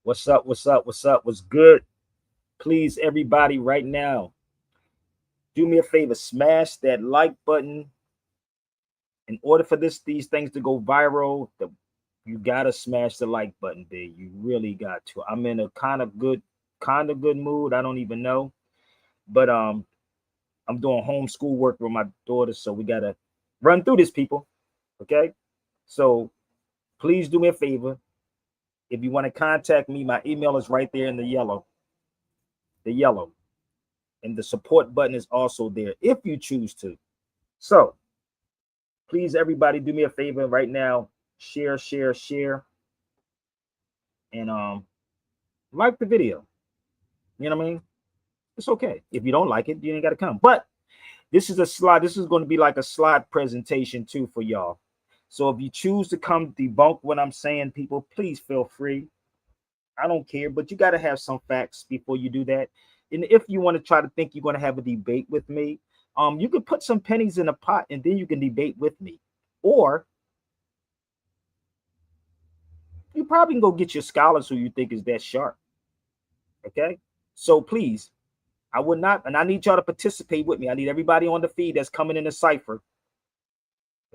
What's up? What's up? What's up? What's good? Please, everybody, right now, do me a favor, smash that like button. In order for these things to go viral, you gotta smash the like button, babe. You really got to. I'm in a kind of good mood. I don't even know, but I'm doing homeschool work with my daughter, so we gotta run through this, people. Okay, so please do me a favor. If you want to contact me, my email is right there in the yellow. And the support button is also there if you choose to. So please, everybody, do me a favor right now. Share. And like the video. You know what I mean? It's okay. If you don't like it, you ain't got to come. But this is a slide. This is going to be like a slide presentation too for y'all. So if you choose to come debunk what I'm saying, people, please feel free. I don't care, but you got to have some facts before you do that. And if you want to try to think you're going to have a debate with me, you can put some pennies in a pot and then you can debate with me. Or you probably can go get your scholars who you think is that sharp. Okay? So please, I would not, and I need y'all to participate with me. I need everybody on the feed that's coming in the cipher.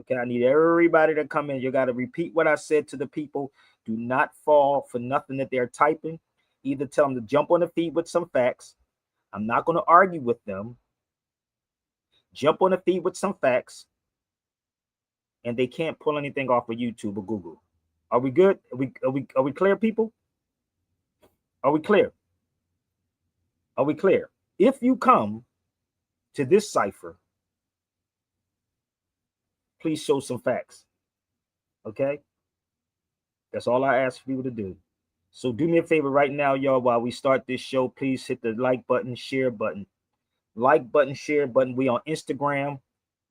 Okay, I need everybody to come in. You got to repeat what I said to the people. Do not fall for nothing that they're typing. Either tell them to jump on the feed with some facts. I'm not going to argue with them. Jump on the feed with some facts. And they can't pull anything off of YouTube or Google. Are we good? Are we clear, people? Are we clear? Are we clear? If you come to this cipher, please show some facts. Okay? That's all I ask for people to do. So do me a favor right now, y'all, while we start this show, please hit the like button, share button. Like button, share button. We on Instagram,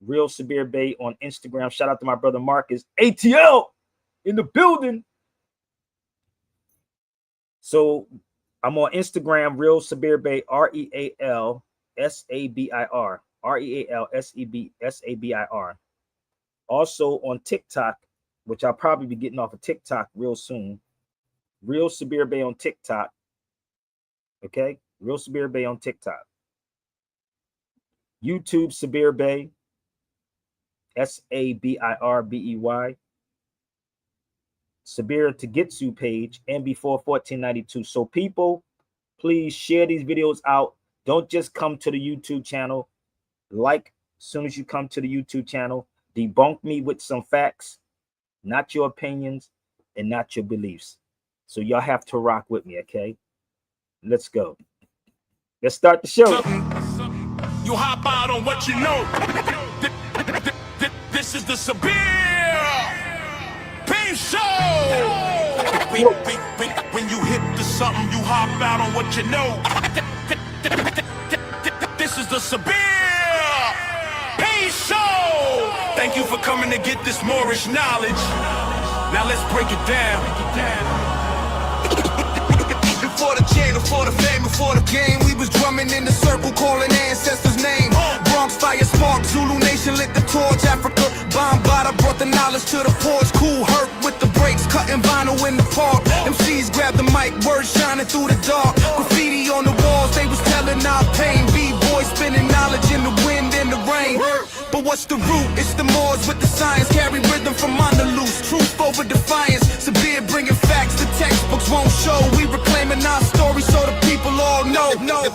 Real Sabir Bey on Instagram. Shout out to my brother Marcus. ATL in the building. So I'm on Instagram, Real Sabir Bey, RealSabir. RealSabir. Also on TikTok, which I'll probably be getting off of TikTok real soon. Real Sabir Bey on TikTok. Okay? Real Sabir Bey on TikTok. YouTube Sabir Bey. SabirBey. Sabir Tagetsu page, MB41492. So people, please share these videos out. Don't just come to the YouTube channel. Like as soon as you come to the YouTube channel. Debunk me with some facts, not your opinions and not your beliefs. So y'all have to rock with me, okay? Let's go. Let's start the show. You hop out on what you know. This is the Sabir Bey Show. When you hit the something, you hop out on what you know. This is the Sabir Bey Show. Thank you for coming to get this Moorish knowledge. Now let's break it down. For the channel, for the fame, for the game, we was drumming in the circle, calling ancestors' name. Bronx fire spark, Zulu Nation lit the torch. Africa Bombada brought the knowledge to the porch. Cool hurt with the brakes, cutting vinyl in the park. MCs grabbed the mic, words shining through the dark. Graffiti on the walls, they was telling our pain. B-boys spinning knowledge in the wind and the rain. But what's the root? It's the Moors with the science. Carry rhythm from Andalus. Truth over defiance. Sabir bringing facts the textbooks won't show. We reclaiming our story so the people all know. No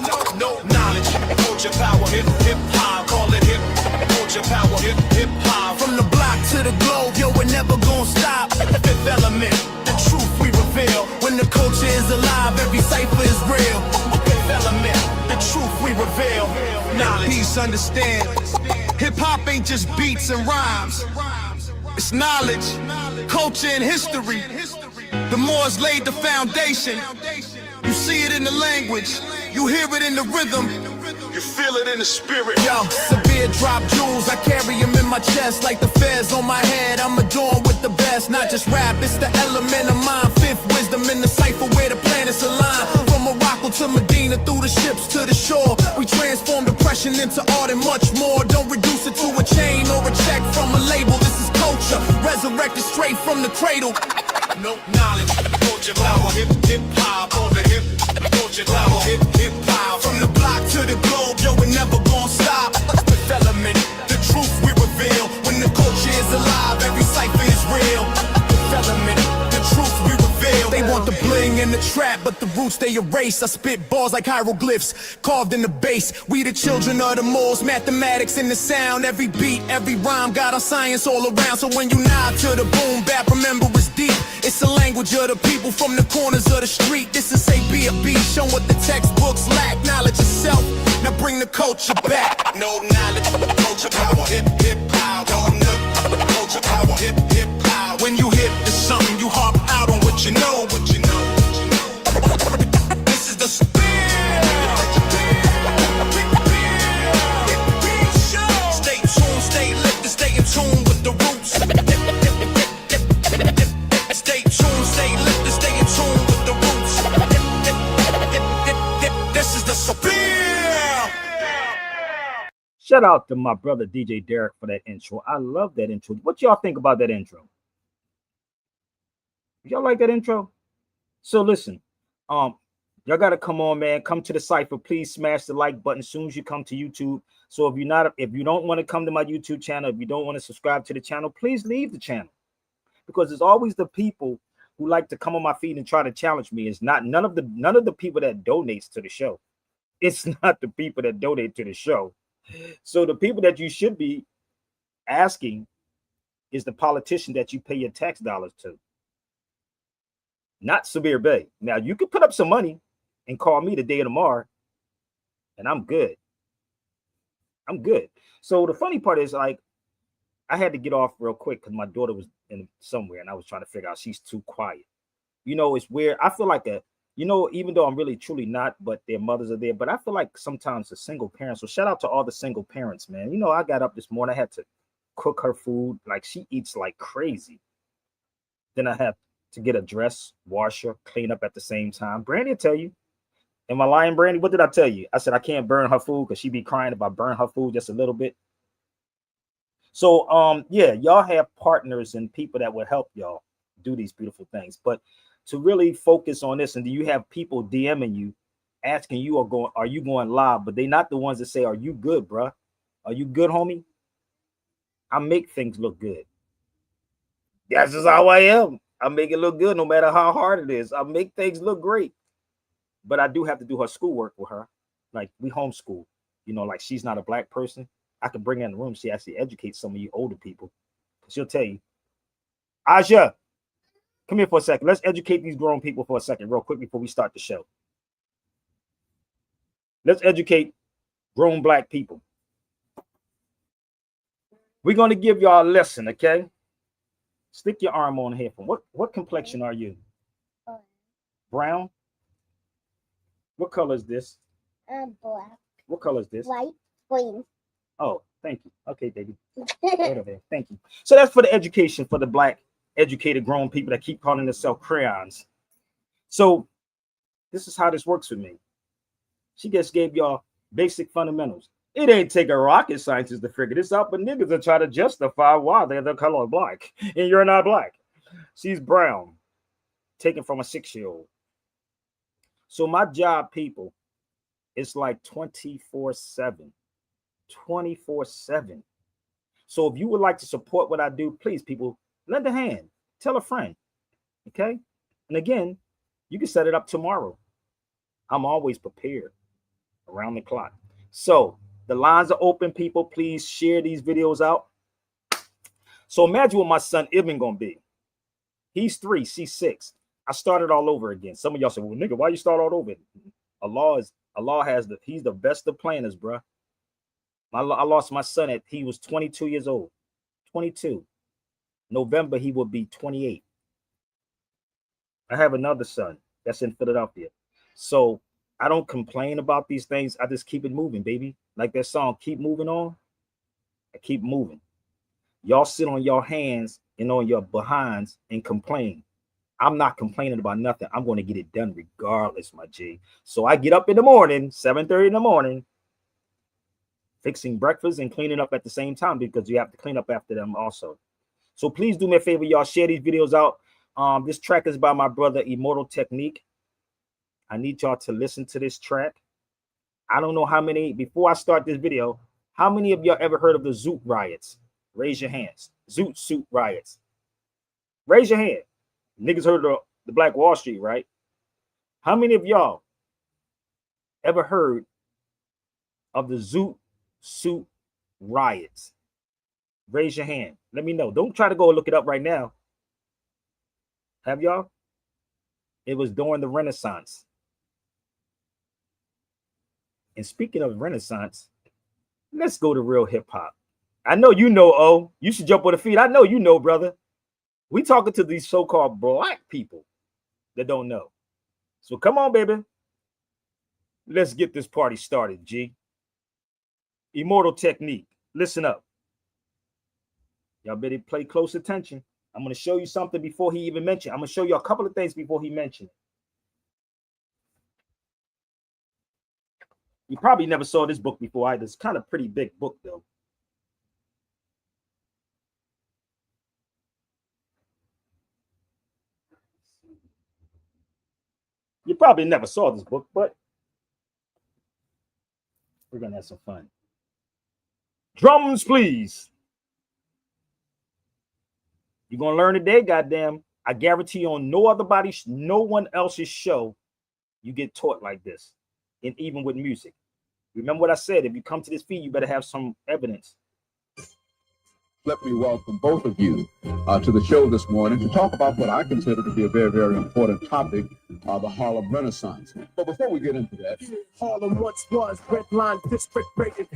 knowledge, culture, power, hip hop. Call it hip culture, power, hip hop. From the block to the globe, yo, we're never gonna stop. Fifth element, the truth we reveal. When the culture is alive, every cipher is real. Fifth element, the truth we reveal. Knowledge. Peace, understand. Hip-hop ain't just beats and rhymes. It's knowledge, culture, and history. The Moors laid the foundation. You see it in the language. You hear it in the rhythm. You feel it in the spirit. Yo, Sabir drop jewels. I carry them in my chest like the fez on my head. I'm adorned with the best. Not just rap, it's the element of mind. Fifth wisdom in the cipher where the planets align. From Morocco to Medina, through the ships to the shore. We transform depression into art and much more. Don't reduce it to a chain or a check from a label. This is culture, resurrected straight from the cradle. No knowledge, culture power, hip hop, all the hip culture power, hip hop. From the block to the globe, yo, we're never gonna stop. Development, the truth we reveal. When the culture is alive, every cipher is real. Development, the truth we reveal. They want the bling and the trap, but the roots they erase. I spit balls like hieroglyphs, carved in the base. We the children of the Moors, mathematics in the sound. Every beat, every rhyme, got our science all around. So when you nod to the boom bap, remember it's deep. It's the language of the people from the corners of the street. This is A.B.A.B. Show what the textbooks lack. Knowledge of self, now bring the culture back. No knowledge, culture power, hip power. Culture power, hip power. When you hip to something, you harp out on what you know, This is the Sabir. Stay tuned, stay lifted, stay in tune with the roots. Stay tuned, stay lifted, stay in tune with the roots. This is the Sabir. Shout out to my brother DJ Derek for that intro. I love that intro. What y'all think about that intro? Y'all like that intro? So listen, y'all gotta come on, man. Come to the cipher. Please smash the like button as soon as you come to YouTube. So if you don't want to come to my YouTube channel, if you don't want to subscribe to the channel, please leave the channel. Because it's always the people who like to come on my feed and try to challenge me. It's not none of the people that donates to the show. It's not the people that donate to the show. So the people that you should be asking is the politician that you pay your tax dollars to. Not Sabir Bey. Now you can put up some money and call me the day of tomorrow, and I'm good. I'm good. So the funny part is, like, I had to get off real quick because my daughter was in somewhere and I was trying to figure out she's too quiet. You know, it's weird. I feel like even though I'm really truly not, but their mothers are there. But I feel like sometimes the single parents. So shout out to all the single parents, man. You know, I got up this morning. I had to cook her food. Like, she eats like crazy. Then I have to get a dress, wash her, clean up at the same time. Brandy will tell you. Am I lying, Brandy? What did I tell you? I said I can't burn her food because she be crying if I burn her food just a little bit. So yeah, y'all have partners and people that will help y'all do these beautiful things. But to really focus on this, and do you have people DMing you, asking you are you going live? But they not the ones that say, are you good, bruh? Are you good, homie? I make things look good. That's just how I am. I make it look good no matter how hard it is. I make things look great. But I do have to do her schoolwork with her. Like, we homeschool. You know, like, she's not a black person. I can bring her in the room. She actually educates some of you older people. She'll tell you, Aja, come here for a second. Let's educate these grown people for a second, real quick, before we start the show. Let's educate grown black people. We're going to give y'all a lesson, okay? Stick your arm on here. What complexion are you? Brown? What color is this? Black. What color is this? White. Green. Oh, thank you. Okay, baby. Thank you. So that's for the education for the black educated grown people that keep calling themselves crayons. So this is how this works with me. She just gave y'all basic fundamentals. It ain't taking rocket scientists to figure this out, but niggas are trying to justify why they're the color black and you're not black. She's brown, taken from a 6-year-old. So my job, people, it's like 24/7. 24/7. So if you would like to support what I do, please, people, lend a hand. Tell a friend. Okay? And again, you can set it up tomorrow. I'm always prepared around the clock. So the lines are open, people. Please share these videos out. So imagine what my son Ibn gonna be. He's 3, she's 6. I started all over again. Some of y'all say, well, nigga, why you start all over? He's the best of planners, bro. I lost my son he was 22 years old. 22. November, he will be 28. I have another son that's in Philadelphia. So I don't complain about these things. I just keep it moving, baby. Like that song, Keep Moving On. I keep moving. Y'all sit on your hands and on your behinds and complain. I'm not complaining about nothing. I'm going to get it done regardless, my G. So I get up in the morning, 7:30 in the morning, fixing breakfast and cleaning up at the same time because you have to clean up after them also. So please do me a favor, y'all. Share these videos out. This track is by my brother Immortal Technique. I need y'all to listen to this track. I don't know how many, before I start this video, how many of y'all ever heard of the ZOOT riots? Raise your hands. ZOOT SUIT riots. Raise your hand. Niggas heard of the Black Wall Street, right? How many of y'all ever heard of the ZOOT SUIT riots? Raise your hand. Let me know. Don't try to go and look it up right now. Have y'all? It was during the Renaissance. And speaking of Renaissance, let's go to real hip hop. I know you know, oh, you should jump on the feet. I know you know, brother. We talking to these so-called black people that don't know. So come on, baby. Let's get this party started, G. Immortal Technique. Listen up. Y'all better pay close attention. I'm going to show you something before he even mentioned. I'm going to show you a couple of things before he mentioned. You probably never saw this book before either. It's kind of a pretty big book, though. You probably never saw this book, but we're going to have some fun. Drums, please. You're going to learn today, goddamn. I guarantee on no one else's show, you get taught like this. And even with music. Remember what I said, if you come to this feed, you better have some evidence. Let me welcome both of you to the show this morning to talk about what I consider to be a very, very important topic, the Harlem Renaissance. But before we get into that, Harlem once was red line district rated.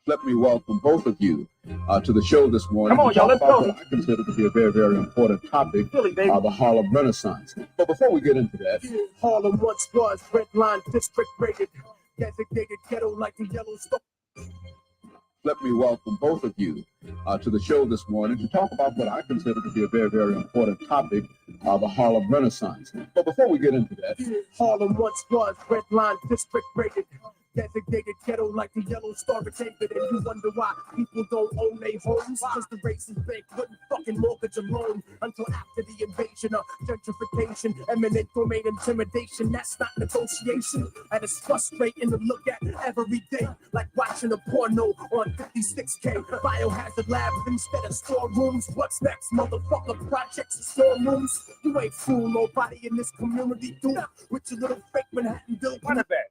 let me welcome both of you to the show this morning. Come on, to y'all, talk let's about go. what I consider to be a very, very important topic, Philly, baby. the Harlem Renaissance. But before we get into that, Harlem once was red line district rated. Designated ghetto like the Yellowstone. let me welcome both of you to the show this morning to talk about what I consider to be a very, very important topic, the Harlem Renaissance. But before we get into that, Harlem once was red line district rated. Designated ghetto like the Yellowstone David, and you wonder why people don't own their homes. Cause the racist bank wouldn't fucking mortgage a loan until after the invasion of gentrification, eminent domain intimidation. That's not negotiation, and it's frustrating to look at every day, like watching a porno on 56K. Biohazard labs instead of storerooms. What's next, motherfucker? Projects and storerooms. You ain't fool nobody in this community, dude. With your little fake Manhattan bill. Run it back.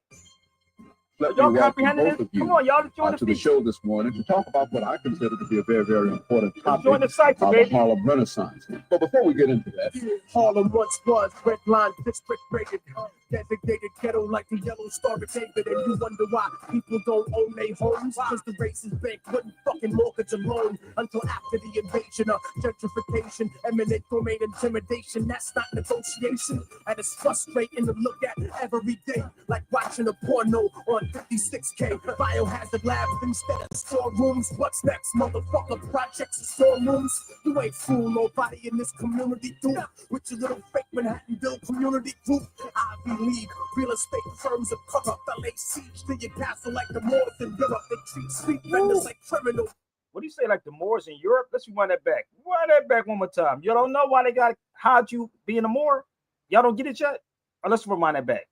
let Y'all me welcome comprehending both this? of you Come on, y'all, join to the the feed. show this morning to talk about what I consider to be a very, very important topic, Join the cipher, the baby. Harlem Renaissance. But before we get into that, Harlem once was red line district rated. Designated ghetto like the Yellowstone David, and you wonder why people don't own their homes. Cause the racist bank wouldn't fucking mortgage a loan until after the invasion of gentrification, eminent domain intimidation. That's not negotiation, and it's frustrating to look at every day, like watching a porno on 56K. Biohazard labs instead of storerooms. What's next, motherfucker? Projects and storerooms. You ain't fool nobody in this community, dude. With your little fake Manhattan bill community group. Ivy League, real estate firms of corrupt. They lay siege to your castle like the Moors in Europe. They treat street vendors like criminals. What do you say, like the Moors in Europe? Let's rewind that back. Rewind that back one more time. You don't know why they got to hide you being a Moor? Y'all don't get it yet? Or let's rewind that back.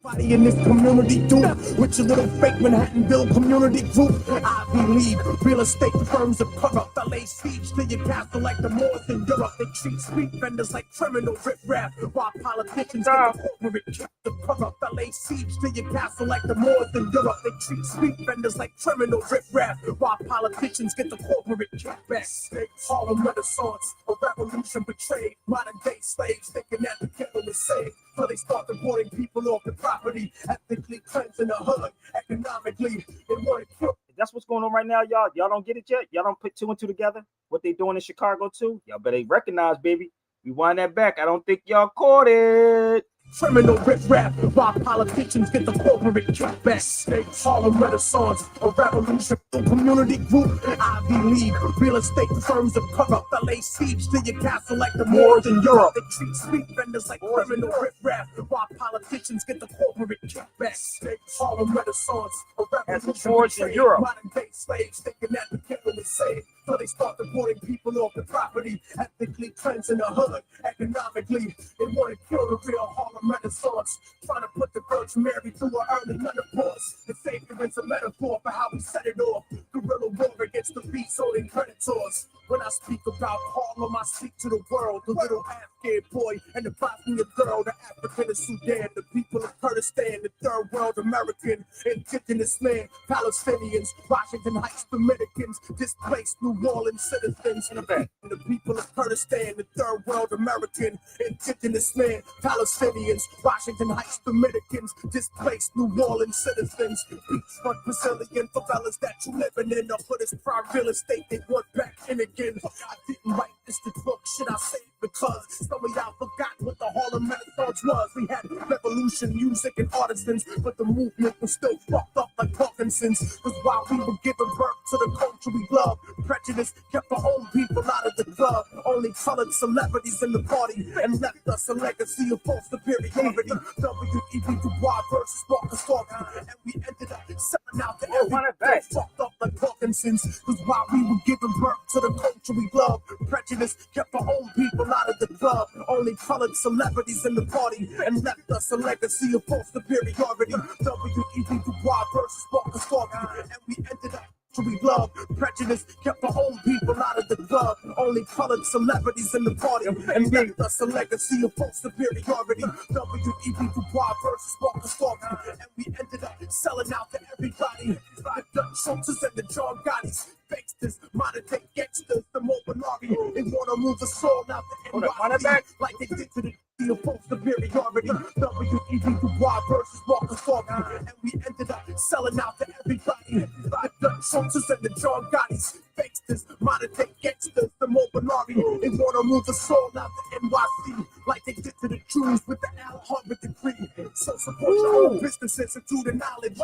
Body in this community, dude, with your little fake Manhattan bill community group. Ivy League, real estate firms of corrupt. They lay siege to your castle like the Moors in Europe. They treat street vendors like criminal rip-rap, while politicians get the corporate kick the corrupt. They lay siege to your castle like the Moors in Europe. They treat street vendors like criminal rip-rap, while politicians get the corporate kickbacks. Harlem Renaissance, a revolution betrayed. Modern day slaves thinking that the ghetto is safe. So they start deporting people off the property, ethnically cleansing the hood, economically. They want to kill. That's what's going on right now, y'all. Y'all don't get it yet? Y'all don't put two and two together? What they doing in Chicago too? Y'all better recognize, baby. Rewind that back. I don't think y'all caught it. Criminal rip-rap, while politicians get the corporate kickbacks. Harlem Renaissance, a revolution community group. Ivy League, real estate firms of corrupt. They lay siege to your castle like the Moors in Europe. They treat street vendors like criminal rip-rap, while politicians get the corporate kickbacks. Harlem Renaissance, a As the revolution Moors in betrayed. Europe. Modern day slaves thinking that the ghetto is safe. So they start deporting people off the property, ethnically cleansing the hood, economically. They want to kill the real Harlem Renaissance, trying to put the Virgin Mary through her early menopause. The savior is a metaphor for how we set it off. Guerrilla war against the beast-owning predators. When I speak about Harlem, I speak to the world. The little Afghan boy and the Bosnian girl, the African of Sudan, the people of Kurdistan, the third world American, indigenous man, Palestinians, Washington Heights Dominicans, displaced New Orleans citizens, and the people of Kurdistan, the third world American, indigenous man, Palestinians, Washington Heights Dominicans, displaced New Orleans citizens, beachfront Brazilian favelas that you living in, the hood is prime real estate, they want back in again. I didn't write this to book, should I say it? Because some of y'all forgot what the Harlem Renaissance was. We had revolution, music, and artisans, but the movement was still fucked up like Parkinson's. Cause while we were giving birth to the culture we love, prejudice kept our own people out of the club. Only colored celebrities in the party and left us a legacy of false superiority. W.E.B. Du Bois versus Marcus Garvey, and we ended up selling out to everybody fucked up like Parkinson's. Cause while we were giving birth to the culture we love, prejudice kept our own people out of the club. Only colored celebrities in the party and left us a legacy of false superiority. W.E.B. Du Bois versus Marcus Garvey, and we ended up we love. Prejudice kept our own people out of the club. Only colored celebrities in the party and left us a legacy of false superiority. W.E.B. Du Bois versus Marcus Garvey, and we ended up selling out to everybody. The Dutch Schultzes and the John Gottis, gangsters, modern day gangsters, the Molinari. They wanna move us all out the NYC like they did to the of false superiority. W.E.B. Du Bois versus Marcus Garvey, and we ended up selling out to everybody. The Dutch Schultzes and the John Gottis, gangsters, modern day gangsters, the Molinari. They wanna move us all out the NYC like they did to the Jews with the Alhambra decree. So support your own businesses and do the knowledge.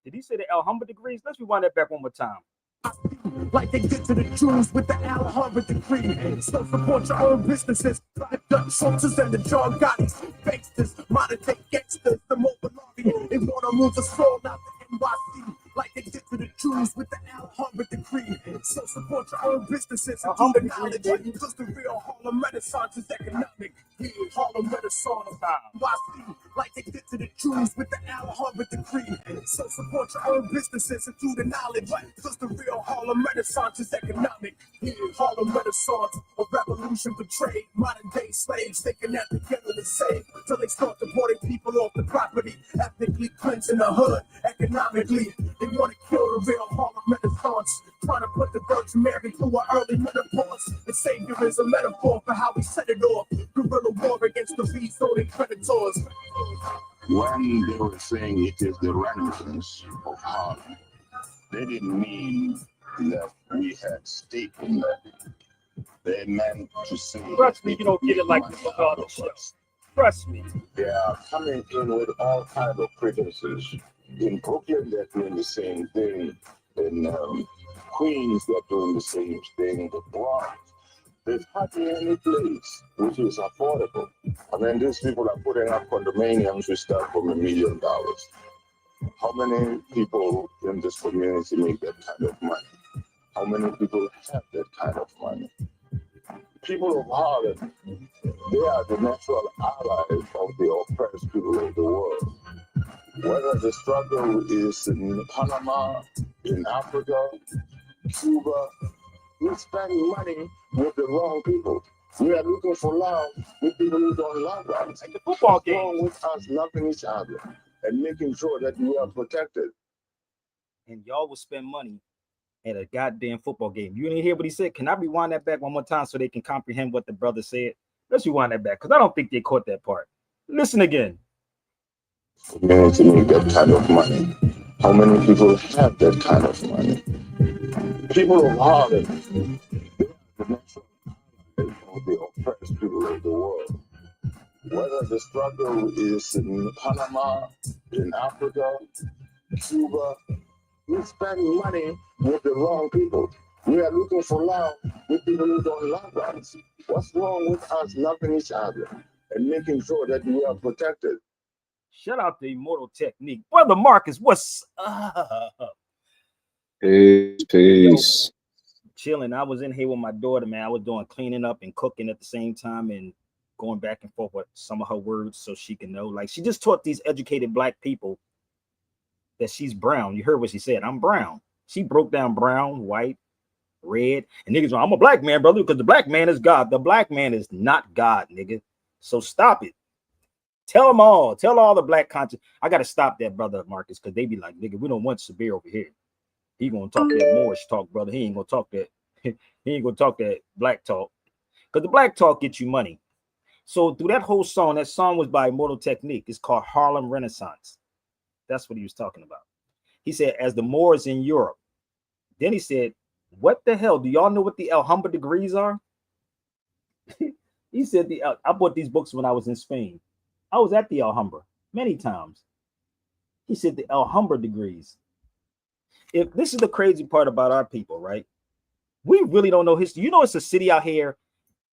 Did he say the Alhambra degrees? Let's rewind that back one more time. Like they did to the Jews with the Alhambra decree. So support your own businesses. The Dutch Schultzes and the John Gottis, gangsters, modern day gangsters, the Molinari. They wanna move us all out the NYC like they did to the Jews with the Alhambra decree. So support your own businesses and do the knowledge. Because the real Harlem Renaissance is economic. Harlem Renaissance, NYC, like they did to the Jews with the Alhambra decree. So support your own businesses and do the knowledge. Because the real Harlem Renaissance is economic. Harlem Renaissance, a revolution for trade. Modern day slaves thinking that together to save. Till they start deporting people off the property, ethnically cleansing the hood, economically. They want to kill the real Harlem Renaissance, trying to put the Virgin Mary through her early menopause. The savior is a metaphor for how we set it off. Guerrilla war against the beast-owning predators. When they were saying it is the Renaissance of Harlem, they didn't mean that we had stake in that. They meant to say... Trust me, you don't get it like this with all the shit. Trust me. They are coming in with all kinds of pretenses. In Brooklyn, they're doing the same thing. In Queens, they're doing the same thing. The Bronx, there's hardly any place which is affordable. I mean, these people are putting up condominiums which start from $1 million. How many people in this community make that kind of money? How many people have that kind of money? People of Harlem, they are the natural allies of the oppressed people of the world. Whether the struggle is in Panama, in Africa, Cuba, we spend money with the wrong people. We are looking for love with people who don't love us. Like the football What's game. wrong with us loving each other and making sure that we are protected? And y'all will spend money at a goddamn football game. You didn't hear what he said? Can I rewind that back one more time so they can comprehend what the brother said? Let's rewind that back because I don't think they caught that part. Listen again. Community make that kind of money. How many people have that kind of money? People of Harlem, they are the natural allies of the oppressed people of the world. Whether the struggle is in Panama, in Africa, Cuba, we spend money with the wrong people. We are looking for love with people who don't love us. What's wrong with us loving each other and making sure that we are protected? Shout out to Immortal Technique. Brother Marcus, what's up? Peace. chilling. I was in here with my daughter, man. I was doing cleaning up and cooking at the same time and going back and forth with some of her words so she can know. Like, she just taught these educated black people that she's brown. You heard what she said. I'm brown. She broke down brown, white, red, and niggas, I'm a black man, brother, because the black man is God. The black man is not God, nigga. So stop it. Tell them all. Tell all the black conscious. I got to stop that, brother Marcus, because they be like, nigga, we don't want Sabir over here. He gonna talk that Moorish talk, brother. He ain't gonna talk that. He ain't gonna talk that black talk, because the black talk gets you money. So through that whole song, that song was by Immortal Technique. It's called Harlem Renaissance. That's what he was talking about. He said, as the Moors in Europe. Then he said, what the hell? Do y'all know what the Alhambra degrees are? He said, I bought these books when I was in Spain. I was at the Alhambra many times. He said the Alhambra degrees. If this is the crazy part about our people, right? We really don't know history. You know, it's a city out here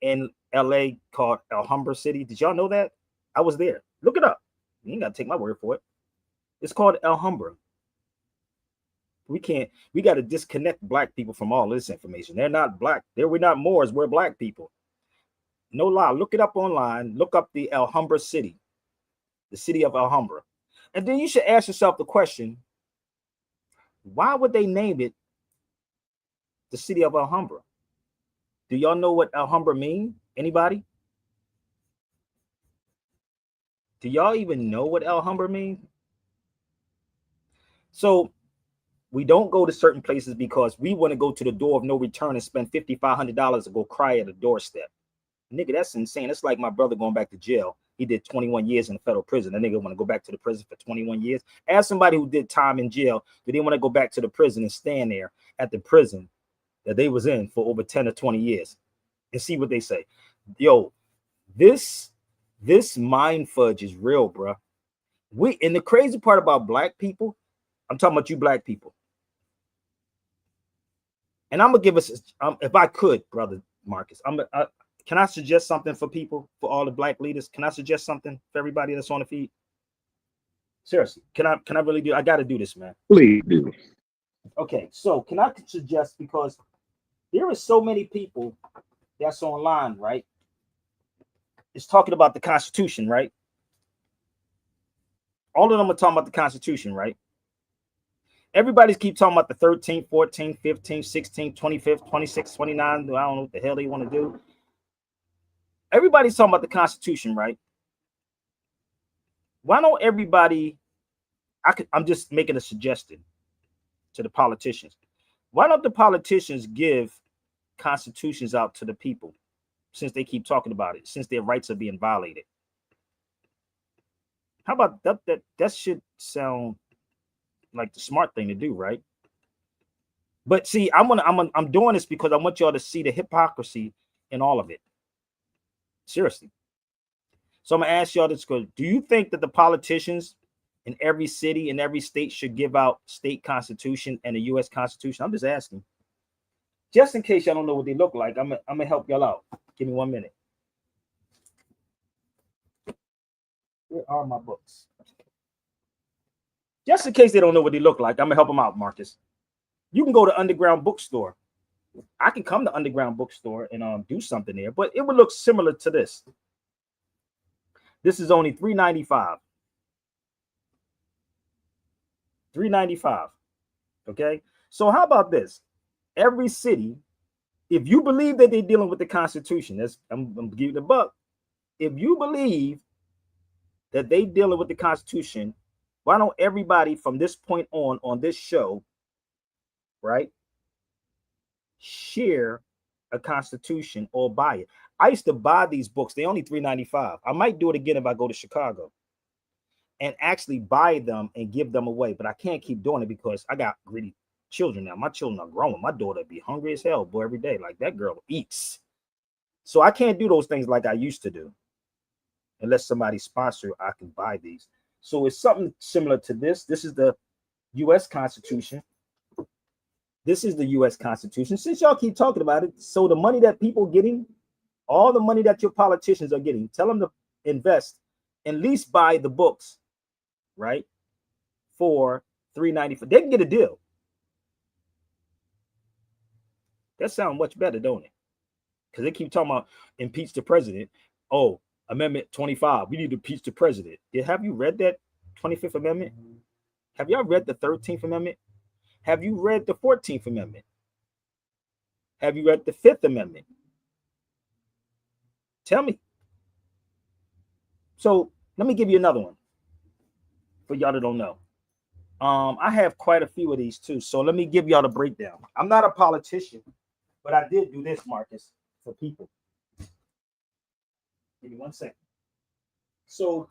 in LA called Alhambra City. Did y'all know that? I was there. Look it up. You ain't got to take my word for it. It's called Alhambra. We got to disconnect black people from all this information. They're not black. We're not Moors. We're black people. No lie. Look it up online. Look up the Alhambra city, the city of Alhambra. And then you should ask yourself the question, why would they name it the city of Alhambra? Do y'all know what Alhambra mean? Anybody? Do y'all even know what Alhambra means? So we don't go to certain places because we want to go to the door of no return and spend $5,500 to go cry at a doorstep. Nigga, that's insane. It's like my brother going back to jail. He did 21 years in a federal prison. That nigga want to go back to the prison for 21 years. Ask somebody who did time in jail, do they want to go back to the prison and stand there at the prison that they was in for over 10 or 20 years and see what they say? Yo, this mind fudge is real, bro. And the crazy part about black people, I'm talking about you black people. And I'm gonna give us, if I could, brother Marcus, can I suggest something for people, for all the black leaders? Can I suggest something for everybody that's on the feed? Seriously, can I really do? I got to do this, man. Please do. Okay, so can I suggest, because there are so many people that's online, right? It's talking about the Constitution, right? All of them are talking about the Constitution, right? Everybody's keep talking about the 13th, 14th, 15th, 16th, 25th, 26th, 29th. I don't know what the hell they want to do. Everybody's talking about the Constitution, right? Why don't everybody, I'm just making a suggestion to the politicians. Why don't the politicians give constitutions out to the people, since they keep talking about it, since their rights are being violated? How about that? That should sound like the smart thing to do, right? But see, I'm doing this because I want y'all to see the hypocrisy in all of it. Seriously. So I'm gonna ask y'all this: do you think that the politicians in every city and every state should give out state constitution and a U.S. Constitution? I'm just asking, just in case y'all don't know what they look like. I'm gonna help y'all out. Give me 1 minute. Where are my books? Just in case they don't know what they look like, I'm gonna help them out, Marcus. You can go to Underground Bookstore. I can come to Underground Bookstore and do something there, but it would look similar to this. This is only $3.95. $3.95. Okay. So how about this? Every city, if you believe that they're dealing with the Constitution, I'm gonna give you the buck. If you believe that they dealing with the Constitution, why don't everybody from this point on this show, right, share a Constitution or buy it? I used to buy these books. They only $3.95. I might do it again if I go to Chicago and actually buy them and give them away. But I can't keep doing it because I got greedy children now. My children are grown. My daughter be hungry as hell, boy, every day. Like, that girl eats. So I can't do those things like I used to do. Unless somebody sponsor, I can buy these. So it's something similar to this. This is the U.S. Constitution. This is the U.S. Constitution. Since y'all keep talking about it, so the money that people getting, all the money that your politicians are getting, tell them to invest, at least buy the books, right, for $3.95. They can get a deal. That sounds much better, don't it? Because they keep talking about impeach the president. Oh, Amendment 25. We need to impeach the president. Have you read that 25th Amendment? Have y'all read the 13th Amendment? Have you read the 14th Amendment? Have you read the 5th Amendment? Tell me. So let me give you another one for y'all that don't know. I have quite a few of these too. So let me give y'all the breakdown. I'm not a politician, but I did do this, Marcus, for people. Give me 1 second. So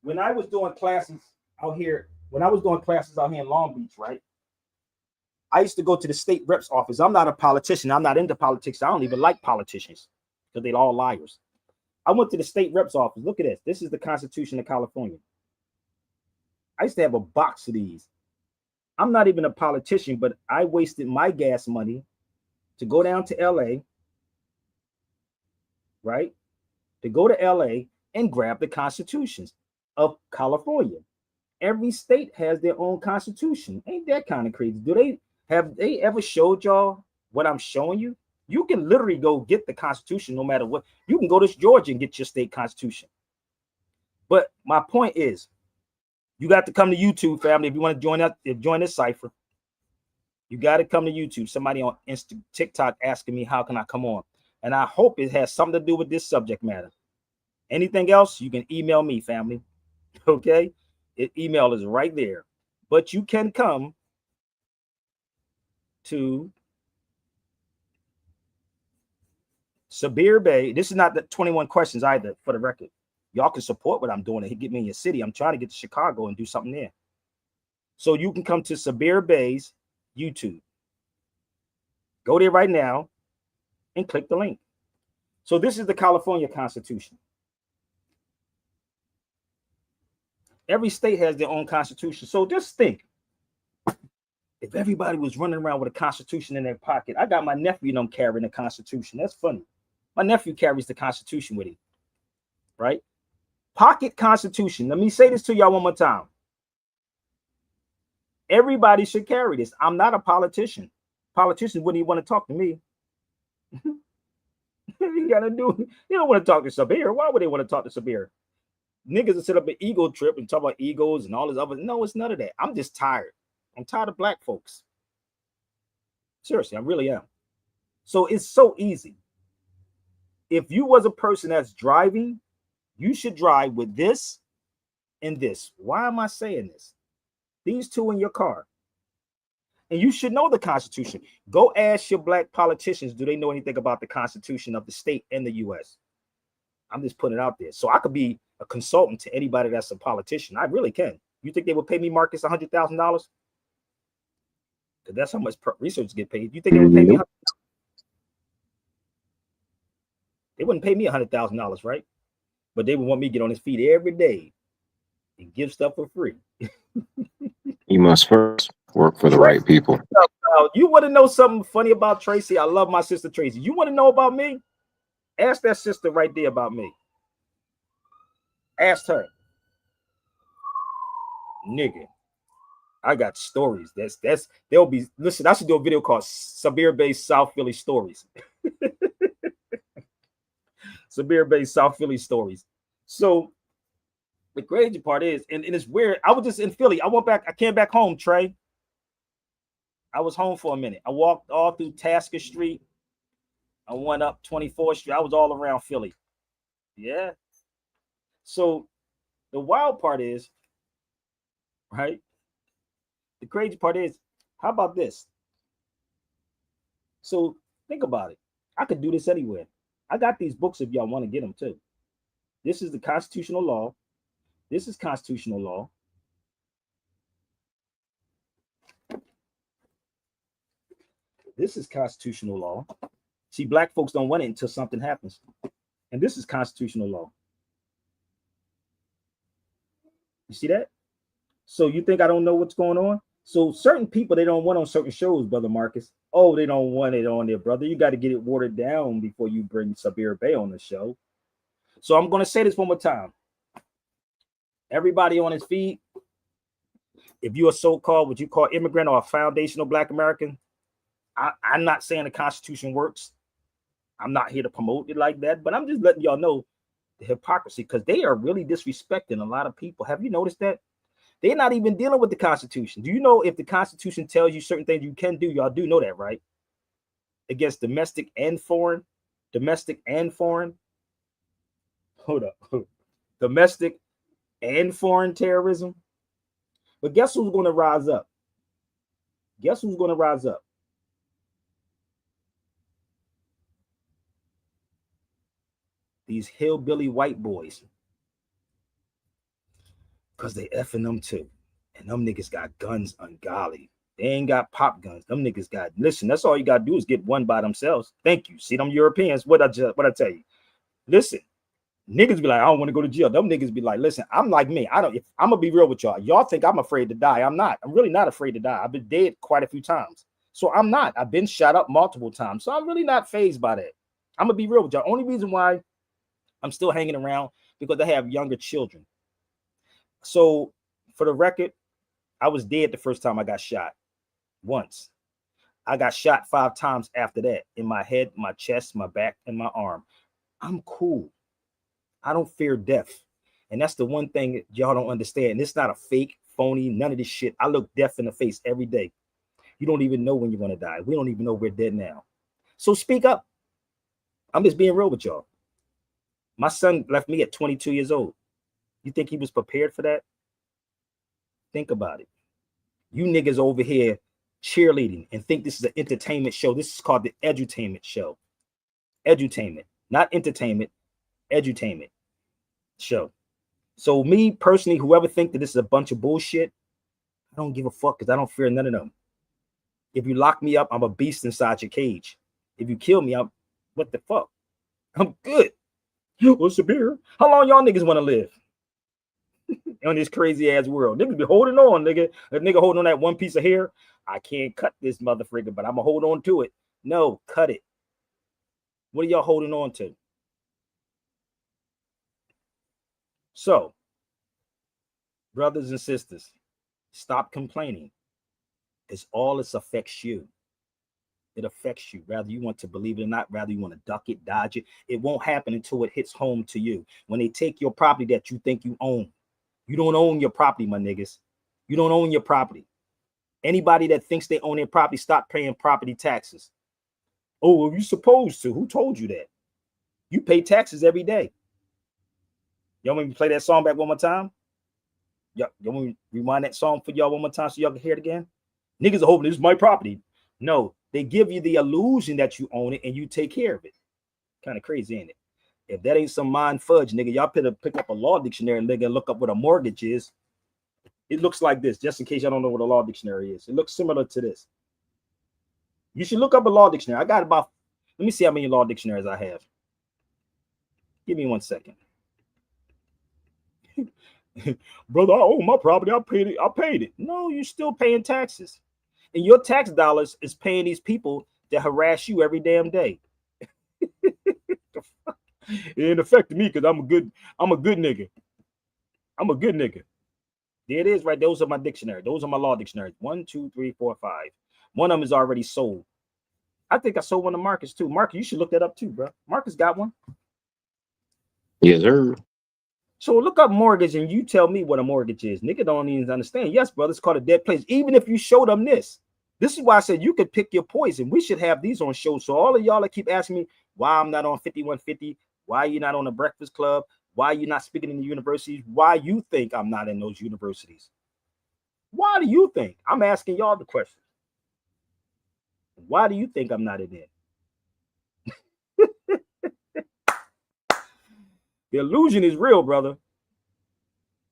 when I was doing classes out here, in Long Beach, right? I used to go to the state rep's office. I'm not a politician. I'm not into politics. I don't even like politicians because they're all liars. I went to the state rep's office. Look at this. This is the Constitution of California. I used to have a box of these. I'm not even a politician, but I wasted my gas money to go down to LA, right? To go to LA and grab the constitutions of California. Every state has their own constitution. Ain't that kind of crazy? Have they ever showed y'all what I'm showing you? You can literally go get the Constitution no matter what. You can go to Georgia and get your state constitution. But my point is, you got to come to YouTube, family. If you want to join this cipher, you got to come to YouTube. Somebody on TikTok asking me, how can I come on? And I hope it has something to do with this subject matter. Anything else, you can email me, family. Okay? Email is right there. But you can come to Sabir Bey. This is not the 21 questions either, for the record. Y'all can support what I'm doing and get me in your city. I'm trying to get to Chicago and do something there. So you can come to Sabir Bey's YouTube. Go there right now and click the link. So this is the California Constitution. Every state has their own constitution. So just think, if everybody was running around with a constitution in their pocket, I got my nephew carrying the Constitution. That's funny. My nephew carries the Constitution with him, right? Pocket Constitution. Let me say this to y'all one more time. Everybody should carry this. I'm not a politician. Politicians wouldn't even want to talk to me. You don't want to talk to Sabir. Why would they want to talk to Sabir? Niggas will set up an ego trip and talk about egos and all this other. No, it's none of that. I'm just tired. I'm tired of black folks. Seriously, I really am. So it's so easy. If you was a person that's driving, you should drive with this and this. Why am I saying this? These two in your car. And you should know the Constitution. Go ask your black politicians, do they know anything about the Constitution of the state and the U.S.? I'm just putting it out there. So I could be a consultant to anybody that's a politician. I really can. You think they would pay me, Marcus, $100,000? Because that's how much research get paid. You think they would pay me? They wouldn't pay me $100,000, right? But they would want me to get on his feet every day and give stuff for free. You must first work for the right people. You want to know something funny about Tracy? I love my sister Tracy. You want to know about me? Ask that sister right there about me. Ask her. Nigga, I got stories. They'll be, listen, I should do a video called Sabir Bey South Philly Stories. Sabir Bey South Philly Stories. So the crazy part is, and it's weird. I was just in Philly. I came back home, Trey. I was home for a minute. I walked all through Tasker Street. I went up 24th Street. I was all around Philly. Yeah. So the wild part is, right? The crazy part is, how about this? So think about it. I could do this anywhere. I got these books if y'all want to get them too. This is the constitutional law. This is constitutional law. This is constitutional law. See, black folks don't want it until something happens. And this is constitutional law. You see that? So you think I don't know what's going on? So certain people, they don't want on certain shows, Brother Marcus. Oh, they don't want it on there, brother. You got to get it watered down before you bring Sabir Bey on the show. So I'm going to say this one more time. Everybody on his feed, if you're a so-called, what you call immigrant or a foundational black American, I'm not saying the Constitution works. I'm not here to promote it like that, but I'm just letting y'all know the hypocrisy, because they are really disrespecting a lot of people. Have you noticed that? They're not even dealing with the Constitution. Do you know if the Constitution tells you certain things you can do? Y'all do know that, right? Against domestic and foreign. Domestic and foreign. Hold up. Domestic and foreign terrorism. But guess who's going to rise up? Guess who's going to rise up? These hillbilly white boys. Because they effing them too. And them niggas got guns ungodly. They ain't got pop guns. Them niggas got, listen, that's all you got to do is get one by themselves. Thank you. See them Europeans, what I tell you. Listen, niggas be like, I don't want to go to jail. Them niggas be like, listen, I'm like me. I'm going to be real with y'all. Y'all think I'm afraid to die. I'm not. I'm really not afraid to die. I've been dead quite a few times. So I'm not. I've been shot up multiple times. So I'm really not fazed by that. I'm going to be real with y'all. Only reason why I'm still hanging around because I have younger children. So for the record, I was dead the first time I got shot. Once. I got shot 5 times after that, in my head, my chest, my back, and my arm. I'm cool. I don't fear death. And that's the one thing that y'all don't understand. It's not a fake, phony, none of this shit. I look death in the face every day. You don't even know when you're going to die. We don't even know we're dead now. So speak up. I'm just being real with y'all. My son left me at 22 years old. You think he was prepared for that? Think about it. You niggas over here cheerleading and think this is an entertainment show. This is called the edutainment show. Edutainment, not entertainment, edutainment show. So me personally, whoever think that this is a bunch of bullshit, I don't give a fuck because I don't fear none of them. If you lock me up, I'm a beast inside your cage. If you kill me, what the fuck? I'm good. What's the beer? How long y'all niggas want to live? On this crazy ass world. Niggas be holding on, nigga. A nigga holding on that one piece of hair. I can't cut this motherfucker, but I'm gonna hold on to it. No, cut it. What are y'all holding on to? So, brothers and sisters, stop complaining. It's all this affects you. It affects you, whether you want to believe it or not, whether you want to duck it, dodge it. It won't happen until it hits home to you. When they take your property that you think you own. You don't own your property, my niggas. You don't own your property. Anybody that thinks they own their property, stop paying property taxes. Oh, well, you're supposed to. Who told you that? You pay taxes every day. Y'all want me to play that song back one more time? Y'all want me to rewind that song for y'all one more time so y'all can hear it again? Niggas are hoping this is my property. No, they give you the illusion that you own it and you take care of it. Kind of crazy, ain't it? If that ain't some mind fudge, nigga, y'all pick up a law dictionary and nigga look up what a mortgage is. It looks like this, just in case y'all don't know what a law dictionary is. It looks similar to this. You should look up a law dictionary. I got about, let me see how many law dictionaries I have. Give me 1 second. Brother, I own my property. I paid it. No, you're still paying taxes. And your tax dollars is paying these people that harass you every damn day. It ain't affecting me because I'm a good nigga. I'm a good nigga. There it is, right? Those are my dictionary. Those are my law dictionaries. 1, 2, 3, 4, 5. One of them is already sold. I think I sold one to Marcus too. Marcus, you should look that up too, bro. Marcus got one. Yes, sir. So look up mortgage and you tell me what a mortgage is. Nigga don't even understand. Yes, brother, it's called a dead place. Even if you show them this. This is why I said you could pick your poison. We should have these on shows. So all of y'all that keep asking me why I'm not on 5150, why you're not on the Breakfast Club, why you're not speaking in the universities, why you think I'm not in those universities. Why do you think? I'm asking y'all the question. Why do you think I'm not in it? The illusion is real, brother.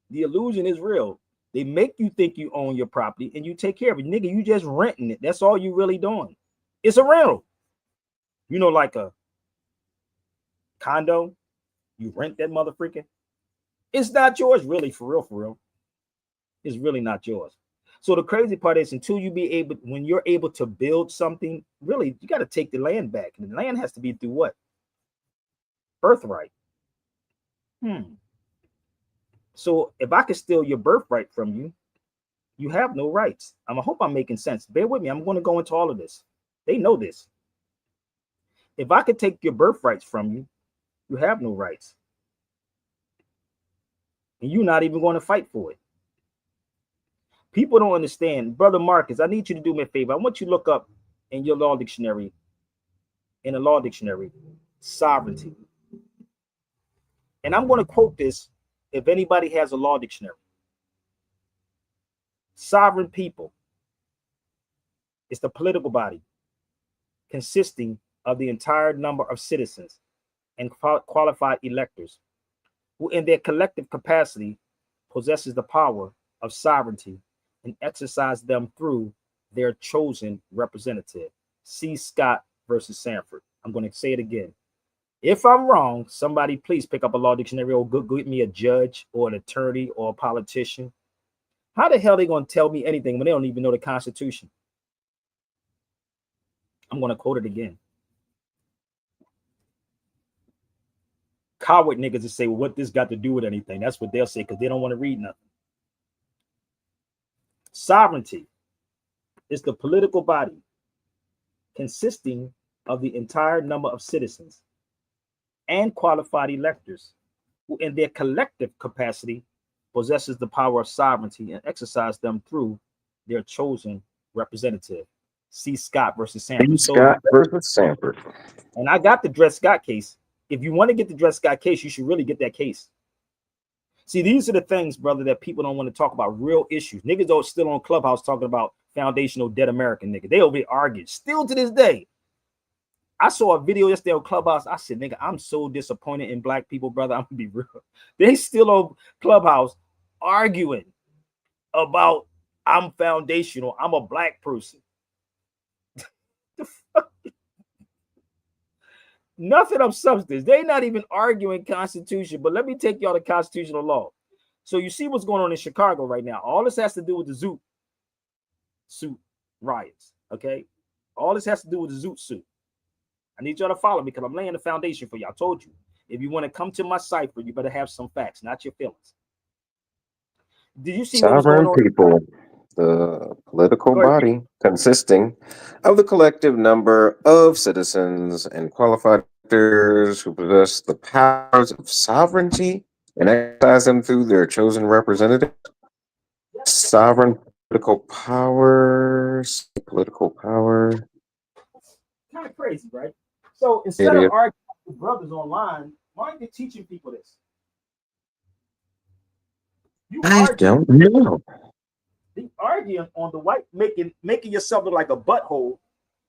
The illusion is real. They make you think you own your property and you take care of it. Nigga, you just renting it. That's all you really doing. It's a rental. You know, like a condo. You rent that motherfucker. It's not yours, really, for real, for real. It's really not yours. So the crazy part is when you're able to build something, really, you got to take the land back. And the land has to be through what? Birthright. So if I could steal your birthright from you, you have no rights. I hope I'm making sense. Bear with me. I'm going to go into all of this. They know this. If I could take your birthrights from you, you have no rights. And you're not even going to fight for it. People don't understand. Brother Marcus, I need you to do me a favor. I want you to look up in your law dictionary, sovereignty. And I'm going to quote this if anybody has a law dictionary. Sovereign people is the political body consisting of the entire number of citizens and qualified electors who in their collective capacity possesses the power of sovereignty and exercise them through their chosen representative. C. Scott versus Sanford. I'm going to say it again. If I'm wrong, somebody please pick up a law dictionary or get me a judge or an attorney or a politician. How the hell are they going to tell me anything when they don't even know the Constitution? I'm going to quote it again. Coward niggas to say, well, what this got to do with anything? That's what they'll say because they don't want to read nothing. Sovereignty is the political body consisting of the entire number of citizens and qualified electors who in their collective capacity possesses the power of sovereignty and exercise them through their chosen representative. C. Scott versus Sanford. Scott versus Sanford. And I got the Dred Scott case. If you want to get the Dred Scott case, you should really get that case. See, these are the things, brother, that people don't want to talk about, real issues. Niggas are still on Clubhouse talking about foundational dead American niggas. They over here arguing still to this day. I saw a video yesterday on Clubhouse. I said, nigga, I'm so disappointed in black people, brother. I'm gonna be real. They still on Clubhouse arguing about I'm foundational. I'm a black person. The fuck? Nothing of substance. They're not even arguing Constitution. But let me take y'all to constitutional law. So you see what's going on in Chicago right now. All this has to do with the ZOOT SUIT riots. Okay, all this has to do with the ZOOT SUIT. I need y'all to follow me because I'm laying the foundation for you. I told you, if you want to come to my cipher, you better have some facts, not your feelings. Did you see what was going Sovereign on? people, the political body consisting of the collective number of citizens and qualified electors who possess the powers of sovereignty and exercise them through their chosen representative. Sovereign political powers, Kind of crazy, right? So instead of arguing with brothers online, why aren't they teaching people this? I don't know. They arguing on the white, making yourself look like a butthole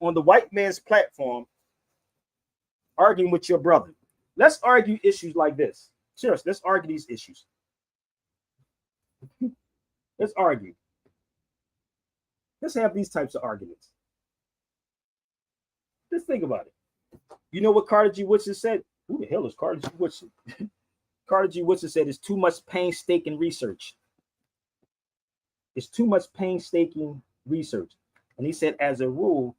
on the white man's platform, arguing with your brother. Let's argue issues like this. Seriously, let's argue these issues. Let's argue. Let's have these types of arguments. Let's think about it. You know what Carter G. Woodson said? Who the hell is Carter G. Woodson? Carter G. Woodson said it's too much painstaking research. It's too much painstaking research. And he said, as a rule,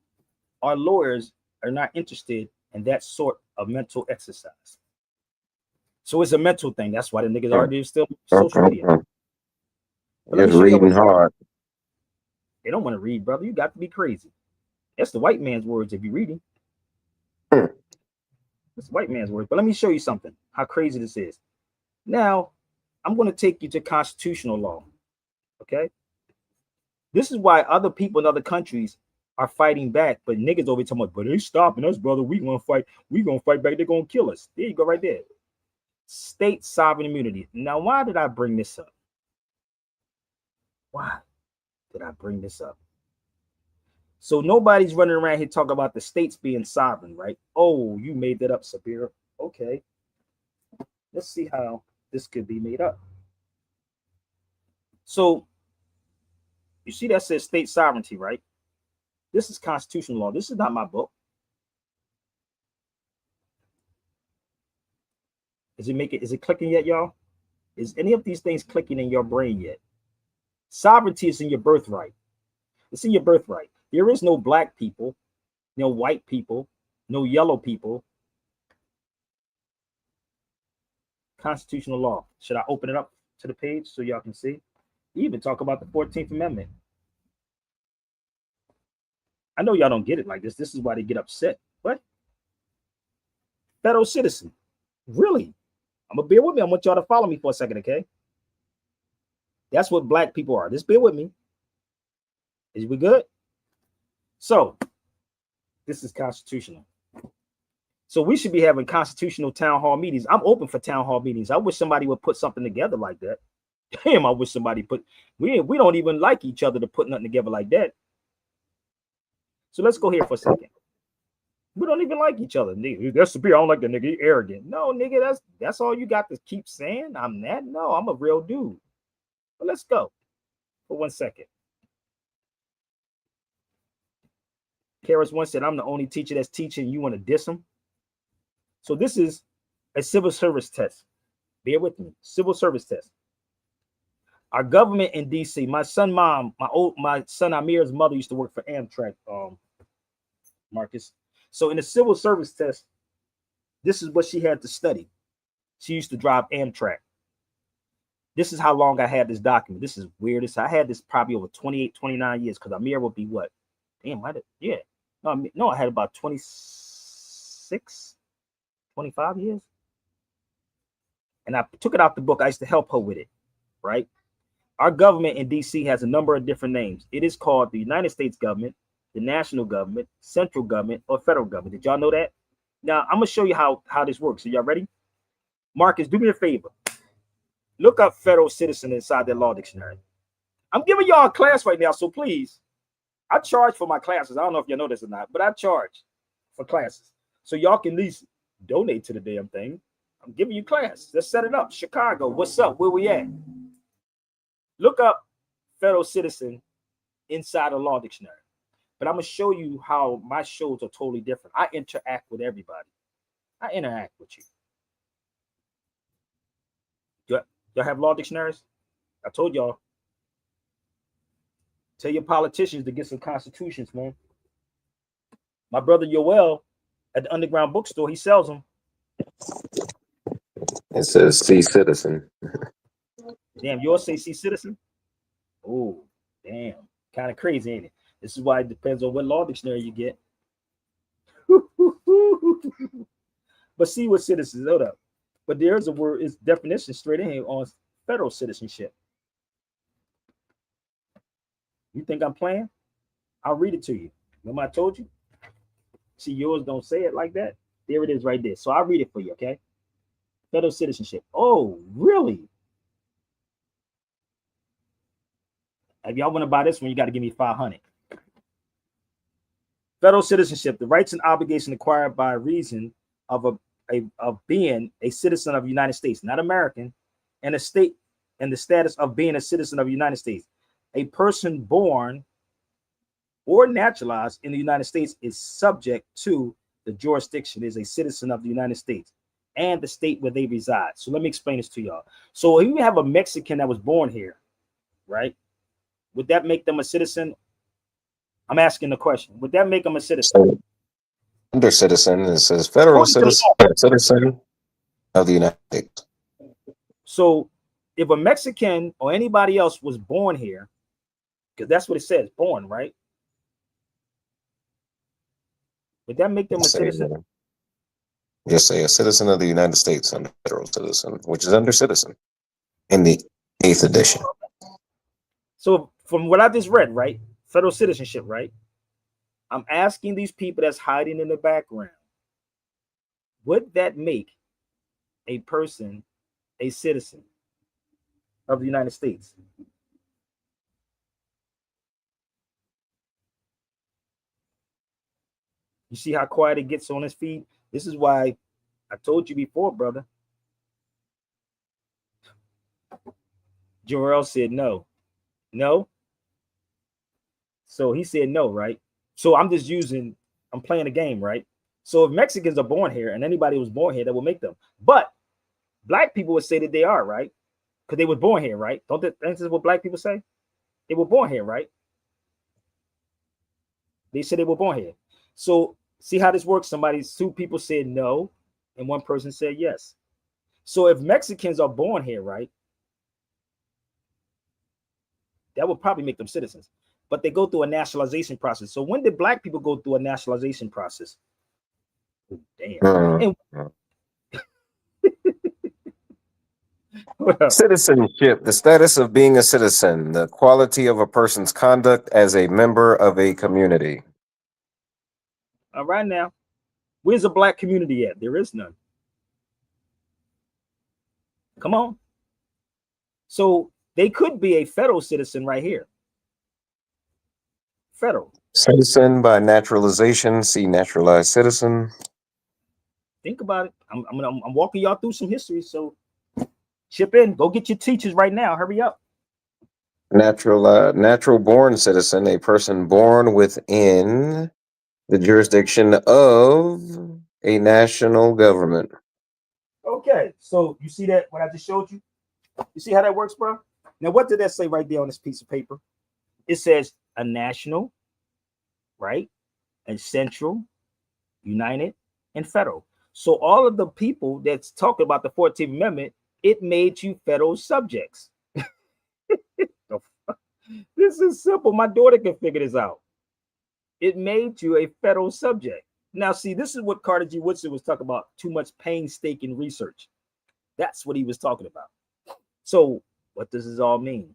our lawyers are not interested in that sort of mental exercise. So it's a mental thing. That's why the niggas argue still social media. Just reading hard. They don't want to read, brother. You got to be crazy. That's the white man's words if you're reading. It's white man's words. But let me show you something, how crazy this is. Now, I'm going to take you to constitutional law. Okay? This is why other people in other countries are fighting back, but niggas over here talking about, but they stopping us, brother. We gonna fight. We gonna fight back. They're gonna kill us. There you go, right there. State sovereign immunity. Now, why did I bring this up? Why did I bring this up? So nobody's running around here talking about the states being sovereign, right? Oh, you made that up, Sabir. Okay. Let's see how this could be made up. So you see that says state sovereignty, right? This is constitutional law. This is not my book. Is it clicking yet, y'all? Is any of these things clicking in your brain yet? Sovereignty is in your birthright. It's in your birthright. There is no black people, no white people, no yellow people. Constitutional law. Should I open it up to the page so y'all can see? You even talk about the 14th Amendment. I know y'all don't get it like this. This is why they get upset. What? Federal citizen. Really? I'm gonna bear with me. I want y'all to follow me for a second, okay? That's what black people are. Just bear with me. Is we good? So this is constitutional. So we should be having constitutional town hall meetings. I'm open for town hall meetings. I wish somebody would put something together like that. Damn, I wish somebody put. We don't even like each other to put nothing together like that. So let's go here for a second. We don't even like each other. Nigga, that's Sabir. I don't like that nigga. He arrogant. No, nigga, that's all you got to keep saying. I'm that. No, I'm a real dude. But let's go for 1 second. Karis once said, I'm the only teacher that's teaching. You want to diss him? So this is a civil service test. Bear with me. Civil service test. Our government in DC, my son Amir's mother used to work for Amtrak, Marcus. So in the civil service test, this is what she had to study. She used to drive Amtrak. This is how long I had this document. This is weird. I had this probably over 28, 29 years because Amir would be what? Damn, yeah. No, I had about 26, 25 years. And I took it out the book. I used to help her with it, right? Our government in DC has a number of different names. It is called the United States government, the national government, central government, or federal government. Did y'all know that? Now, I'm going to show you how this works. Are y'all ready? Marcus, do me a favor. Look up federal citizen inside their law dictionary. I'm giving y'all a class right now, so please. I charge for my classes. I don't know if y'all know this or not, but I charge for classes. So y'all can at least donate to the damn thing. I'm giving you class. Let's set it up. Chicago, what's up? Where we at? Look up federal citizen inside a law dictionary. But I'm going to show you how my shows are totally different. I interact with everybody. I interact with you. Y'all have law dictionaries? I told y'all. Tell your politicians to get some constitutions, man. My brother Yoel at the underground bookstore, he sells them. It says C citizen. Damn, yours say C citizen? Oh, damn. Kind of crazy, ain't it? This is why it depends on what law dictionary you get. But see what citizens, hold up. But there's a word, it's definition straight in here on federal citizenship. You think I'm playing? I'll read it to you. Remember I told you? See, yours don't say it like that. There it is right there. So I'll read it for you, okay? Federal citizenship. Oh, really? If y'all want to buy this one, you got to give me 500. Federal citizenship, the rights and obligations acquired by reason of being a citizen of the United States, not American, and a state, and the status of being a citizen of the United States. A person born or naturalized in the United States is subject to the jurisdiction, is a citizen of the United States and the state where they reside. So let me explain this to y'all. So if you have a Mexican that was born here, right? Would that make them a citizen? I'm asking the question. Would that make them a citizen? Under citizen, it says federal citizen of the United States. So if a Mexican or anybody else was born here, because that's what it says, born, right? Would that make them a citizen? Just say a citizen of the United States under federal citizen, which is under citizen in the 8th edition. So from what I just read, right? Federal citizenship, right? I'm asking these people that's hiding in the background, would that make a person a citizen of the United States? You see how quiet it gets on his feed? This is why I told you before, brother. Jorel said no. No? So he said no, right? So I'm playing a game, right? So if Mexicans are born here and anybody was born here, that will make them. But black people would say that they are, right? Because they were born here, right? Don't that's what black people say? They were born here, right? They said they were born here. So see how this works? Two people said no, and one person said yes. So if Mexicans are born here, right? That would probably make them citizens. but they go through a nationalization process. So when did black people go through a nationalization process? Oh, damn. And Citizenship, the status of being a citizen, the quality of a person's conduct as a member of a community. all right, now, where's the black community at? There is none. Come on. So they could be a federal citizen right here. Federal. Citizen by naturalization, see naturalized citizen. Think about it. I'm walking y'all through some history. So chip in. Go get your teachers right now. Hurry up. Natural born citizen, a person born within the jurisdiction of a national government. Okay. So you see that what I just showed you? You see how that works, bro? Now, what did that say right there on this piece of paper? It says a national, right? And central, united, and federal. So all of the people that's talking about the 14th Amendment, it made you federal subjects. This is simple. My daughter can figure this out. It made you a federal subject. Now, see, this is what Carter G. Woodson was talking about, too much painstaking research. That's what he was talking about. So what does this all mean?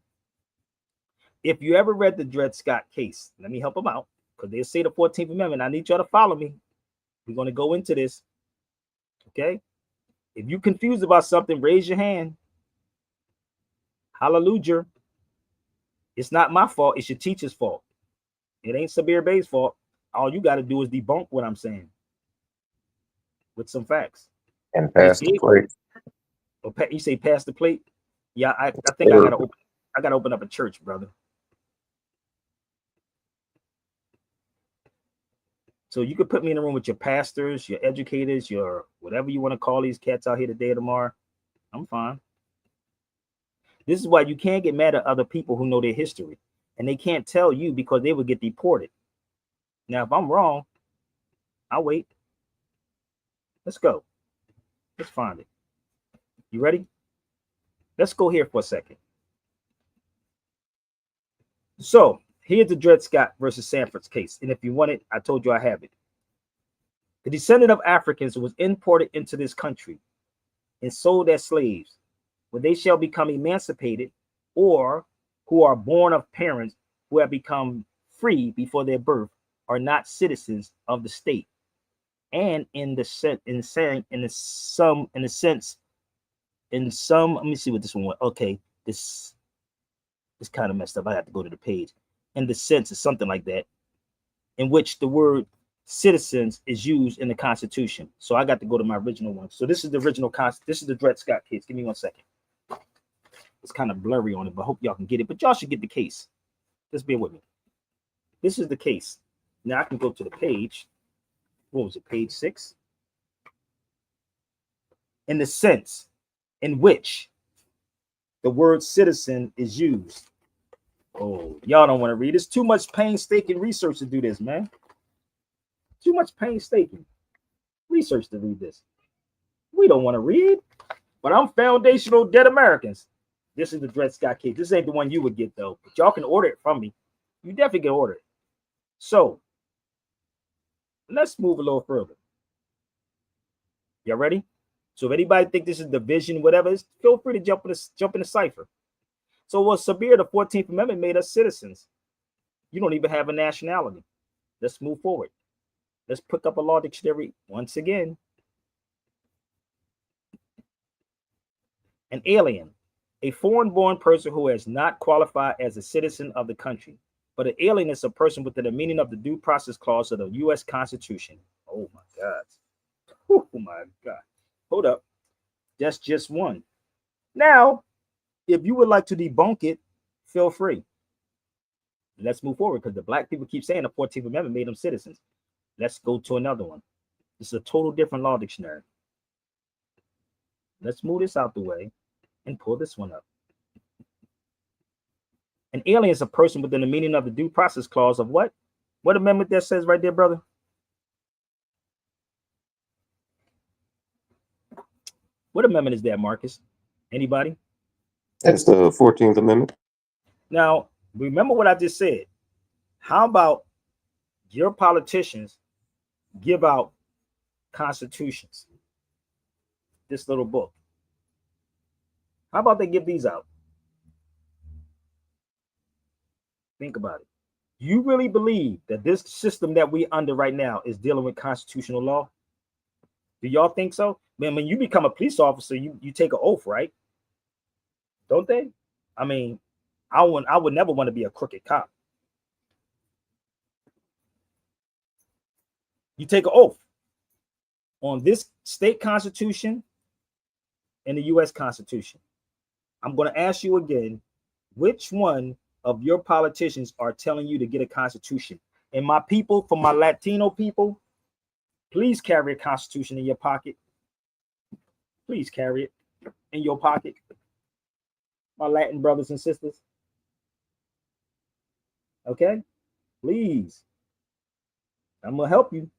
If you ever read the Dred Scott case, let me help them out, because they say the 14th Amendment. I need y'all to follow me. We're going to go into this. Okay? If you're confused about something, raise your hand. Hallelujah. It's not my fault. It's your teacher's fault. It ain't Sabir Bey's fault. All you got to do is debunk what I'm saying with some facts. And pass the plate. You say pass the plate? Yeah, I think I gotta open up a church, brother. So you could put me in a room with your pastors, your educators, your whatever you want to call these cats out here today or tomorrow. I'm fine. This is why you can't get mad at other people who know their history, and they can't tell you because they would get deported. Now, if I'm wrong, I'll wait. Let's go. Let's find it. You ready? Let's go here for a second. So here's the Dred Scott versus Sanford's case. And if you want it, I told you I have it. The descendant of Africans who was imported into this country and sold as slaves, when they shall become emancipated, or who are born of parents who have become free before their birth, are not citizens of the state. And let me see what this one was. Okay, this kind of messed up. I have to go to the page. In the sense of something like that, in which the word citizens is used in the Constitution. So I got to go to my original one. So this is the original this is the Dred Scott case. Give me 1 second. It's kind of blurry on it, but I hope y'all can get it. But y'all should get the case. Just bear with me. This is the case. Now I can go to the page. What was it? Page 6. In the sense in which the word citizen is used. Oh, y'all don't want to read. It's too much painstaking research to do this, man. Too much painstaking research to read this. We don't want to read, but I'm foundational dead Americans. This is the Dred Scott case. This ain't the one you would get, though. But y'all can order it from me. You definitely can order it. So let's move a little further. Y'all ready? So if anybody think this is division, whatever, feel free to jump in the cipher. So Sabir, the 14th Amendment made us citizens. You don't even have a nationality. Let's move forward. Let's pick up a law dictionary once again. An alien, a foreign-born person who has not qualified as a citizen of the country. But an alien is a person within the meaning of the Due Process Clause of the U.S. Constitution. Oh my God. Oh my God. Hold up. That's just one. Now, if you would like to debunk it, feel free. Let's move forward because the black people keep saying the 14th Amendment made them citizens. Let's go to another one. This is a total different law dictionary. Let's move this out the way and pull this one up. An alien is a person within the meaning of the Due Process Clause of what? What amendment that says right there, brother? What amendment is that, Marcus? Anybody? That's the 14th Amendment. Now, remember what I just said. How about your politicians give out constitutions? This little book. How about they give these out? Think about it. You really believe that this system that we under right now is dealing with constitutional law? Do y'all think so? Man, when you become a police officer, you take an oath, right? Don't they? I mean, I would never want to be a crooked cop. You take an oath on this state constitution and the U.S. Constitution. I'm going to ask you again, which one of your politicians are telling you to get a constitution? And my people, for my Latino people, please carry a constitution in your pocket. Please carry it in your pocket. My Latin brothers and sisters. Okay? Please. I'm going to help you.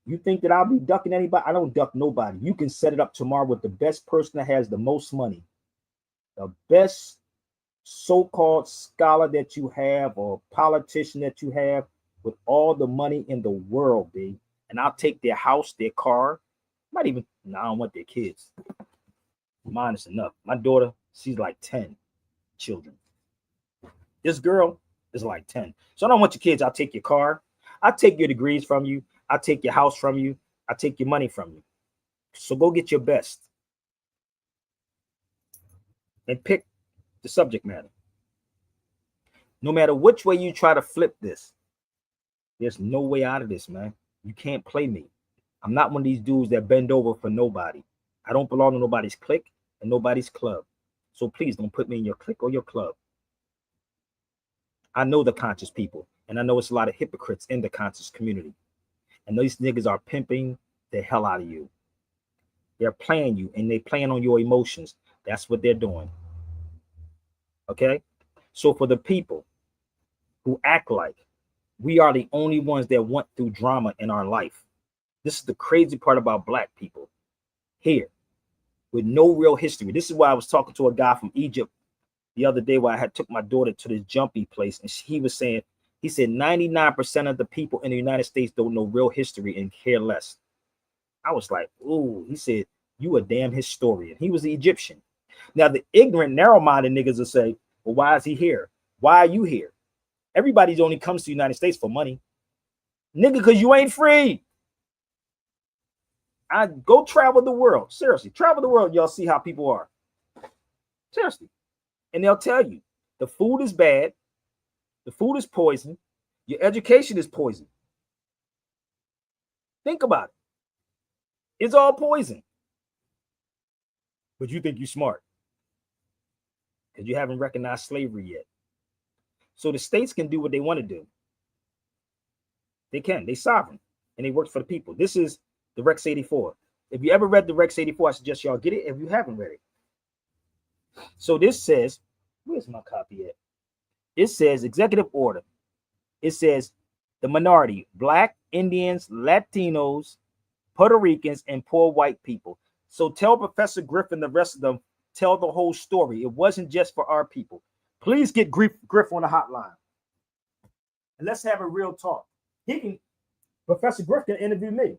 You think that I'll be ducking anybody? I don't duck nobody. You can set it up tomorrow with the best person that has the most money. The best so-called scholar that you have or politician that you have with all the money in the world, B. And I'll take their house, their car. Might even, no, I don't want their kids. Mine is enough. My daughter, she's like 10 children. This girl is like 10. So I don't want your kids. I'll take your car. I'll take your degrees from you. I'll take your house from you. I'll take your money from you. So go get your best. And pick the subject matter. No matter which way you try to flip this, there's no way out of this, man. You can't play me. I'm not one of these dudes that bend over for nobody. I don't belong to nobody's clique and nobody's club. So please don't put me in your clique or your club. I know the conscious people, and I know it's a lot of hypocrites in the conscious community. And these niggas are pimping the hell out of you. They're playing you, and they're playing on your emotions. That's what they're doing. Okay? So for the people who act like we are the only ones that went through drama in our life, this is the crazy part about black people here with no real history. This is why I was talking to a guy from Egypt the other day where I had took my daughter to this jumpy place, and he was saying, he said 99% of the people in the United States don't know real history and care less. I was like, ooh, he said, you a damn historian. He was the Egyptian. Now, the ignorant, narrow-minded niggas will say, well, why is he here? Why are you here? Everybody only comes to the United States for money. Nigga, because you ain't free. I go travel the world. Seriously, travel the world. Y'all see how people are. Seriously. And they'll tell you, the food is bad. The food is poison. Your education is poison. Think about it. It's all poison. But you think you're smart because you haven't recognized slavery yet. So the states can do what they want to do. They can. They're sovereign. And they work for the people. This is the Rex 84. If you ever read the Rex 84, I suggest y'all get it if you haven't read it. So this says, where's my copy at? It says executive order. It says the minority, Black, Indians, Latinos, Puerto Ricans, and poor white people. So tell Professor Griffin, the rest of them, tell the whole story. It wasn't just for our people. Please get Griff on the hotline. And let's have a real talk. Professor Griff can interview me.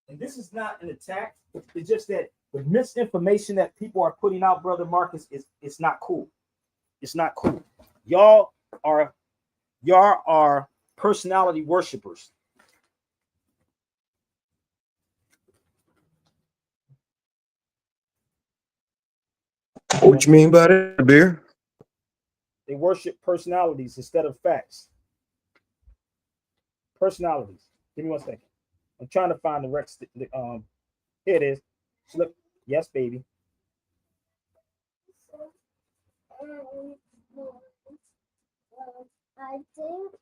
And this is not an attack. It's just that the misinformation that people are putting out, Brother Marcus, it's not cool. It's not cool. Y'all are personality worshipers. What you mean by that, Beer? They worship personalities instead of facts. Personalities. Give me 1 second. I'm trying to find the Rex. Here it is. Look, yes, baby. I think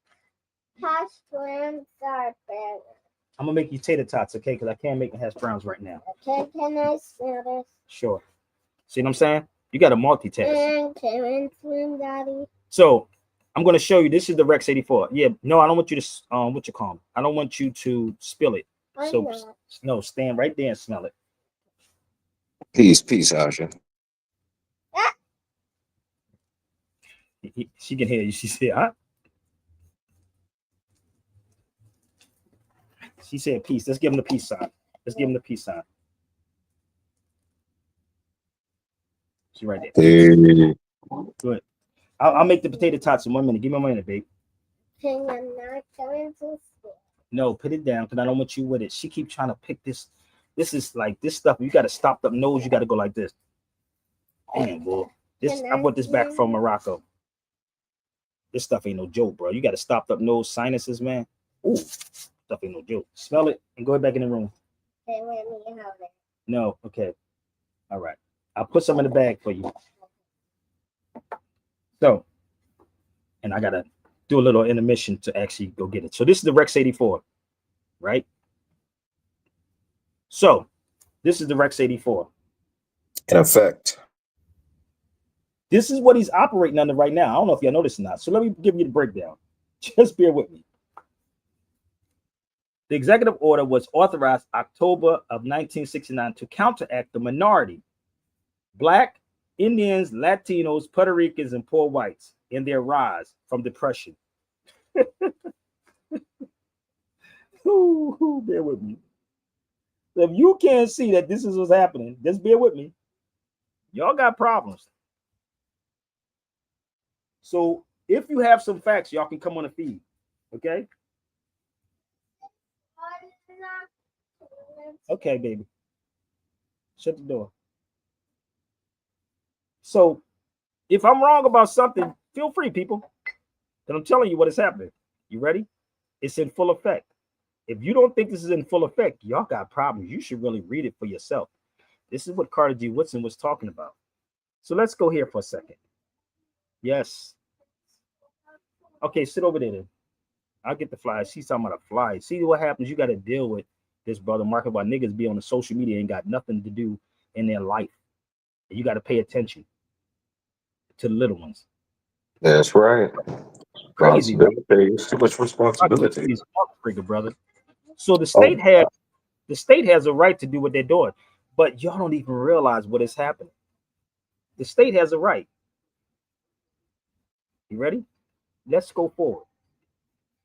hash browns are better. I'm gonna make you tater tots, okay? Because I can't make hash browns right now. Okay, can I smell this? Sure. See what I'm saying? You got to multitask. And can I swim, Daddy? So I'm gonna show you. This is the Rex 84. Yeah, no, I don't want you to what you call them. I don't want you to spill it. So no, stand right there and smell it. Peace, Asha. She can hear you. She said, huh? She said peace. Let's give him the peace sign. Let's give him the peace sign. She right there. Hey. Good. I'll make the potato tots in 1 minute. Give me a minute, babe. No, put it down because I don't want you with it. She keep trying to pick this. This is like this stuff. You got to stop the nose. You got to go like this. Damn, boy. I brought this back from Morocco. This stuff ain't no joke, bro. You got to stop up nose sinuses, man. Ooh, stuff ain't no joke. Smell it and go back in the room. No, okay. All right. I'll put some in the bag for you. So, and I got to do a little intermission to actually go get it. So this is the Rex 84, right? So this is the Rex 84. In effect. This is what he's operating under right now. I don't know if y'all noticed or not. So let me give you the breakdown. Just bear with me. The executive order was authorized October of 1969 to counteract the minority, Black, Indians, Latinos, Puerto Ricans, and poor whites in their rise from depression. Bear with me. So if you can't see that this is what's happening, just bear with me. Y'all got problems. So if you have some facts, y'all can come on the feed. Okay? Okay, baby. Shut the door. So if I'm wrong about something, feel free, people. Then I'm telling you what is happening. You ready? It's in full effect. If you don't think this is in full effect, y'all got problems. You should really read it for yourself. This is what Carter G. Woodson was talking about. So let's go here for a second. Yes. Okay, sit over there then. I'll get the flies. She's talking about a fly. See what happens? You got to deal with this, brother Market, while niggas be on the social media and got nothing to do in their life. And you got to pay attention to the little ones. That's right. Crazy, bro. Too much responsibility. Brother. So the state has a right to do what they're doing, but y'all don't even realize what is happening. The state has a right. You ready? Let's go forward.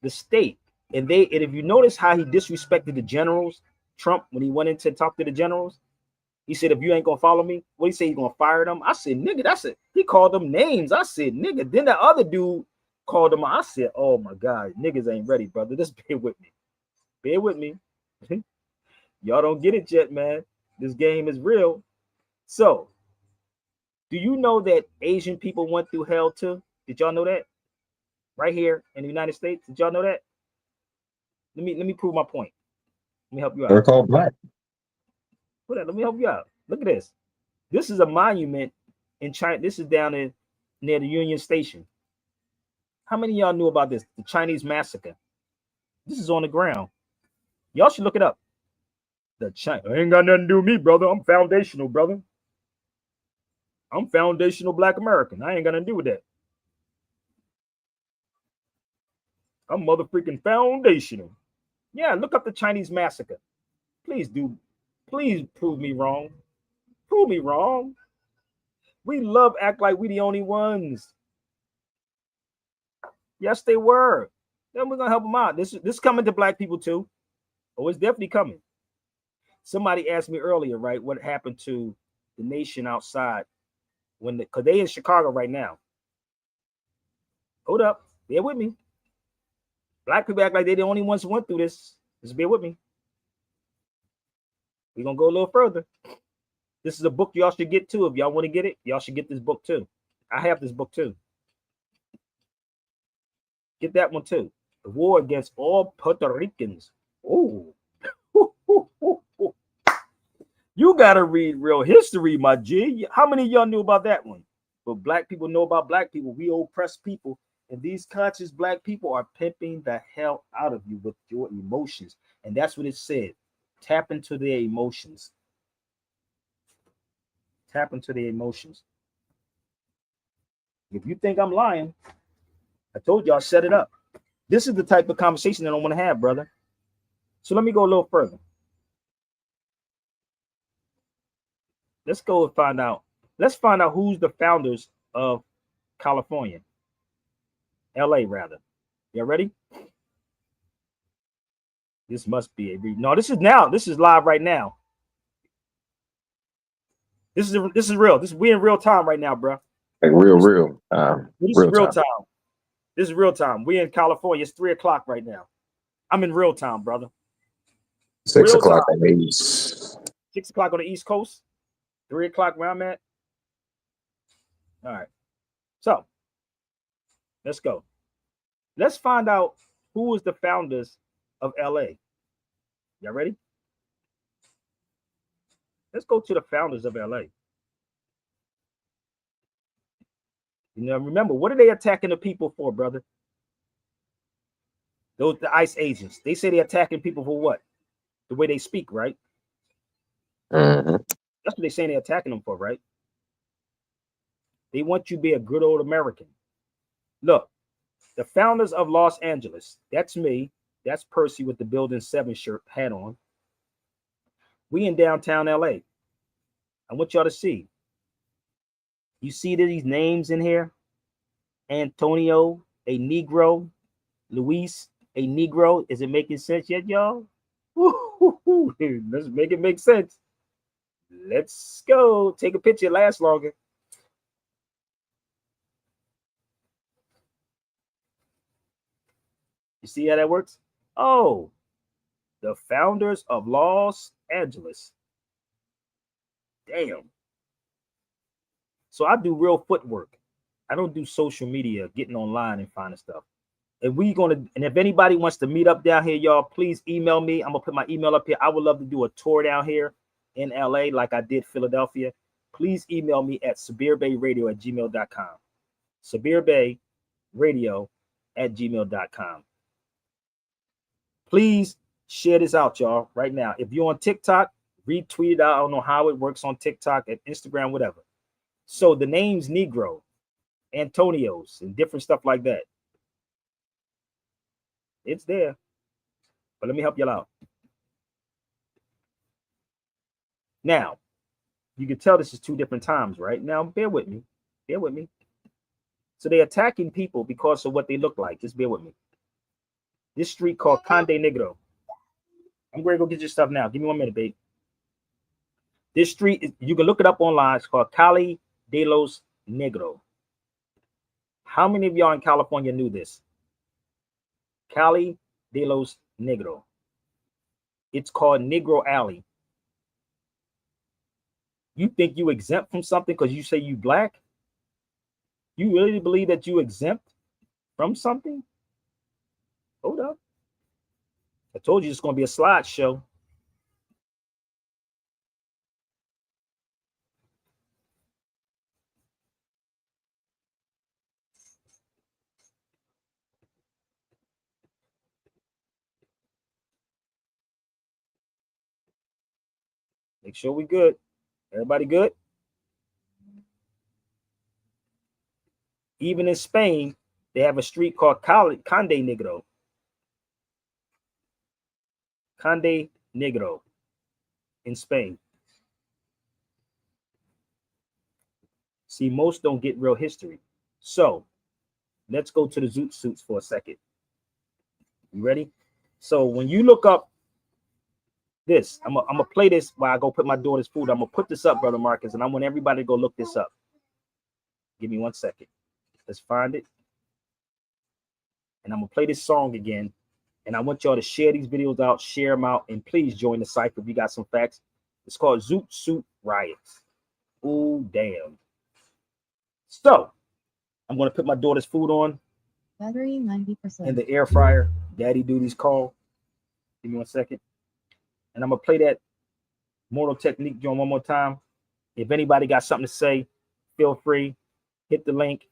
The state, and if you notice how he disrespected the generals, Trump, when he went in to talk to the generals, he said, if you ain't gonna follow me, what he say, he's gonna fire them? I said, nigga, that's it. He called them names. I said, nigga. Then the other dude called him. I said, oh my God, niggas ain't ready, brother. Just bear with me. Bear with me. Y'all don't get it yet, man. This game is real. So, do you know that Asian people went through hell too? Did y'all know that? Right here in the United States. Did y'all know that? Let me prove my point. Let me help you out. They're called black. Let me help you out. Look at this. This is a monument in China. This is down near the Union Station. How many of y'all knew about this? The Chinese massacre. This is on the ground. Y'all should look it up. The China ain't got nothing to do with me, brother. I'm foundational, brother. I'm foundational Black American. I ain't got nothing to do with that. I'm motherfucking foundational. Yeah, look up the Chinese massacre. Please do. Please prove me wrong. Prove me wrong. We love act like we the only ones. Yes, they were. Then we're gonna help them out. This coming to Black people too. Oh, it's definitely coming. Somebody asked me earlier, right, what happened to the nation outside because they in Chicago right now. Hold up, bear with me. Black people act like they're the only ones who went through this. Just bear with me. We're gonna go a little further. This is a book y'all should get too. If y'all want to get it, y'all should get this book too. I have this book too. Get that one too. The War Against All Puerto Ricans. Oh, you gotta read real history, my G. How many of y'all knew about that one? But Black people know about Black people. We oppressed people, and these conscious Black people are pimping the hell out of you with your emotions, and that's what it said. Tap into their emotions. Tap into their emotions. If you think I'm lying, I told y'all set it up. This is the type of conversation that I want to have, brother. So let me go a little further. let's go and find out. Let's find out who's the founders of California. LA, rather. Y'all ready? This must be a no. This is now. This is live right now. This is real. We in real time right now, bro. Like real. This is real time. This is real time. We in California. It's 3 o'clock right now. I'm in real time, brother. 6 real o'clock time. on the East. 6 o'clock on the East Coast. 3 o'clock where I'm at. All right. So let's go. Let's find out who was the founders of LA. Y'all ready? Let's go to the founders of LA. You know, remember, what are they attacking the people for, brother? Those the ICE agents. They say they're attacking people for what? The way they speak, right? Mm-hmm. That's what they're saying they're attacking them for, right? They want you to be a good old American. Look, the founders of Los Angeles. That's me. That's Percy with the Building 7 shirt hat on. We in downtown LA. I want y'all to see. You see these names in here? Antonio, a Negro. Luis, a Negro. Is it making sense yet, y'all? Let's make it make sense. Let's go. Take a picture. It lasts longer. You see how that works? Oh, the founders of Los Angeles. Damn. So I do real footwork. I don't do social media, getting online and finding stuff. And if anybody wants to meet up down here, y'all, please email me. I'm gonna put my email up here. I would love to do a tour down here in LA like I did Philadelphia. Please email me at sabirbayradio@gmail.com. sabirbayradio@gmail.com. Please share this out, y'all, right now. If you're on TikTok, retweet it out. I don't know how it works on TikTok and Instagram, whatever. So the name's Negro, Antonios, and different stuff like that. It's there. But let me help y'all out. Now, you can tell this is 2 different times, right? Now, bear with me. Bear with me. So they're attacking people because of what they look like. Just bear with me. This street called Conde Negro. I'm going to go get your stuff now. Give me 1 minute, babe. This street, you can look it up online. It's called Calle de los Negros. How many of y'all in California knew this? Calle de los Negros. It's called Negro Alley. You think you exempt from something because you say you black? You really believe that you exempt from something? Hold up. I told you it's going to be a slideshow. Make sure we good. Everybody good? Even in Spain, they have a street called Conde Negro. Conde Negro in Spain. See, most don't get real history. So let's go to the Zoot Suits for a second. You ready? So when you look up this, I'm gonna play this while I go put my daughter's food. I'm gonna put this up, Brother Marcus, and I want everybody to go look this up. Give me 1 second. Let's find it. And I'm gonna play this song again. And I want y'all to share these videos out, share them out, and please join the cipher if you got some facts. It's called Zoot Suit Riots. Ooh, damn. So I'm gonna put my daughter's food on. Battery 90%. In the air fryer. Daddy duty's call. Give me 1 second. And I'm gonna play that Mortal Technique joint one more time. If anybody got something to say, feel free. Hit the link.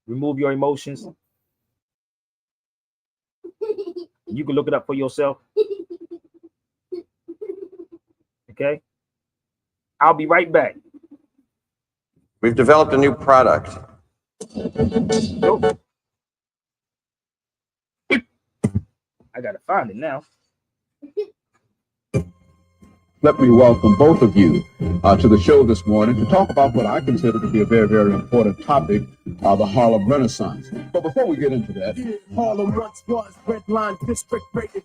Remove your emotions. You can look it up for yourself. Okay? I'll be right back. We've developed a new product. Nope. I gotta find it now. Let me welcome both of you to the show this morning to talk about what I consider to be a very, very important topic, the Harlem Renaissance. But before we get into that, Harlem once was red line district rated.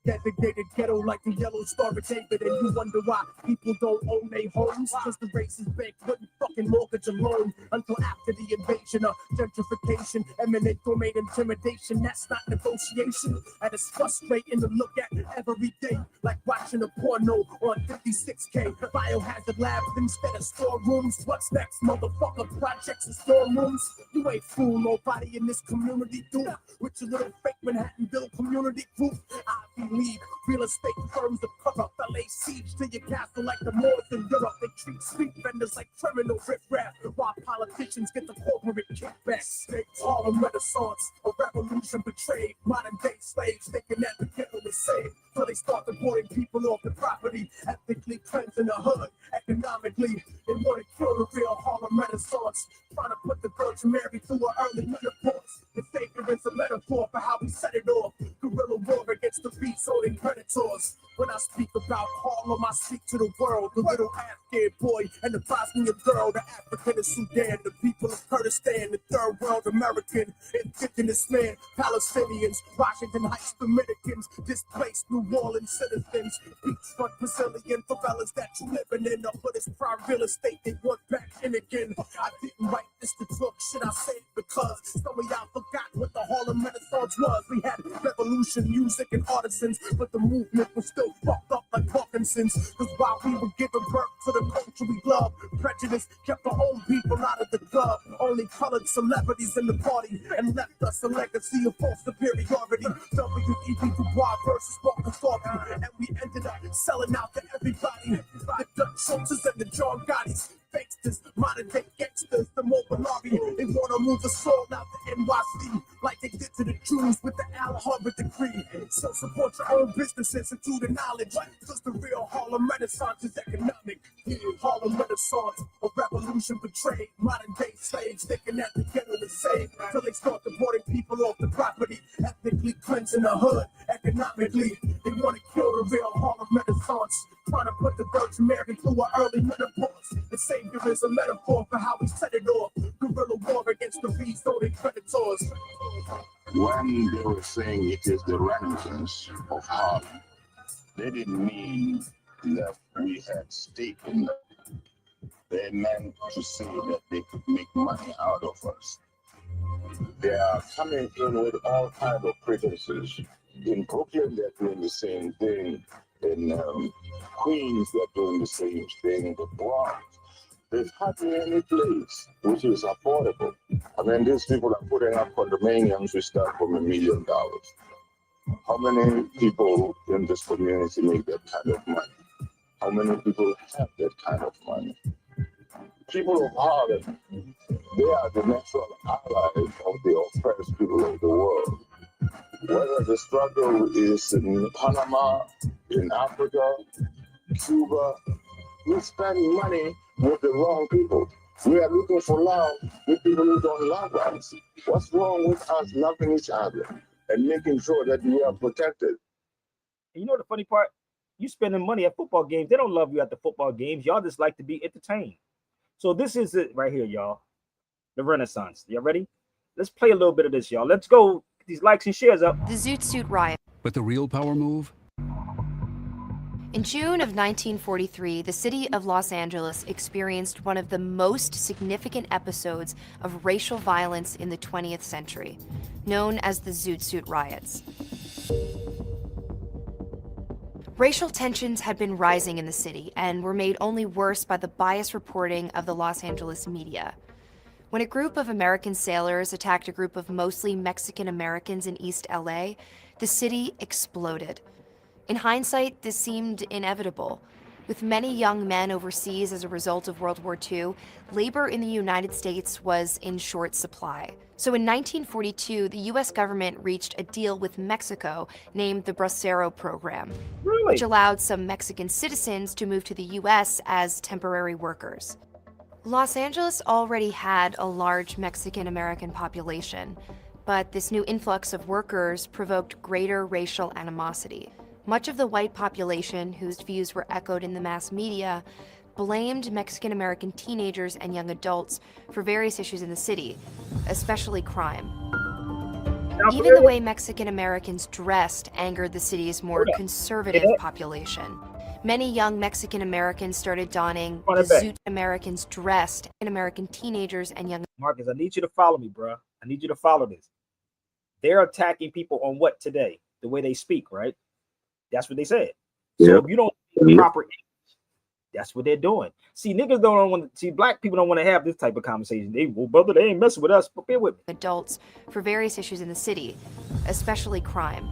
Designated ghetto like the Yellow Star of David, and you wonder why people don't own their homes. Cause the racist bank wouldn't fucking mortgage a loan until after the invasion of gentrification, eminent domain intimidation. That's not negotiation, and it's frustrating to look at every day, like watching a porno on 56K. Biohazard labs instead of storerooms. What's next, motherfucker? Projects and storerooms. You ain't fool nobody in this community, dude. With your little fake Manhattanville community group, I believe real estate firms of corrupt. They lay siege to your castle like the Moors in Europe. They treat street vendors like criminal riffraff, while politicians get the corporate kickbacks. Harlem Renaissance, a revolution betrayed. Modern day slaves thinking that the ghetto is safe, till they start deporting people off the property, ethnically cleansing the hood, economically. They want to kill the real Harlem Renaissance, trying to put the Virgin Mary through her early menopause. The Savior is a metaphor for how we set it off. Guerrilla war against the beast-holding predators. When I speak about Harlem, I speak to the world. The little Afghan boy and the Bosnian girl, the African of Sudan, the people of Kurdistan, the third world American, indigenous man, Palestinians, Washington Heights Dominicans, displaced New Orleans citizens, beachfront Brazilian favelas that you living in. But it's prime real estate they want back in again. I didn't write this to talk shit, I say it because some of y'all forgot what the Harlem Renaissance was. We had revolution, music, and artisans, but the movement was still fucked up like Parkinson's. Cause while we were giving birth to the culture we love, prejudice kept our own people out of the club. Only colored celebrities in the party and left us a legacy of false superiority. W.E.B. Du Bois versus Walter Thorpe, and we ended up selling out to everybody. The Dutch Schultzes and the John Gottis, gangsters, modern day gangsters, the Mobilari. They wanna move the soul out the NYC like they did to the Jews with the Al Harvard degree. So support your own businesses and do the knowledge, cause the real Harlem Renaissance is economic. Yeah, Harlem Renaissance, a revolution betrayed. Modern day slaves thinking that the ghetto is safe, till they start deporting people off the property, ethnically cleansing the hood, economically. They wanna kill the real Harlem Renaissance, trying to put the Virgin Mary through her early menopause. The Savior is a metaphor for how we set it off. Guerrilla war against the beast-holding predators. When they were saying it is the Renaissance of Harlem, they didn't mean that we had stake in it. They meant to say that they could make money out of us. They are coming in with all kinds of pretenses. In Brooklyn, they're doing the same thing. In Queens, they're doing the same thing. In the Bronx, there's hardly any place which is affordable. I mean, these people are putting up condominiums which start from $1 million. How many people in this community make that kind of money? How many people have that kind of money? People of Harlem, they are the natural allies of the oppressed people of the world. Whether the struggle is in Panama, in Africa, Cuba, we spend money with the wrong people. We are looking for love with people who don't love us. What's wrong with us loving each other and making sure that we are protected? And you know the funny part? You spending money at football games. They don't love you at the football games. Y'all just like to be entertained. So this is it right here, y'all. The Renaissance. Y'all ready? Let's play a little bit of this, y'all. Let's go. Get these likes and shares up. The Zoot Suit Riot. But the real power move? In June of 1943, the city of Los Angeles experienced one of the most significant episodes of racial violence in the 20th century, known as the Zoot Suit Riots. Racial tensions had been rising in the city and were made only worse by the biased reporting of the Los Angeles media. When a group of American sailors attacked a group of mostly Mexican Americans in East LA, the city exploded. In hindsight, this seemed inevitable. With many young men overseas as a result of World War II, labor in the United States was in short supply. So in 1942, the U.S. government reached a deal with Mexico named the Bracero Program, which allowed some Mexican citizens to move to the U.S. as temporary workers. Los Angeles already had a large Mexican-American population, but this new influx of workers provoked greater racial animosity. Much of the white population, whose views were echoed in the mass media, blamed Mexican American teenagers and young adults for various issues in the city, especially crime. Even the way Mexican Americans dressed angered the city's more conservative population. Many young Mexican Americans started donning the ZOOT Americans dressed in American teenagers and young. Marcus, I need you to follow me, bro. I need you to follow this. They're attacking people on what today? The way they speak, right? That's what they said. So if you don't speak proper English, that's what they're doing. See, niggas don't want to see, black people don't want to have this type of conversation. They, well, brother, they ain't messing with us, but bear with me. Adults for various issues in the city, especially crime.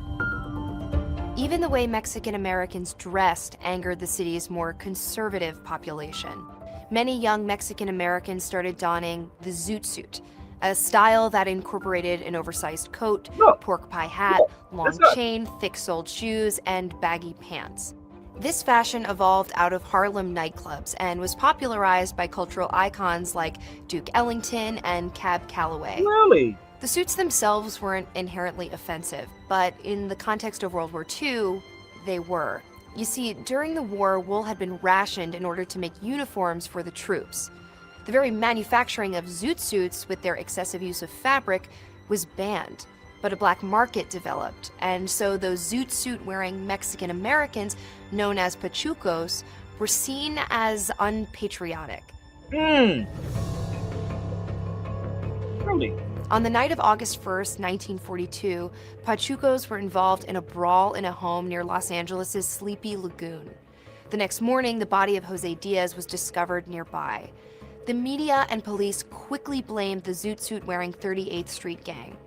Even the way Mexican Americans dressed angered the city's more conservative population. Many young Mexican Americans started donning the zoot suit, a style that incorporated an oversized coat, pork pie hat, long chain, thick-soled shoes, and baggy pants. This fashion evolved out of Harlem nightclubs and was popularized by cultural icons like Duke Ellington and Cab Calloway. Really? The suits themselves weren't inherently offensive, but in the context of World War II, they were. You see, during the war, wool had been rationed in order to make uniforms for the troops. The very manufacturing of zoot suits, with their excessive use of fabric, was banned. But a black market developed, and so those zoot suit-wearing Mexican Americans, known as pachucos, were seen as unpatriotic. Really? On the night of August 1st, 1942, pachucos were involved in a brawl in a home near Los Angeles' Sleepy Lagoon. The next morning, the body of Jose Diaz was discovered nearby. The media and police quickly blamed the zoot suit-wearing 38th Street gang.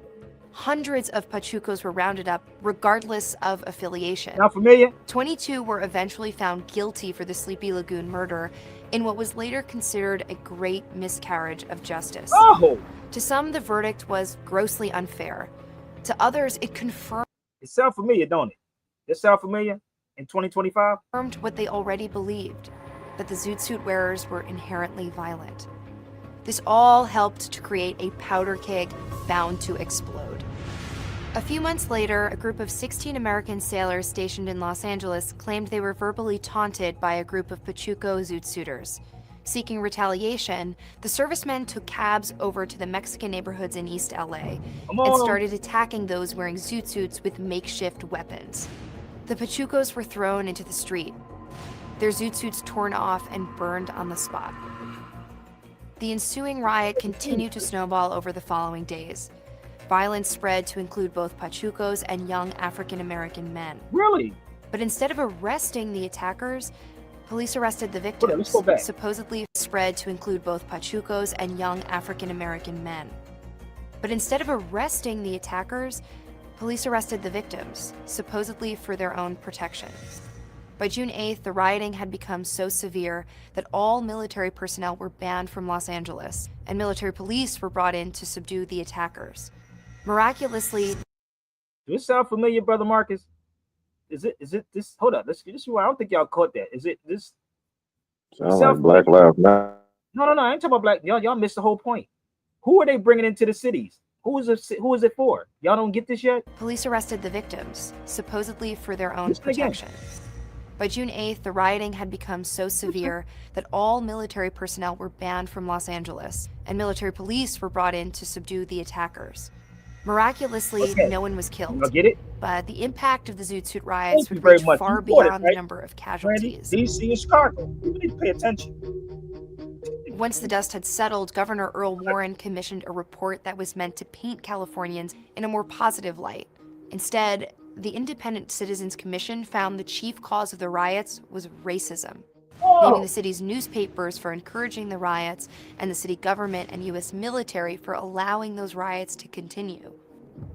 Hundreds of pachucos were rounded up, regardless of affiliation. Not familiar? 22 were eventually found guilty for the Sleepy Lagoon murder in what was later considered a great miscarriage of justice. Oh! To some, the verdict was grossly unfair. To others, it confirmed. It sounds familiar, don't it? It sound familiar in 2025? Confirmed what they already believed, that the zoot suit wearers were inherently violent. This all helped to create a powder keg bound to explode. A few months later, a group of 16 American sailors stationed in Los Angeles claimed they were verbally taunted by a group of Pachuco zoot suiters. Seeking retaliation, the servicemen took cabs over to the Mexican neighborhoods in East LA and started attacking those wearing zoot suits with makeshift weapons. The Pachucos were thrown into the street, their zoot suits torn off and burned on the spot. The ensuing riot continued to snowball over the following days. Violence spread to include both Pachucos and young African-American men. Really? But instead of arresting the attackers, police arrested the victims, supposedly spread to include both Pachucos and young African-American men. But instead of arresting the attackers, police arrested the victims, supposedly for their own protection. By June 8th, the rioting had become so severe that all military personnel were banned from Los Angeles, and military police were brought in to subdue the attackers. Miraculously, does this sound familiar, Brother Marcus? Is it this? Hold up, this I don't think y'all caught that. Is it this? Sound like Black Lives Matter. No, I ain't talking about black. Y'all missed the whole point. Who are they bringing into the cities? Who is it for? Y'all don't get this yet? Police arrested the victims, supposedly for their own protection. By June 8th, the rioting had become so severe that all military personnel were banned from Los Angeles, and military police were brought in to subdue the attackers. Miraculously, no one was killed. Y'all get it? But the impact of the Zoot Suit riots would reach far beyond the number of casualties. DC and Chicago. You need to pay attention. Once the dust had settled, Governor Earl Warren commissioned a report that was meant to paint Californians in a more positive light. Instead, the Independent Citizens Commission found the chief cause of the riots was racism, blaming the city's newspapers for encouraging the riots and the city government and U.S. military for allowing those riots to continue.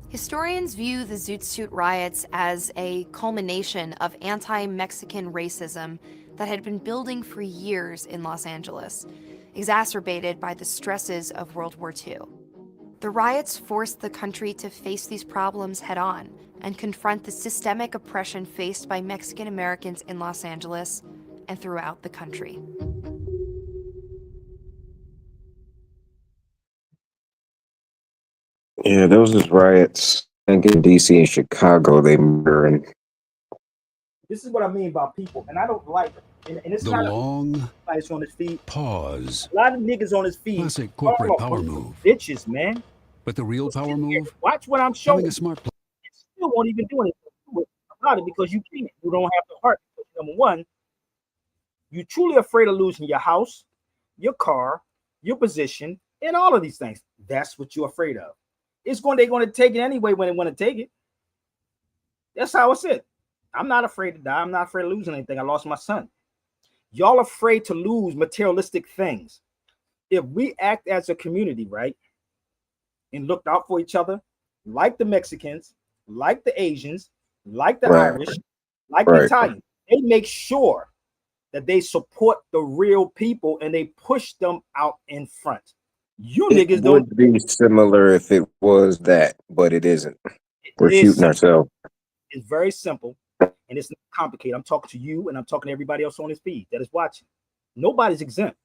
Historians view the Zoot Suit riots as a culmination of anti-Mexican racism that had been building for years in Los Angeles, exacerbated by the stresses of World War II. The riots forced the country to face these problems head-on and confront the systemic oppression faced by Mexican Americans in Los Angeles and throughout the country. Yeah, those was riots. I think in DC and Chicago they murdering This is what I mean by people, and I don't like it. And it's The not long everybody's on his feed. pause. A lot of niggas on his feed. Classic corporate are power move. Bitches, man. But the real power move? Watch what I'm showing. Having a smart plan. You still won't even do anything about it because you can't. You don't have the heart. Number one, you're truly afraid of losing your house, your car, your position, and all of these things. That's what you're afraid of. They're going to take it anyway when they want to take it. That's how it's it. I'm not afraid to die. I'm not afraid of losing anything. I lost my son. Y'all afraid to lose materialistic things. If we act as a community, right, and looked out for each other, like the Mexicans, like the Asians, like the Irish, like the Italians, they make sure that they support the real people and they push them out in front. You niggas don't. It would be similar if it was that, but it isn't. We're shooting ourselves. It's very simple and it's not complicated. I'm talking to you and I'm talking to everybody else on this feed that is watching. Nobody's exempt.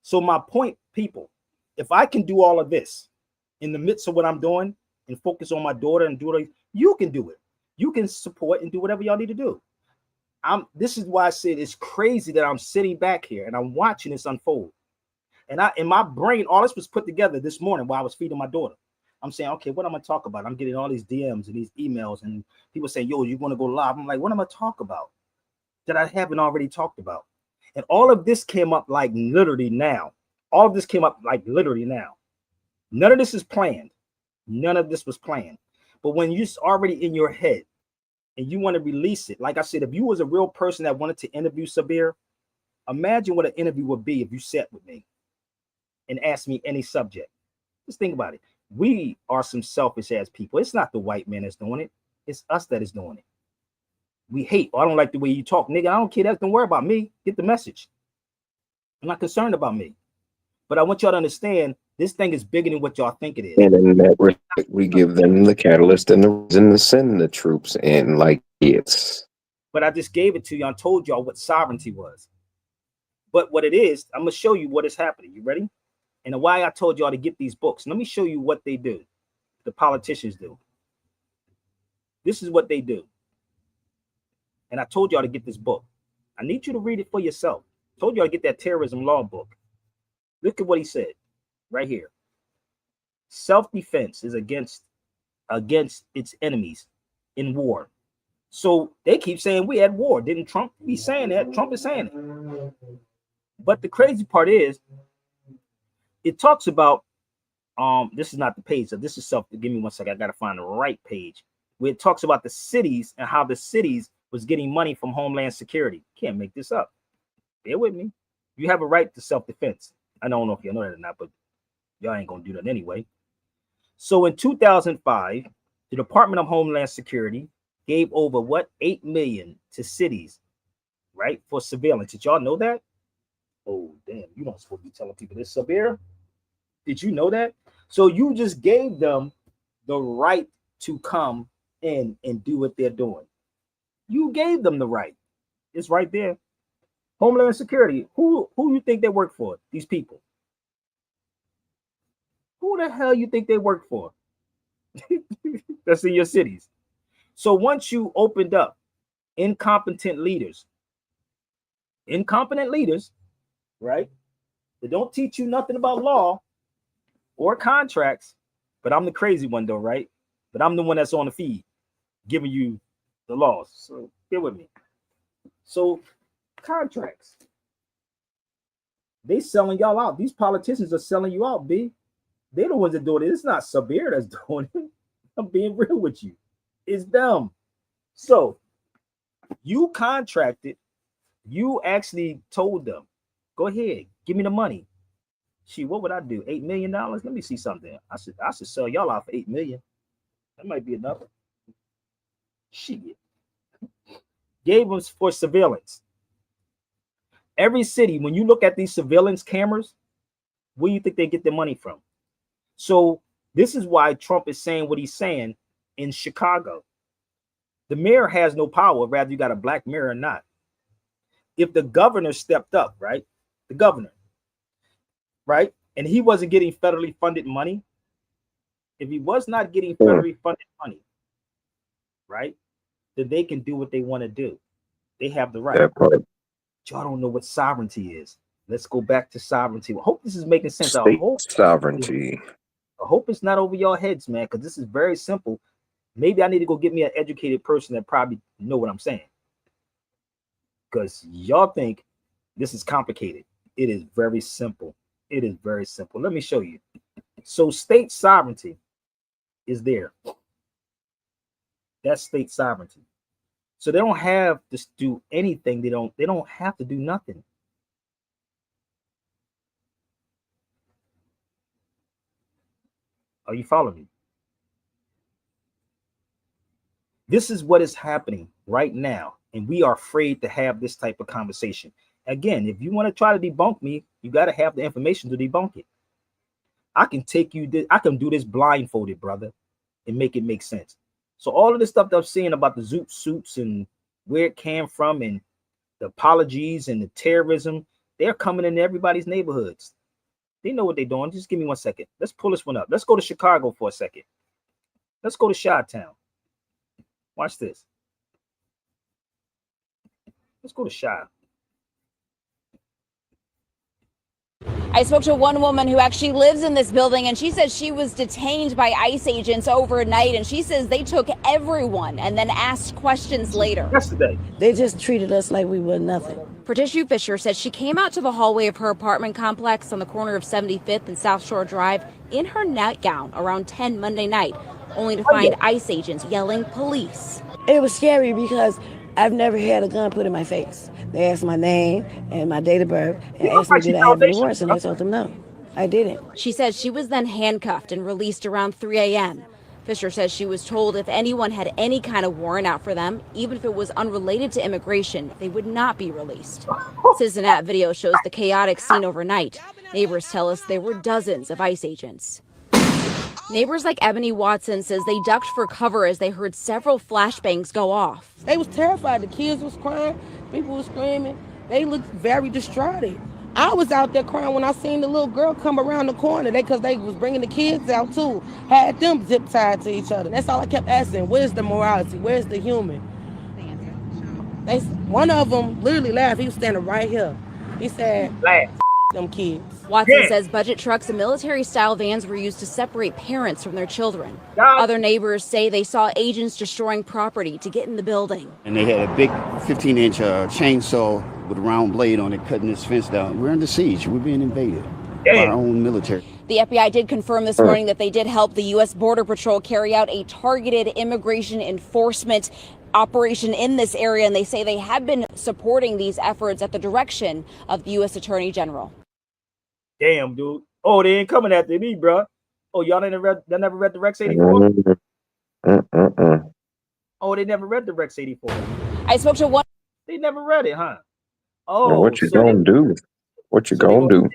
So my point, people, if I can do all of this in the midst of what I'm doing and focus on my daughter and do it, you can do it. You can support and do whatever y'all need to do. This is why I said it's crazy that I'm sitting back here and I'm watching this unfold. And in my brain, all this was put together this morning while I was feeding my daughter. I'm saying, okay, what am I going to talk about? I'm getting all these DMs and these emails and people saying, yo, you're going to go live. I'm like, what am I talk about that I haven't already talked about? And all of this came up like literally now. All of this came up like literally now. None of this is planned. None of this was planned. But when you're already in your head and you want to release it, like I said, if you was a real person that wanted to interview Sabir, imagine what an interview would be if you sat with me and asked me any subject. Just think about it. We are some selfish ass people. It's not the white man that's doing it. It's us that is doing it. We hate. Oh, I don't like the way you talk, nigga. I don't care. Don't worry about me. Get the message. I'm not concerned about me. But I want y'all to understand this thing is bigger than what y'all think it is. And in that respect, we give them the catalyst and the reason to send the troops in like it's. But I just gave it to you. I told y'all what sovereignty was. But what it is, I'm going to show you what is happening. You ready? And why I told y'all to get these books. Let me show you what they do. The politicians do. This is what they do. And I told y'all to get this book. I need you to read it for yourself. I told y'all to get that terrorism law book. Look at what he said right here. Self-defense is against its enemies in war. So they keep saying we at war. Didn't Trump be saying that? Trump is saying it. But the crazy part is, it talks about, this is not the page, so this is give me one second, I gotta find the right page, where it talks about the cities and how the cities was getting money from Homeland Security. Can't make this up. Bear with me. You have a right to self-defense. I don't know if you know that or not, but y'all ain't gonna do that anyway. So in 2005, the Department of Homeland Security gave over $8 million to cities, right, for surveillance. Did y'all know that? Oh, damn, you don't supposed to be telling people this, Sabir. Did you know that? So you just gave them the right to come in and do what they're doing. You gave them the right. It's right there. Homeland Security. Who you think they work for? These people. Who the hell you think they work for? That's in your cities. So once you opened up incompetent leaders, right? They don't teach you nothing about law or contracts, but I'm the crazy one though, right? But I'm the one that's on the feed giving you the laws. So bear with me. So contracts, they selling y'all out. These politicians are selling you out, B. They're the ones that do it. It's not Sabir that's doing it. I'm being real with you. It's them. So you contracted, you actually told them, go ahead, give me the money. What would I do? $8 million? Let me see something. I should sell y'all out for $8 million. That might be enough. Shit. Gave them for surveillance. Every city, when you look at these surveillance cameras, where do you think they get their money from? So this is why Trump is saying what he's saying in Chicago. The mayor has no power, whether you got a black mayor or not. If the governor stepped up, right? The governor, right? And he wasn't getting federally funded money. If he was not getting federally funded money, right? Then they can do what they want to do. They have the right. That part. Y'all don't know what sovereignty is. Let's go back to sovereignty. I hope this is making sense. State sovereignty. I hope it's not over your heads, man, because this is very simple. Maybe I need to go get me an educated person that probably know what I'm saying. Because y'all think this is complicated. It is very simple. It is very simple. Let me show you. So state sovereignty is there. That's state sovereignty. So they don't have to do anything. They don't have to do nothing. Are you following me? This is what is happening right now, and we are afraid to have this type of conversation. Again, if you want to try to debunk me, you got to have the information to debunk it. I can take you, I can do this blindfolded, brother, and make it make sense. So all of this stuff that I'm seeing about the ZOOT suits and where it came from and the apologies and the terrorism, they're coming in everybody's neighborhoods. They know what they're doing. Just give me 1 second. Let's pull this one up. Let's go to Chicago for a second. Let's go to Chi-Town. Watch this. Let's go to Chi. I spoke to one woman who actually lives in this building, and she says she was detained by ICE agents overnight, and she says they took everyone and then asked questions later. Yesterday. They just treated us like we were nothing. Patricia Fisher says she came out to the hallway of her apartment complex on the corner of 75th and South Shore Drive in her nightgown around 10 Monday night, only to find ICE agents yelling police. It was scary because I've never had a gun put in my face. They asked my name and my date of birth and asked me did I have any warrants, and I told them no, I didn't. She says she was then handcuffed and released around 3 a.m. Fisher says she was told if anyone had any kind of warrant out for them, even if it was unrelated to immigration, they would not be released. Citizen video shows the chaotic scene overnight. Neighbors tell us there were dozens of ICE agents. Neighbors like Ebony Watson says they ducked for cover as they heard several flashbangs go off. They was terrified. The kids was crying. People was screaming. They looked very distraught. I was out there crying when I seen the little girl come around the corner. Because they was bringing the kids out too. Had them zip tied to each other. That's all I kept asking. Where's the morality? Where's the human? One of them literally laughed. He was standing right here. He said, laugh. Them kids. Watson says budget trucks and military-style vans were used to separate parents from their children. Other neighbors say they saw agents destroying property to get in the building. And they had a big 15-inch chainsaw with a round blade on it, cutting this fence down. We're under siege. We're being invaded by our own military. The FBI did confirm this morning that they did help the U.S. Border Patrol carry out a targeted immigration enforcement operation in this area, and they say they have been supporting these efforts at the direction of the U.S. Attorney General. Damn, dude. Oh, they ain't coming after me, bro. Oh, y'all never read the Rex 84? Oh, they never read the Rex 84. I spoke to one. They never read it, huh? Oh, now what you gonna do? What you gonna do?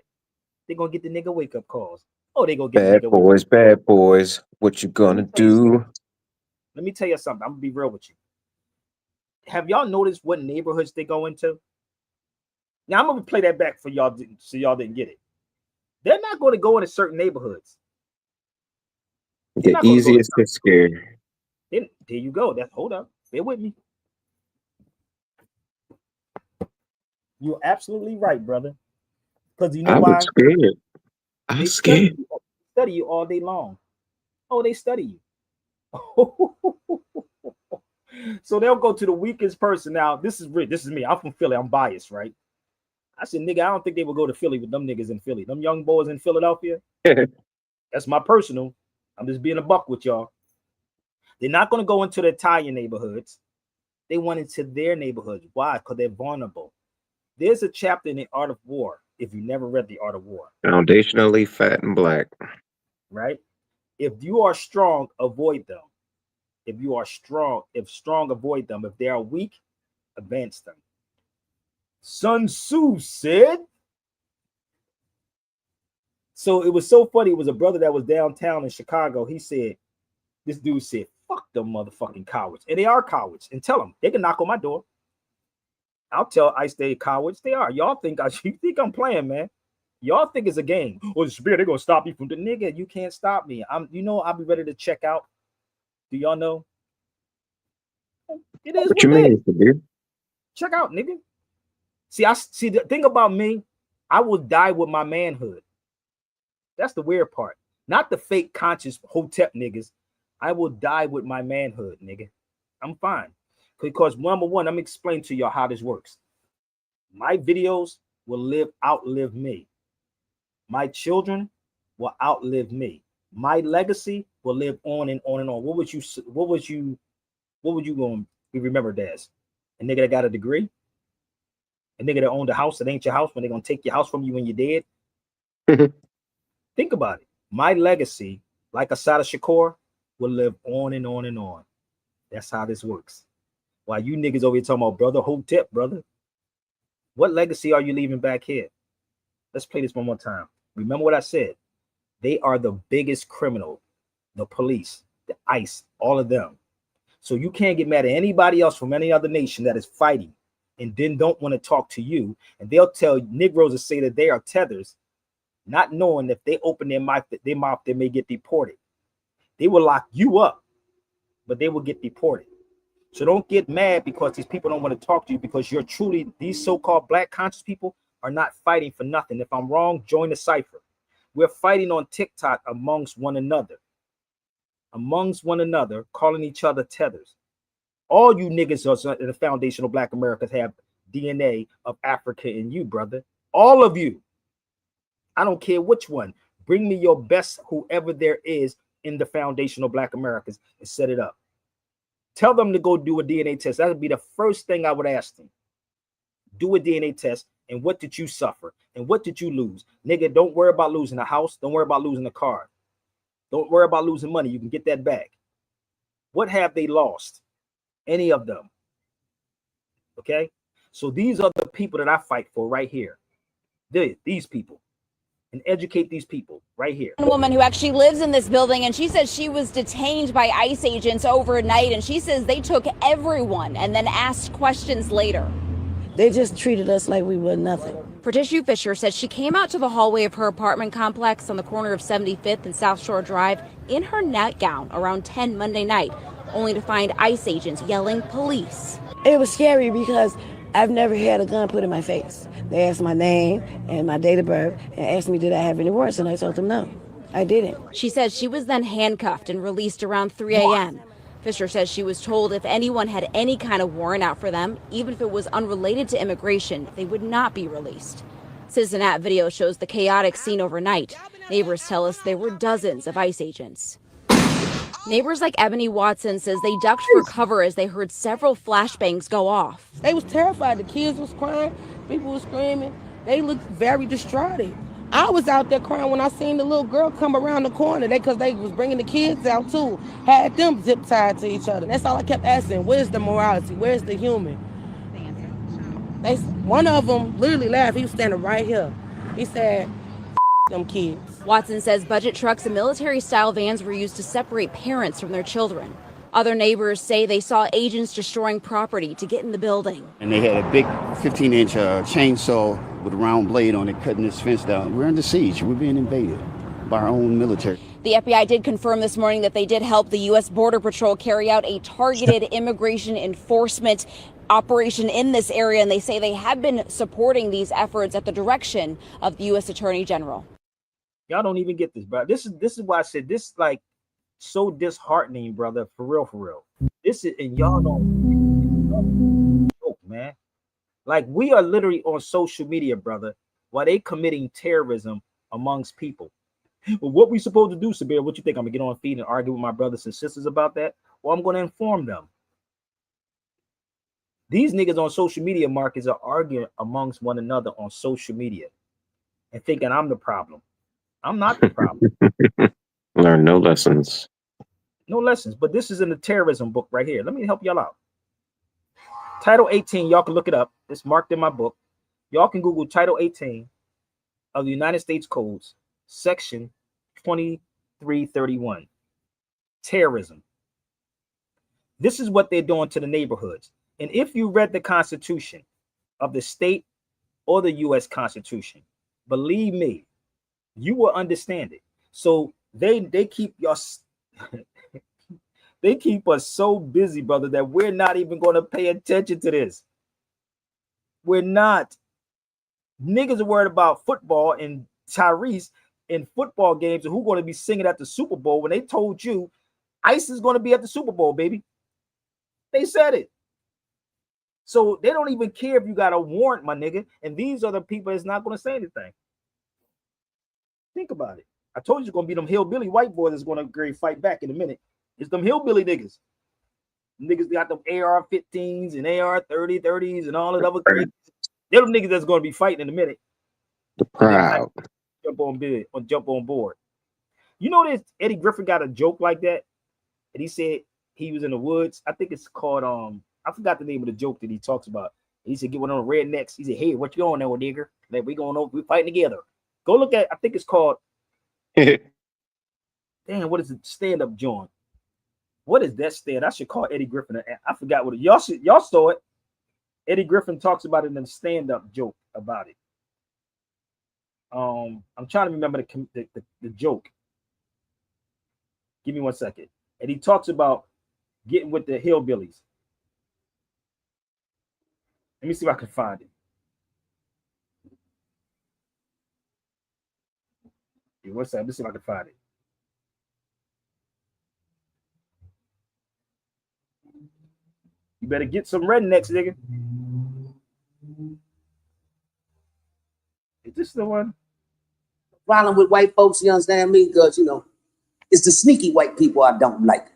They gonna get the nigga wake up calls. Oh, they gonna get bad the boys, bad boys. What you gonna do? Let me tell you something. I'm gonna be real with you. Have y'all noticed what neighborhoods they go into? Now I'm gonna play that back for y'all so y'all didn't get it. They're not going to go into certain neighborhoods. The easiest to scare. There you go. Hold up. Bear with me. You're absolutely right, brother. Because you know why? Scared. I'm scared. Study you all day long. Oh, they study you. So they'll go to the weakest person. Now, this is me. I'm from Philly. I'm biased, right? I said, nigga, I don't think they would go to Philly with them niggas in Philly. Them young boys in Philadelphia. That's my personal. I'm just being a buck with y'all. They're not going to go into the Italian neighborhoods. They went into their neighborhoods. Why? Because they're vulnerable. There's a chapter in The Art of War, if you never read The Art of War. Foundationally fat and black. Right? If you are strong, avoid them. If you are strong, avoid them. If they are weak, advance them. Sun Tzu said. So it was so funny. It was a brother that was downtown in Chicago. He said, this dude said, fuck them motherfucking cowards. And they are cowards. And tell them, they can knock on my door. I'll tell ICE they cowards. They are. Y'all think you think I'm playing, man. Y'all think it's a game. Oh, Sabir, they're gonna stop me from the nigga. You can't stop me. I'll be ready to check out. Do y'all know? It is what you mean, Sabir? Check out, nigga. See, the thing about me, I will die with my manhood. That's the weird part. Not the fake conscious hotep niggas. I will die with my manhood, nigga. I'm fine. Because number one, I'm explaining to y'all how this works. My videos will outlive me. My children will outlive me. My legacy will live on and on and on. What would you going to be remembered as? A nigga that got a degree? A nigga that owned a house that ain't your house when they're going to take your house from you when you're dead? Think about it. My legacy, like Asada Shakur, will live on and on and on. That's how this works. While you niggas over here talking about brother hotep, brother. What legacy are you leaving back here? Let's play this one more time. Remember what I said. They are the biggest criminal, the police, the ICE, all of them. So you can't get mad at anybody else from any other nation that is fighting and then don't want to talk to you. And they'll tell Negroes to say that they are tethers, not knowing if they open their mouth, they may get deported. They will lock you up, but they will get deported. So don't get mad because these people don't want to talk to you, because you're truly, these so-called black conscious people are not fighting for nothing. If I'm wrong, join the cipher. We're fighting on TikTok amongst one another, calling each other tethers. All you niggas are in the foundational black Americans have DNA of Africa in you, brother. All of you. I don't care which one. Bring me your best, whoever there is in the foundational black Americans, and set it up. Tell them to go do a DNA test. That would be the first thing I would ask them. Do a DNA test. And what did you suffer? And what did you lose? Nigga, don't worry about losing a house. Don't worry about losing a car. Don't worry about losing money. You can get that back. What have they lost? Any of them. Okay? So these are the people that I fight for right here. These people. And educate these people right here. A woman who actually lives in this building, and she says she was detained by ICE agents overnight, and she says they took everyone and then asked questions later. They just treated us like we were nothing. Patricia Fisher says she came out to the hallway of her apartment complex on the corner of 75th and South Shore Drive in her nightgown around 10 Monday night, only to find ICE agents yelling police. It was scary because I've never had a gun put in my face. They asked my name and my date of birth and asked me did I have any warrants, and I told them no, I didn't. She says she was then handcuffed and released around 3 a.m. Fisher says she was told if anyone had any kind of warrant out for them, even if it was unrelated to immigration, they would not be released. Citizen App video shows the chaotic scene overnight. Neighbors tell us there were dozens of ICE agents. Neighbors like Ebony Watson says they ducked for cover as they heard several flashbangs go off. They was terrified. The kids was crying. People was screaming. They looked very distraught. I was out there crying when I seen the little girl come around the corner. Because they was bringing the kids out too. Had them zip tied to each other. That's all I kept asking. Where's the morality? Where's the human? One of them literally laughed. He was standing right here. He said, them kids. Watson says budget trucks and military-style vans were used to separate parents from their children. Other neighbors say they saw agents destroying property to get in the building. And they had a big 15-inch chainsaw with a round blade on it, cutting this fence down. We're under siege. We're being invaded by our own military. The FBI did confirm this morning that they did help the U.S. Border Patrol carry out a targeted immigration enforcement operation in this area, and they say they have been supporting these efforts at the direction of the U.S. Attorney General. Y'all don't even get this, bro. This is why I said this is like so disheartening, brother. For real. This is, and y'all don't joke, man. Like, we are literally on social media, brother, while they committing terrorism amongst people. Well, what we supposed to do, Sabir? What you think? I'm gonna get on feed and argue with my brothers and sisters about that? Well, I'm gonna inform them. These niggas on social media, Marcus, are arguing amongst one another on social media and thinking I'm the problem. I'm not the problem. Learn no lessons. No lessons. But this is in the terrorism book right here. Let me help y'all out. Title 18, y'all can look it up. It's marked in my book. Y'all can Google Title 18 of the United States Codes, Section 2331. Terrorism. This is what they're doing to the neighborhoods. And if you read the Constitution of the state or the U.S. Constitution, believe me, you will understand it. So they keep us they keep us so busy, brother, that we're not even going to pay attention to this. We're not. Niggas are worried about football and Tyrese in football games and who's going to be singing at the Super Bowl when they told you ICE is going to be at the Super Bowl, baby. They said it. So they don't even care if you got a warrant, my nigga. And these are the people that's not going to say anything. Think about it. I told you it's going to be them hillbilly white boys that's going to fight back in a minute. It's them hillbilly niggas. Niggas got them AR-15s and AR-30s and all that other crazy. They're them niggas that's going to be fighting in a minute. The proud. Jump on board. You know this? Eddie Griffin got a joke like that, and he said he was in the woods. I think it's called I forgot the name of the joke that he talks about. He said, "Get one on the rednecks." He said, "Hey, what you on there, nigger? Like we going over, we fighting together." Go look at. I think it's called. Damn, what is it? Stand up, John. What is that stand? I should call Eddie Griffin. I forgot what it. Y'all saw it. Eddie Griffin talks about it in a stand-up joke about it. I'm trying to remember the joke. Give me 1 second. And he talks about getting with the hillbillies. Let me see if I can find it. Give me 1 second. Let me see if I can find it. You better get some rednecks, nigga. Is this the one? Problem with white folks, you understand me? Because, it's the sneaky white people I don't like.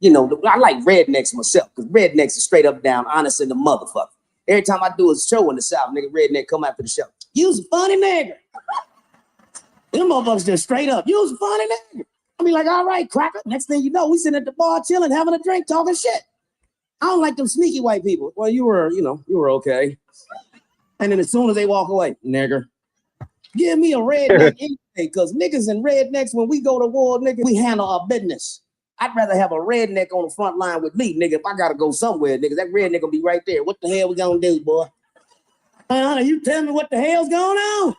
I like rednecks myself, because rednecks are straight up down, honest in the motherfucker. Every time I do a show in the South, nigga, redneck come after the show. You's a funny nigga. Them motherfuckers just straight up. You's a funny nigga. I mean, like, all right, cracker. Next thing you know, we sitting at the bar chilling, having a drink, talking shit. I don't like them sneaky white people. Well, you were okay. And then as soon as they walk away, nigger, give me a redneck anything, because niggas and rednecks, when we go to war, nigga, we handle our business. I'd rather have a redneck on the front line with me, nigga. If I gotta go somewhere, nigga, that redneck will be right there. What the hell we gonna do, boy? You tell me what the hell's going on?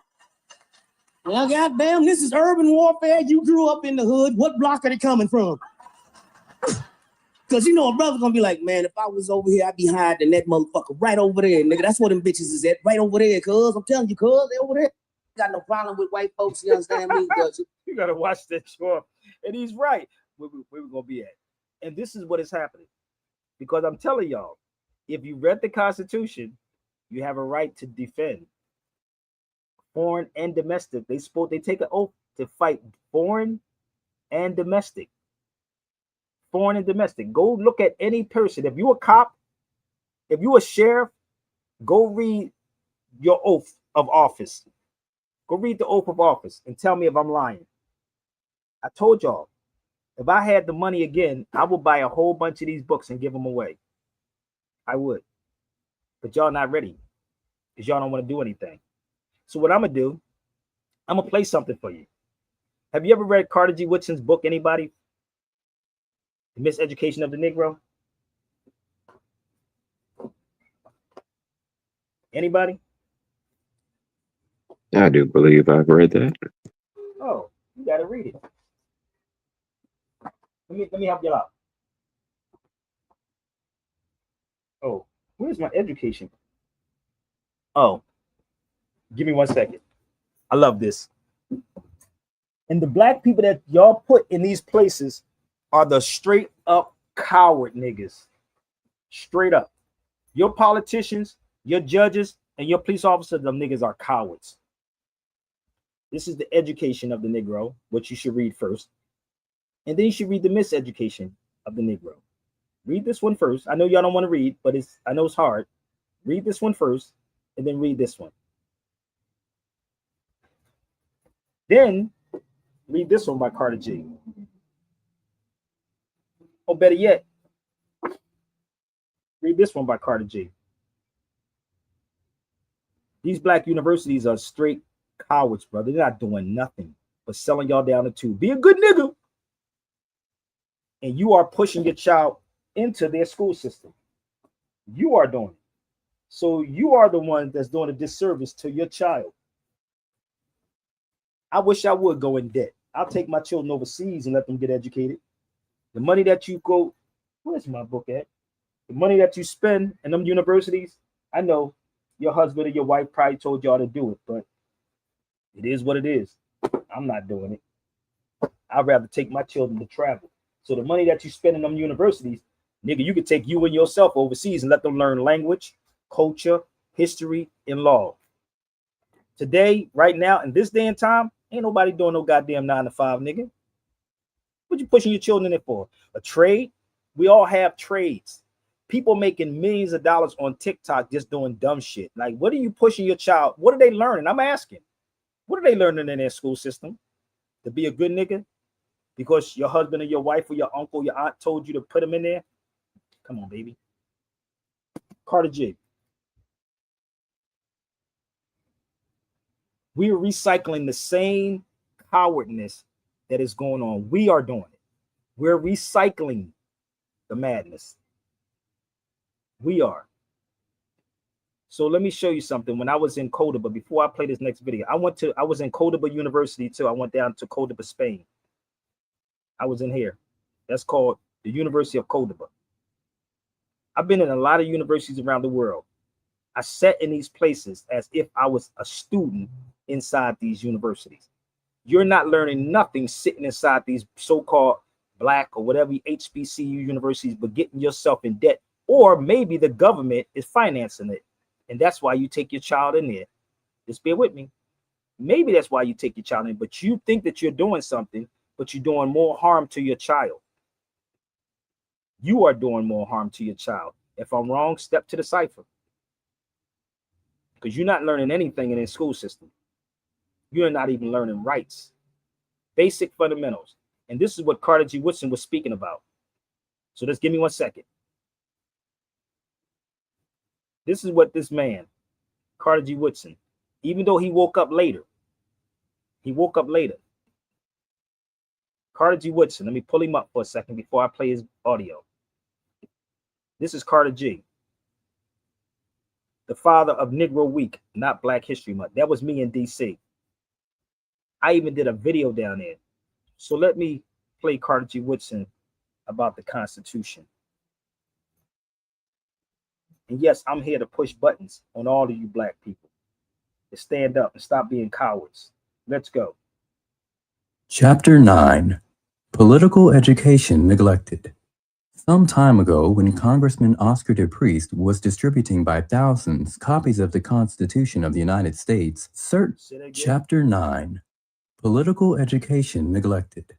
Well, goddamn, this is urban warfare. You grew up in the hood. What block are they coming from? Because a brother gonna be like, man, if I was over here, I'd be hiding that motherfucker right over there, nigga. That's where them bitches is at, right over there, cuz. I'm telling you, cuz, they over there. Got no problem with white folks, you understand me? You gotta watch that show. And he's right. Where we're gonna be at. And this is what is happening. Because I'm telling y'all, if you read the Constitution, you have a right to defend foreign and domestic. They take an oath to fight foreign and domestic. Foreign and domestic. Go look at any person. If you're a cop, if you're a sheriff, go read your oath of office. Go read the oath of office and tell me if I'm lying. I told y'all, if I had the money again, I would buy a whole bunch of these books and give them away. I would. But y'all not ready because y'all don't want to do anything. So what I'm going to do, I'm going to play something for you. Have you ever read Carter G. Woodson's book, anybody? The Miseducation of the Negro? Anybody? I do believe I've read that. Oh, you got to read it. Let me help you out. Oh, where's my education? Oh, give me 1 second. I love this. And the black people that y'all put in these places are the straight up coward niggas. Straight up. Your politicians, your judges, and your police officers, them niggas are cowards. This is the education of the Negro, which you should read first. And then you should read the Miseducation of the Negro. Read this one first. I know y'all don't want to read, but I know it's hard. Read this one first, and then read this one. Then read this one by Carter G. Or better yet, read this one by Carter G. These black universities are straight cowards, brother. They're not doing nothing but selling y'all down the tube. Be a good nigga. And you are pushing your child into their school system. You are doing it. So you are the one that's doing a disservice to your child. I wish I would go in debt. I'll take my children overseas and let them get educated. The money that you go, where's my book at? The money that you spend in them universities, I know Your husband or your wife probably told y'all to do it, but it is what it is. I'm not doing it. I'd rather take my children to travel. So the money that you spend in them universities, nigga, you could take you and yourself overseas and let them learn language, culture, history, and law. Today, right now, in this day and time, ain't nobody doing no goddamn 9 to 5, nigga. What you pushing your children in for? A trade? We all have trades. People making millions of dollars on TikTok just doing dumb shit. Like, what are you pushing your child? What are they learning? I'm asking. What are they learning in their school system? To be a good nigga? Because your husband or your wife or your uncle, your aunt told you to put them in there? Come on, baby. Carter G. We are recycling the same cowardness that is going on. We are doing it. We're recycling the madness. We are. So let me show you something. When I was in Cordoba, before I play this next video, I was in Cordoba University too. I went down to Cordoba, Spain. I was in here. That's called the University of Cordoba. I've been in a lot of universities around the world. I sat in these places as if I was a student inside these universities. You're not learning nothing sitting inside these so-called black or whatever HBCU universities, but getting yourself in debt, or maybe the government is financing it. And that's why you take your child in there. Just bear with me. Maybe that's why you take your child in, but you think that you're doing something, but you're doing more harm to your child. You are doing more harm to your child. If I'm wrong, step to the cipher. Because you're not learning anything in the school system. You're not even learning rights. Basic fundamentals. And this is what Carter G. Woodson was speaking about. So just give me 1 second. This is what this man, Carter G. Woodson, even though he woke up later. Carter G. Woodson, let me pull him up for a second before I play his audio. This is Carter G., the father of Negro Week, not Black History Month. That was me in DC. I even did a video down there. So let me play Carter G. Woodson about the Constitution. And yes, I'm here to push buttons on all of you black people to stand up and stop being cowards. Let's go. Chapter 9. Political Education Neglected. Some time ago, when Congressman Oscar DePriest was distributing by thousands copies of the Constitution of the United States, Chapter 9. Political Education Neglected.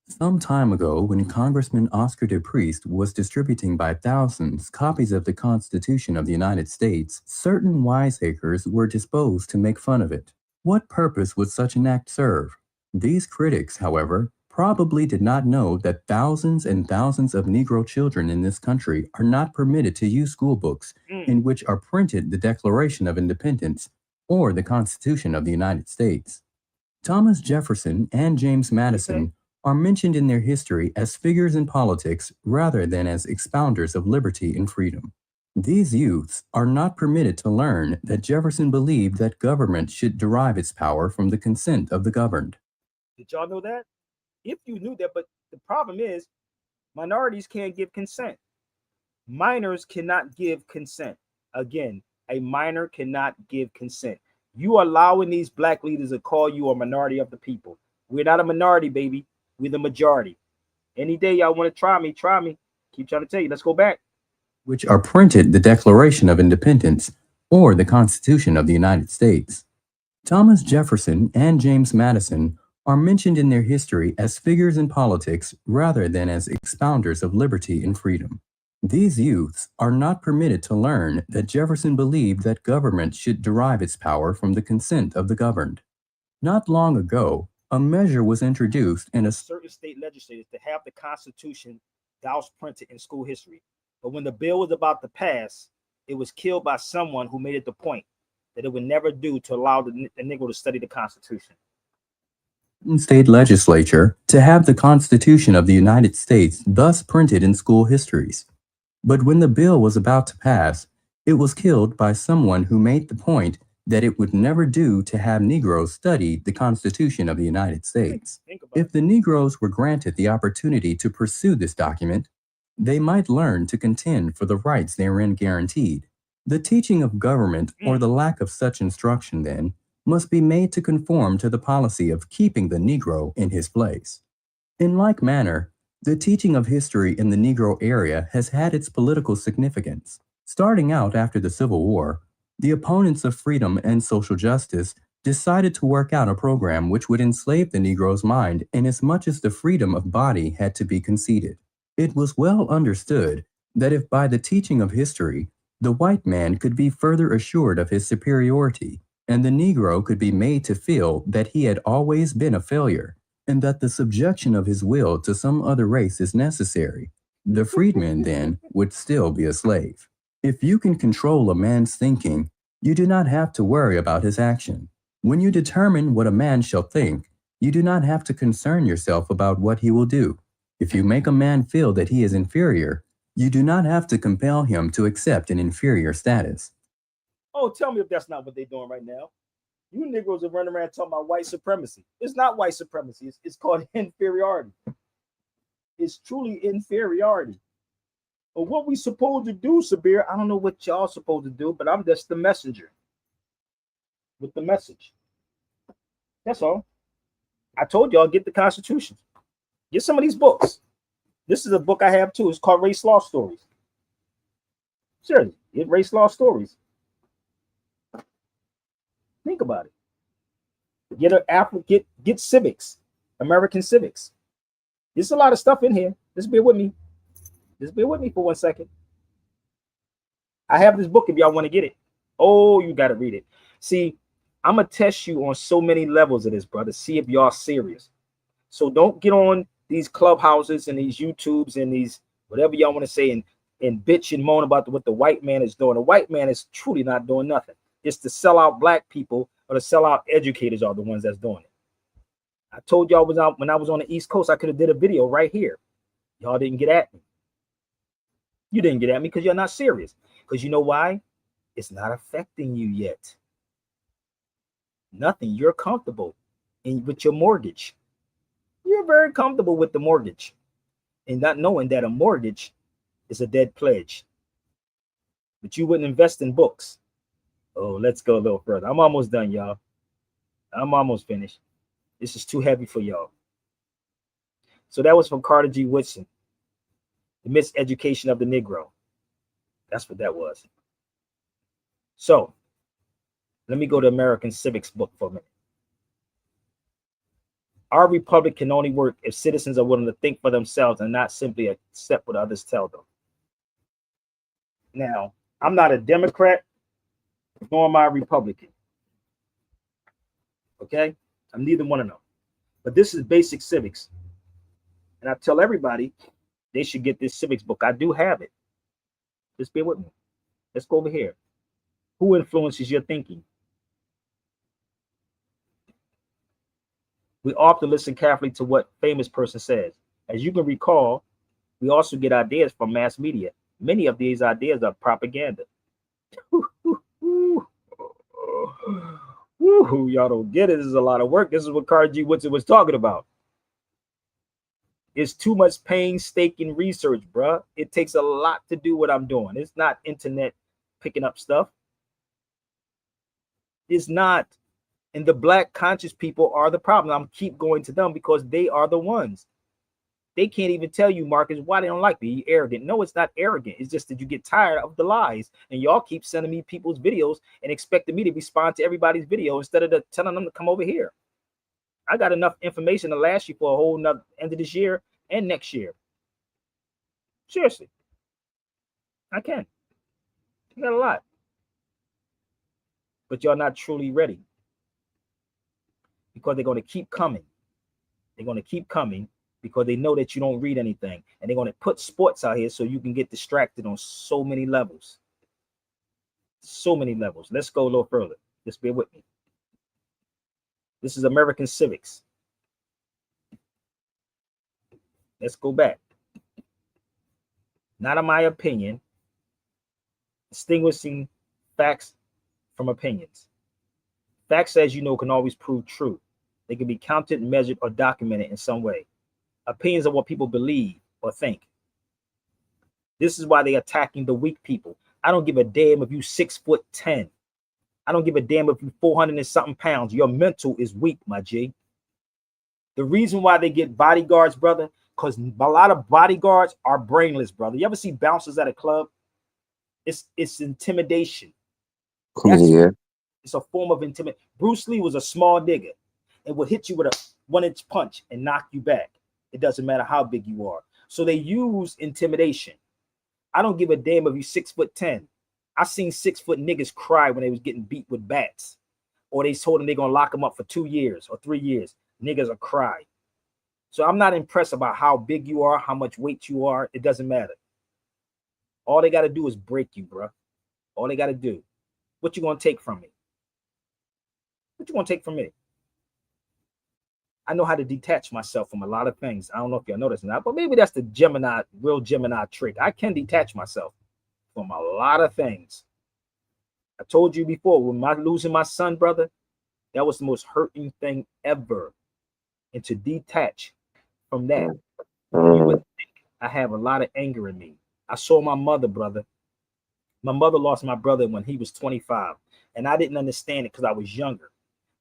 Some time ago, when Congressman Oscar DePriest was distributing by thousands copies of the Constitution of the United States, certain wiseacres were disposed to make fun of it. What purpose would such an act serve? These critics, however, probably did not know that thousands and thousands of Negro children in this country are not permitted to use school books in which are printed the Declaration of Independence or the Constitution of the United States. Thomas Jefferson and James Madison are mentioned in their history as figures in politics rather than as expounders of liberty and freedom. These youths are not permitted to learn that Jefferson believed that government should derive its power from the consent of the governed. Did y'all know that? If you knew that, but the problem is minorities can't give consent. Minors cannot give consent. Again, a minor cannot give consent. You are allowing these black leaders to call you a minority of the people. We're not a minority, baby. We're the majority. Any day y'all want to try me, try me. Keep trying to tell you. Let's go back. Which are printed the Declaration of Independence or the Constitution of the United States. Thomas Jefferson and James Madison are mentioned in their history as figures in politics rather than as expounders of liberty and freedom. These youths are not permitted to learn that Jefferson believed that government should derive its power from the consent of the governed. Not long ago, a measure was introduced in a certain state legislators to have the Constitution doused printed in school history. But when the bill was about to pass, it was killed by someone who made it the point that it would never do to allow the Negro to study the Constitution. State legislature to have the Constitution of the United States thus printed in school histories. But when the bill was about to pass, it was killed by someone who made the point that it would never do to have Negroes study the Constitution of the United States. If the Negroes were granted the opportunity to pursue this document, they might learn to contend for the rights therein guaranteed, The teaching of government, or the lack of such instruction, then, must be made to conform to the policy of keeping the Negro in his place. In like manner, the teaching of history in the Negro area has had its political significance. Starting out after the Civil War, the opponents of freedom and social justice decided to work out a program which would enslave the Negro's mind inasmuch as the freedom of body had to be conceded. It was well understood that if by the teaching of history, the white man could be further assured of his superiority, and the Negro could be made to feel that he had always been a failure, and that the subjection of his will to some other race is necessary, the freedman then would still be a slave. If you can control a man's thinking, you do not have to worry about his action. When you determine what a man shall think, you do not have to concern yourself about what he will do. If you make a man feel that he is inferior, you do not have to compel him to accept an inferior status. Oh, tell me if that's not what they're doing right now. You Negroes are running around talking about white supremacy. It's not white supremacy. It's called inferiority. It's truly inferiority. But what we supposed to do, Sabir, I don't know what y'all supposed to do, but I'm just the messenger with the message. That's all. I told y'all, get the Constitution. Get some of these books. This is a book I have too. It's called Race Law Stories. Seriously, get Race Law Stories. Think about it. Get civics, American civics. There's a lot of stuff in here. Just bear with me. Just bear with me for 1 second. I have this book if y'all want to get it. Oh, you got to read it. See, I'm going to test you on so many levels of this, brother. See if y'all serious. So don't get on these clubhouses and these YouTubes and these whatever y'all want to say and bitch and moan about what the white man is doing. The white man is truly not doing nothing. It's the sellout black people or the sellout educators are the ones that's doing it. I told y'all when I was on the East Coast, I could have did a video right here. Y'all didn't get at me. You didn't get at me because you're not serious. Because you know why? It's not affecting you yet. Nothing. You're comfortable with your mortgage. You're very comfortable with the mortgage and not knowing that a mortgage is a dead pledge. But you wouldn't invest in books. Oh, let's go a little further. I'm almost done, y'all. I'm almost finished. This is too heavy for y'all. So that was from Carter G. Woodson, The Miseducation of the Negro. That's what that was. So let me go to American Civics book for a minute. Our republic can only work if citizens are willing to think for themselves and not simply accept what others tell them. Now, I'm not a Democrat, nor am I a Republican. Okay? I'm neither one of them. But this is basic civics. And I tell everybody they should get this civics book. I do have it. Just bear with me. Let's go over here. Who influences your thinking? We often listen carefully to what famous person says. As you can recall, we also get ideas from mass media. Many of these ideas are propaganda. Y'all don't get it. This is a lot of work. This is what Carter G. Woodson was talking about. It's too much painstaking research, bruh. It takes a lot to do what I'm doing. It's not internet picking up stuff. It's not. And the black conscious people are the problem. I'm keep going to them because they are the ones. They can't even tell you, Marcus, why they don't like me. You arrogant. No, it's not arrogant. It's just that you get tired of the lies. And y'all keep sending me people's videos and expecting me to respond to everybody's video instead of telling them to come over here. I got enough information to last you for a whole nother end of this year and next year. Seriously. I can. I got a lot. But y'all not truly ready. Because they're going to keep coming. They're going to keep coming because they know that you don't read anything. And they're going to put sports out here so you can get distracted on so many levels. So many levels. Let's go a little further. Just bear with me. This is American Civics. Let's go back. Not in my opinion. Distinguishing facts from opinions. Facts, as you know, can always prove true. They can be counted, measured, or documented in some way. Opinions are what people believe or think. This is why they're attacking the weak people. I don't give a damn if you 6'10". I don't give a damn if you 400 and something pounds. Your mental is weak, my G. The reason why they get bodyguards, brother, because a lot of bodyguards are brainless, brother. You ever see bouncers at a club? It's intimidation. It's a form of intimidation. Bruce Lee was a small nigga and would hit you with a 1-inch punch and knock you back. It doesn't matter how big you are. So they use intimidation. I don't give a damn if you 6'10". I seen 6-foot niggas cry when they was getting beat with bats, or they told them they're gonna lock them up for 2 years or 3 years. Niggas are cry. So I'm not impressed about how big you are, how much weight you are. It doesn't matter. All they got to do is break you, bro. All they got to do. What you gonna take from me? What you gonna take from me? I know how to detach myself from a lot of things. I don't know if y'all notice that, but maybe that's the Gemini, real Gemini trick. I can detach myself from a lot of things. I told you before, when I losing my son, brother, that was the most hurting thing ever. And to detach from that, you would think I have a lot of anger in me. I saw my mother, brother. My mother lost my brother when he was 25, and I didn't understand it because I was younger,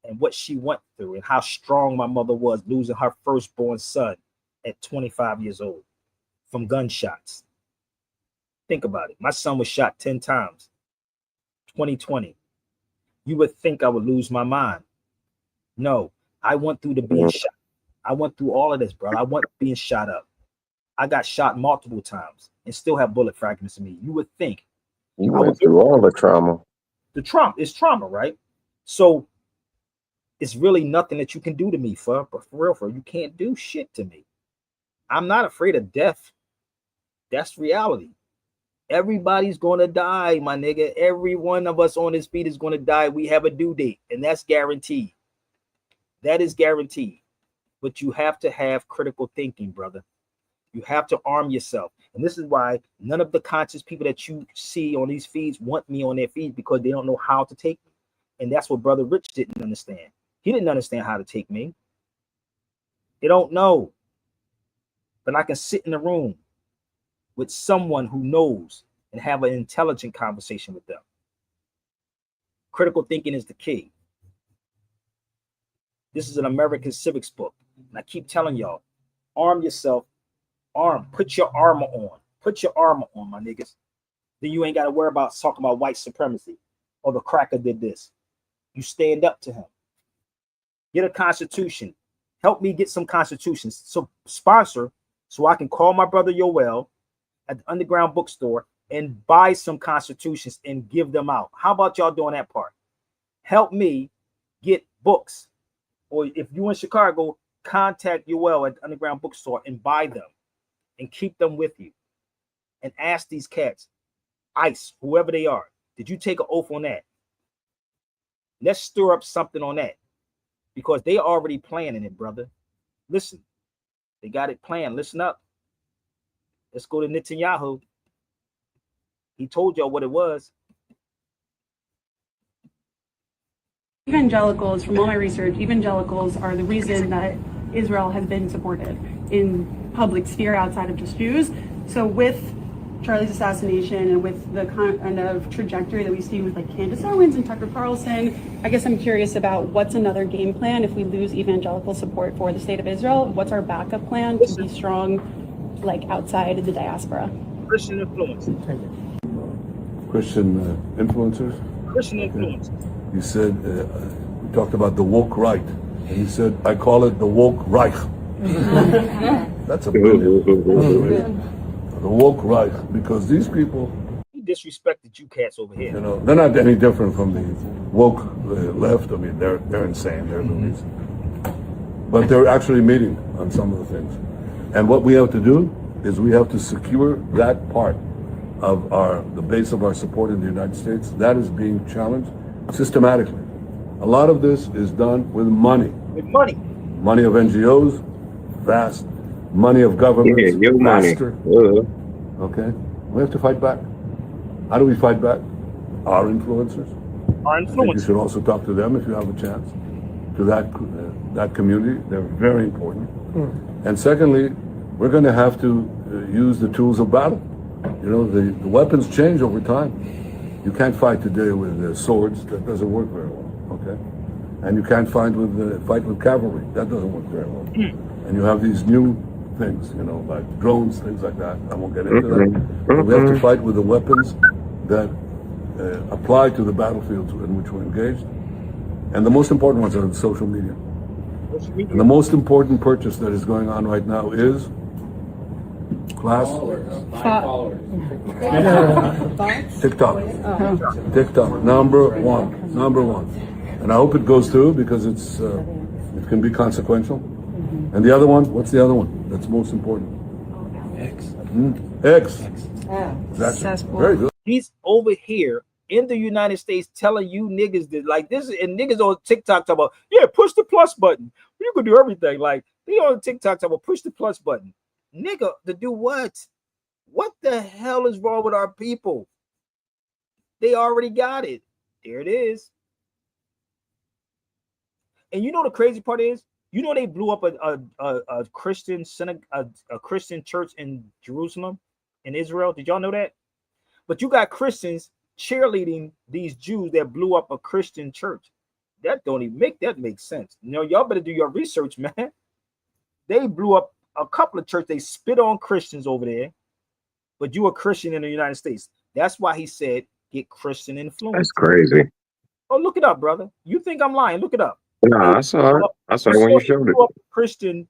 and what she went through and how strong my mother was, losing her firstborn son at 25 years old from gunshots. Think about it. My son was shot 10 times. 2020. You would think I would lose my mind. No, I went through the being shot. I went through all of this, bro. I went being shot up. I got shot multiple times and still have bullet fragments in me. You would think. You went through all the trauma. The trauma is trauma, right? So it's really nothing that you can do to me, but for real, you can't do shit to me. I'm not afraid of death. That's reality. Everybody's gonna die, my nigga. Every one of us on this beat is gonna die. We have a due date, and that's guaranteed. That is guaranteed. But you have to have critical thinking, brother. You have to arm yourself. And this is why none of the conscious people that you see on these feeds want me on their feeds, because they don't know how to take me. And that's what Brother Rich didn't understand. He didn't understand how to take me. They don't know. But I can sit in a room with someone who knows and have an intelligent conversation with them. Critical thinking is the key. This is an American civics book. And I keep telling y'all, arm yourself. Put your armor on. Put your armor on, my niggas. Then you ain't got to worry about talking about white supremacy or the cracker did this. You stand up to him. Get a constitution. Help me get some constitutions. So sponsor so I can call my brother Yoel at the underground bookstore and buy some constitutions and give them out. How about y'all doing that part? Help me get books. Or if you in Chicago, contact Yoel at the underground bookstore and buy them. And keep them with you. And ask these cats, ICE, whoever they are, did you take an oath on that? Let's stir up something on that. Because they already planning it, brother. Listen, they got it planned. Listen up. Let's go to Netanyahu. He told y'all what it was. Evangelicals, from all my research, evangelicals are the reason that Israel has been supported in public sphere outside of just Jews. So with Charlie's assassination and with the kind of trajectory that we've seen with like Candace Owens and Tucker Carlson, I guess I'm curious about what's another game plan if we lose evangelical support for the state of Israel. What's our backup plan to be strong, like outside of the diaspora? Christian influence. Christian influencers? Christian influence. You said, we talked about the woke right. And he said, I call it the woke Reich. That's a brilliant. The woke Reich, because these people, He disrespected you cats over here. you know, they're not any different from the woke left. I mean, they're insane. They're loonies. But they're actually meeting on some of the things. And what we have to do is we have to secure that part of the base of our support in the United States. That is being challenged systematically. A lot of this is done with money. With money. Money of NGOs, vast. Money of governments, your vaster. money. Okay? We have to fight back. How do we fight back? Our influencers. Our I think you should also talk to them if you have a chance. To that community, they're very important. And secondly, we're going to have to use the tools of battle. You know, the weapons change over time. You can't fight today with swords. That doesn't work very well, okay? And you can't fight with cavalry. That doesn't work very well. And you have these new things, you know, like drones, things like that. I won't get into that. But we have to fight with the weapons that apply to the battlefields in which we're engaged. And the most important ones are the social media. And the most important purchase that is going on right now is TikTok. TikTok, number one. And I hope it goes through because it can be consequential. And the other one, what's the other one that's most important? X. That's very good. He's over here in the United States telling you niggas that like this, and niggas on TikTok talk about, yeah, push the plus button. You can do everything. Like they on TikTok talk about push the plus button. Nigga, to do what? What the hell is wrong with our people? They already got it. There it is. And you know the crazy part is, you know they blew up a Christian a Christian church in Jerusalem, in Israel. Did y'all know that? But you got Christians cheerleading these Jews that blew up a Christian church. That don't even make sense. You know, y'all better do your research, man. They blew up a couple of churches. They spit on Christians over there, but you a Christian in the United States. That's why he said get Christian influence. That's crazy. Oh, look it up, brother. You think I'm lying? Look it up. No, I saw it. I saw it when you showed it. Christian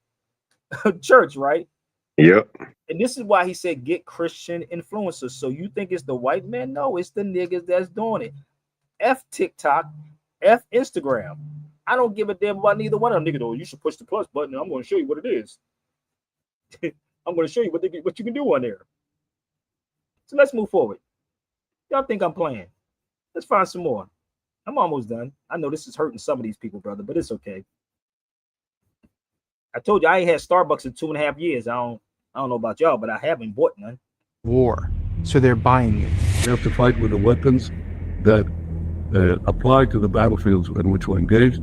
church, right? Yep. And this is why he said get Christian influencers. So you think it's the white man? No, it's the niggas that's doing it. F TikTok, F Instagram. I don't give a damn about neither one of them. Nigga, though, you should push the plus button. I'm going to show you what it is. I'm going to show you what you can do on there. So let's move forward. Y'all think I'm playing? Let's find some more. I'm almost done. I know this is hurting some of these people, brother, but it's okay. I told you I ain't had Starbucks in 2.5 years. I don't know about y'all, but I haven't bought none. War. So they're buying it. We have to fight with the weapons that apply to the battlefields in which we're engaged.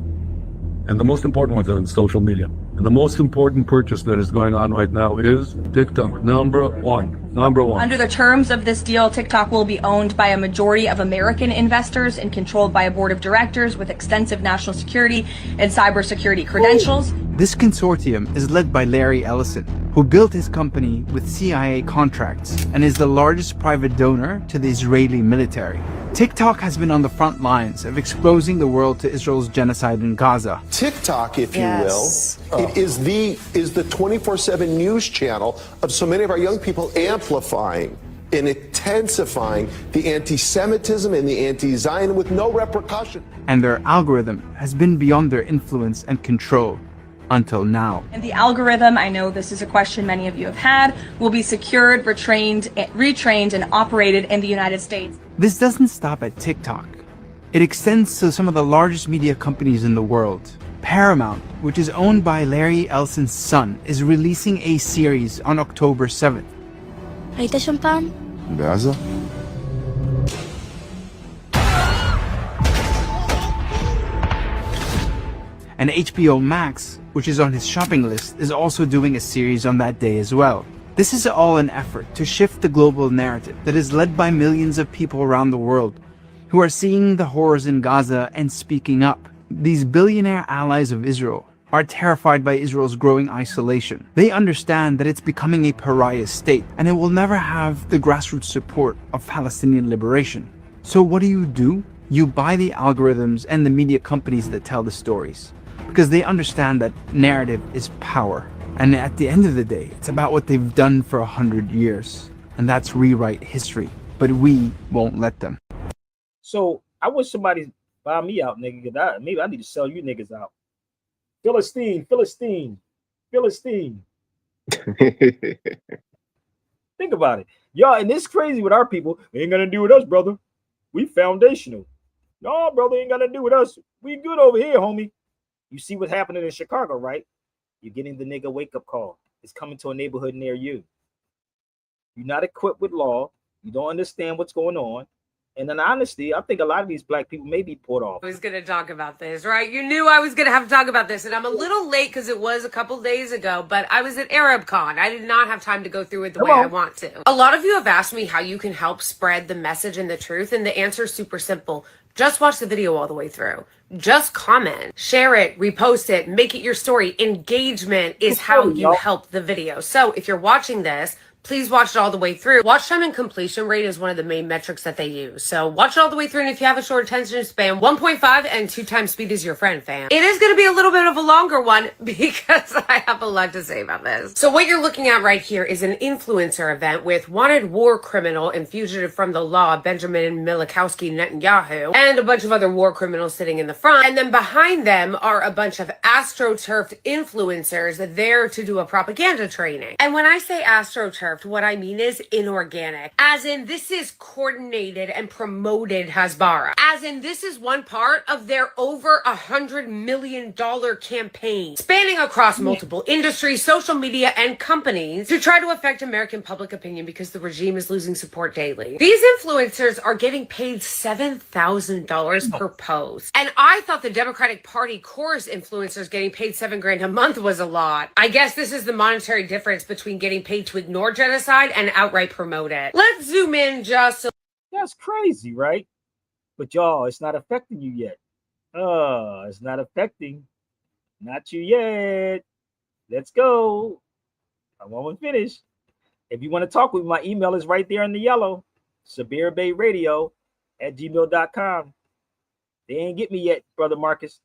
And the most important ones are in social media. And the most important purchase that is going on right now is TikTok, number one. Under the terms of this deal, TikTok will be owned by a majority of American investors and controlled by a board of directors with extensive national security and cybersecurity credentials. This consortium is led by Larry Ellison, who built his company with CIA contracts and is the largest private donor to the Israeli military. TikTok has been on the front lines of exposing the world to Israel's genocide in Gaza. TikTok, if you will, it is the 24/7 news channel of so many of our young people amplifying and intensifying the anti-Semitism and the anti-Zionism with no repercussion. And their algorithm has been beyond their influence and control until now. And the algorithm, I know this is a question many of you have had, will be secured, retrained, and operated in the United States. This doesn't stop at TikTok. It extends to some of the largest media companies in the world. Paramount, which is owned by Larry Ellison's son, is releasing a series on October 7th. ראית שם פעם? בעזה? And HBO Max, which is on his shopping list, is also doing a series on that day as well. This is all an effort to shift the global narrative that is led by millions of people around the world who are seeing the horrors in Gaza and speaking up. These billionaire allies of Israel are terrified by Israel's growing isolation. They understand that it's becoming a pariah state and it will never have the grassroots support of Palestinian liberation. So what do? You buy the algorithms and the media companies that tell the stories, because they understand that narrative is power. And at the end of the day, it's about what they've done for 100 years. And that's rewrite history. But we won't let them. So I wish somebody buy me out, nigga. Maybe I need to sell you niggas out. Philistine. Think about it. Y'all, and it's crazy with our people. They ain't gonna do with us, brother. We foundational. No, brother, ain't gonna do with us. We good over here, homie. You see what's happening in Chicago, right? You're getting the nigga wake-up call. It's coming to a neighborhood near you. You're not equipped with law. You don't understand what's going on. And in honesty, I think a lot of these black people may be put off. I was going to talk about this, right? You knew I was going to have to talk about this, and I'm a little late because it was a couple days ago, but I was at ArabCon. I did not have time to go through it the way I want to. A lot of you have asked me how you can help spread the message and the truth, and the answer is super simple. Just watch the video all the way through. Just comment, share it, repost it, make it your story. Engagement is how you help the video. So if you're watching this, please watch it all the way through. Watch time and completion rate is one of the main metrics that they use. So watch it all the way through, and if you have a short attention span, 1.5 and 2 times speed is your friend, fam. It is going to be a little bit of a longer one because I have a lot to say about this. So what you're looking at right here is an influencer event with wanted war criminal and fugitive from the law, Benjamin Milikowski Netanyahu, and a bunch of other war criminals sitting in the front. And then behind them are a bunch of astroturfed influencers there to do a propaganda training. And when I say astroturfed, what I mean is inorganic. As in, this is coordinated and promoted Hasbara. As in, this is one part of their over $100 million campaign, spanning across multiple industries, social media, and companies to try to affect American public opinion because the regime is losing support daily. These influencers are getting paid $7,000 per post. And I thought the Democratic Party chorus influencers getting paid $7,000 a month was a lot. I guess this is the monetary difference between getting paid to ignore genocide and outright promote it. Let's zoom in just a— That's crazy, right? But y'all, it's not affecting you yet. It's not affecting. Not you yet. Let's go. I'm almost finished. If you want to talk with me, my email is right there in the yellow. SabirBeyRadio@gmail.com. They ain't get me yet, Brother Marcus.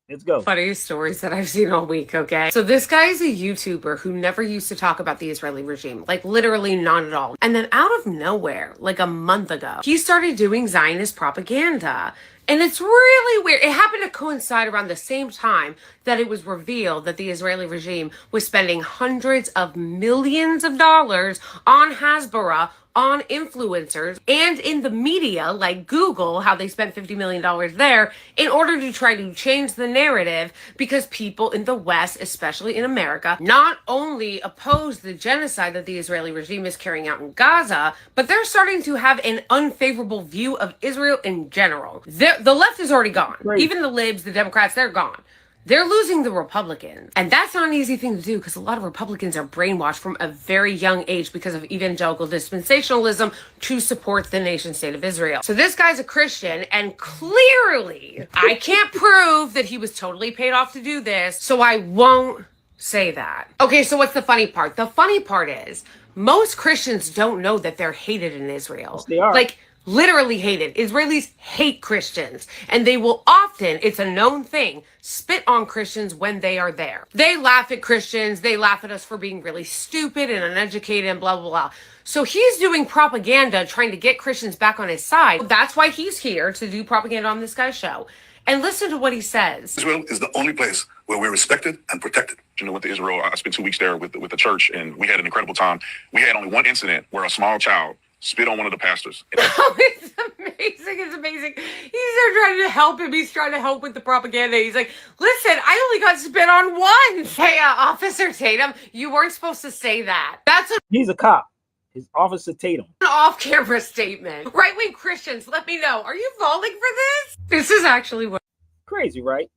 Let's go. Funny stories that I've seen all week, okay? So this guy is a YouTuber who never used to talk about the Israeli regime, like literally not at all. And then out of nowhere, like a month ago, he started doing Zionist propaganda. And it's really weird. It happened to coincide around the same time that it was revealed that the Israeli regime was spending hundreds of millions of dollars on Hasbara, on influencers, and in the media, like Google, how they spent $50 million there in order to try to change the narrative because people in the West, especially in America, not only oppose the genocide that the Israeli regime is carrying out in Gaza, but they're starting to have an unfavorable view of Israel in general. The left is already gone. Right. Even the libs, the Democrats, they're gone. They're losing the Republicans. And that's not an easy thing to do because a lot of Republicans are brainwashed from a very young age because of evangelical dispensationalism to support the nation state of Israel. So this guy's a Christian, and clearly I can't prove that he was totally paid off to do this, so I won't say that. Okay, so what's the funny part? The funny part is most Christians don't know that they're hated in Israel. Yes, they are. Like, literally hated. Israelis hate Christians, and they will often, it's a known thing, spit on Christians when they are there. They laugh at Christians. They laugh at us for being really stupid and uneducated and blah, blah, blah. So he's doing propaganda trying to get Christians back on his side. That's why he's here to do propaganda on this guy's show. And listen to what he says. Israel is the only place where we're respected and protected. You know, went to Israel. I spent 2 weeks there with the church, and we had an incredible time. We had only one incident where a small child spit on one of the pastors. Oh, it's amazing. It's amazing. He's there trying to help him. He's trying to help with the propaganda. He's like, listen, I only got spit on once. Hey, Officer Tatum, you weren't supposed to say that. That's He's a cop. He's Officer Tatum. An off-camera statement. Right-wing Christians, let me know. Are you falling for this? This is actually what... Crazy, right?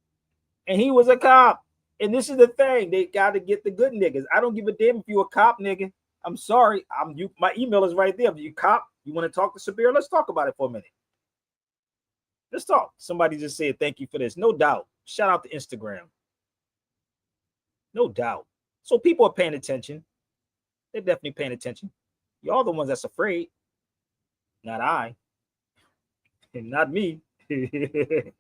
And he was a cop. And this is the thing. They got to get the good niggas. I don't give a damn if you a cop, nigga. I'm sorry. My email is right there. If you cop, you want to talk to Sabir? Let's talk about it for a minute. Let's talk. Somebody just said thank you for this. No doubt. Shout out to Instagram. No doubt. So people are paying attention. They're definitely paying attention. Y'all the ones that's afraid. Not I. And not me. It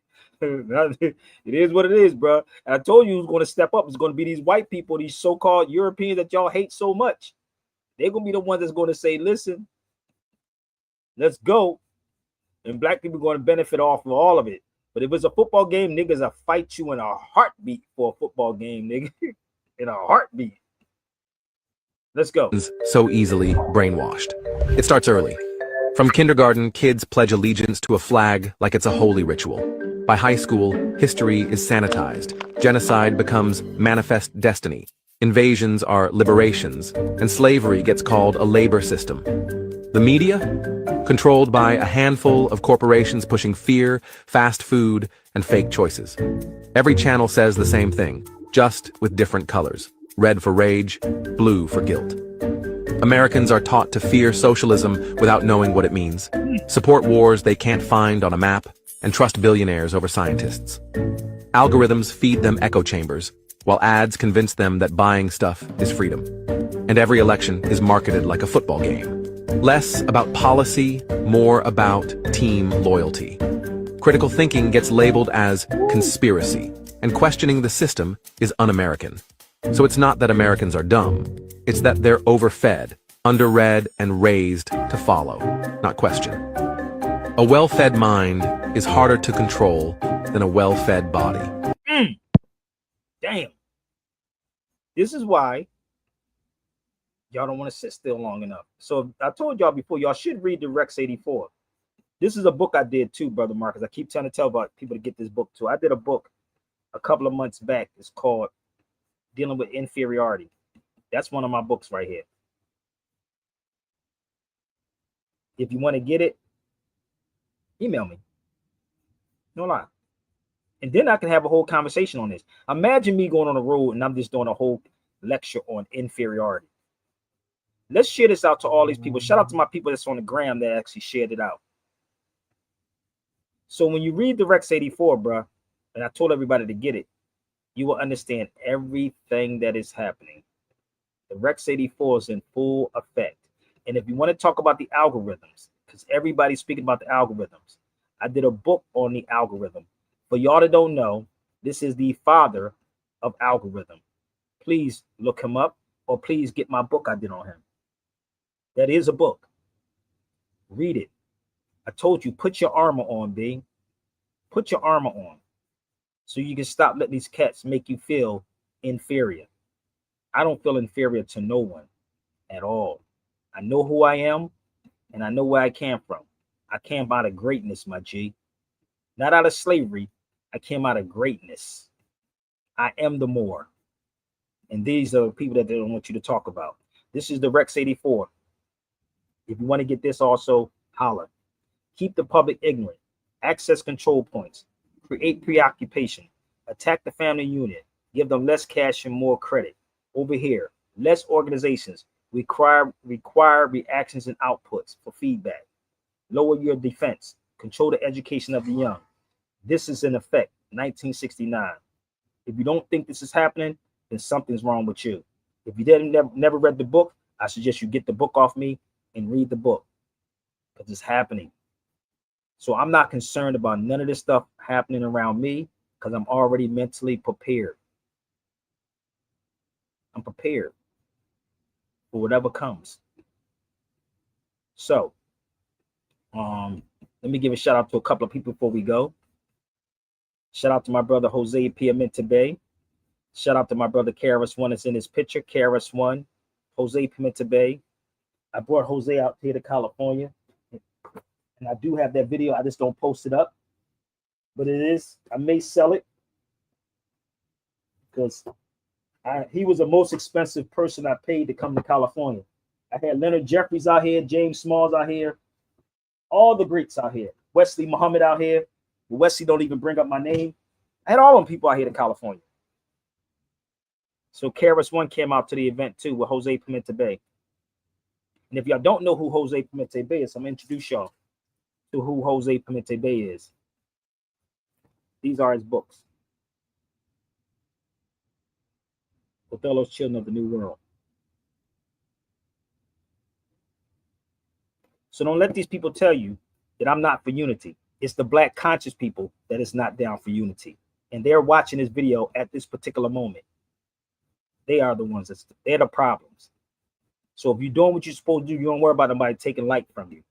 is what it is, bro. And I told you who's going to step up. It's going to be these white people, these so-called Europeans that y'all hate so much. They're going to be the ones that's going to say, listen, let's go. And black people are going to benefit off of all of it. But if it's a football game, niggas will fight you in a heartbeat for a football game, nigga. In a heartbeat. Let's go. So easily brainwashed. It starts early. From kindergarten, kids pledge allegiance to a flag like it's a holy ritual. By high school, history is sanitized. Genocide becomes manifest destiny. Invasions are liberations, and slavery gets called a labor system. The media? controlled by a handful of corporations pushing fear, fast food, and fake choices. Every channel says the same thing, just with different colors. Red for rage, blue for guilt. Americans are taught to fear socialism without knowing what it means, support wars they can't find on a map, and trust billionaires over scientists. Algorithms feed them echo chambers, while ads convince them that buying stuff is freedom. And every election is marketed like a football game. Less about policy, more about team loyalty. Critical thinking gets labeled as conspiracy, and questioning the system is un-American. So it's not that Americans are dumb, it's that they're overfed, underread, and raised to follow, not question. A well-fed mind is harder to control than a well-fed body. Damn. This is why y'all don't want to sit still long enough. So I told y'all before, y'all should read the Rex 84. This is a book I did too, Brother Marcus. I keep trying to tell about people to get this book too. I did a book a couple of months back. It's called Dealing with Inferiority. That's one of my books right here. If you want to get it, email me. No lie. And then I can have a whole conversation on this. Imagine me going on the road and I'm just doing a whole lecture on inferiority. Let's share this out to all these people. Shout out to my people that's on the gram that actually shared it out. So when you read the Rex 84, bro, and I told everybody to get it, you will understand everything that is happening. The Rex 84 is in full effect. And if you want to talk about the algorithms, because everybody's speaking about the algorithms, I did a book on the algorithm. For y'all that don't know, this is the father of algorithm. Please look him up, or please get my book I did on him. That is a book. Read it. I told you, put your armor on, B. Put your armor on so you can stop letting these cats make you feel inferior. I don't feel inferior to no one at all. I know who I am, and I know where I came from. I came out of greatness, my G. Not out of slavery. I came out of greatness. I am the more. And these are the people that they don't want you to talk about. This is the Rex 84. If you want to get this also, holler. Keep the public ignorant. Access control points. Create preoccupation. Attack the family unit. Give them less cash and more credit. Over here, less organizations. Require reactions and outputs for feedback. Lower your defense. Control the education of the young. This is in effect, 1969. If you don't think this is happening, then something's wrong with you. If you never read the book, I suggest you get the book off me and read the book, because it's happening. So I'm not concerned about none of this stuff happening around me, because I'm already mentally prepared. I'm prepared for whatever comes. So let me give a shout out to a couple of people before we go. Shout out to my brother Jose Piamenta Bay. Shout out to my brother KRS-One that's in this picture. KRS-One, Jose Piamenta Bay. I brought Jose out here to California, and I do have that video. I just don't post it up, but it is. I may sell it because he was the most expensive person I paid to come to California. I had Leonard Jeffries out here, James Smalls out here, all the greats out here. Wesley Muhammad out here. Wesley don't even bring up my name. I had all them people out here in California. So KRS-One came out to the event too with Jose Piamenta Bay. And if y'all don't know who Jose Piamenta Bay is, I'm gonna introduce y'all to who Jose Piamenta Bay is. These are his books. Othello's Children of the New World. So don't let these people tell you that I'm not for unity. It's the black conscious people that is not down for unity. And they're watching this video at this particular moment. They are the ones they're the problems. So if you're doing what you're supposed to do, you don't worry about nobody taking light from you.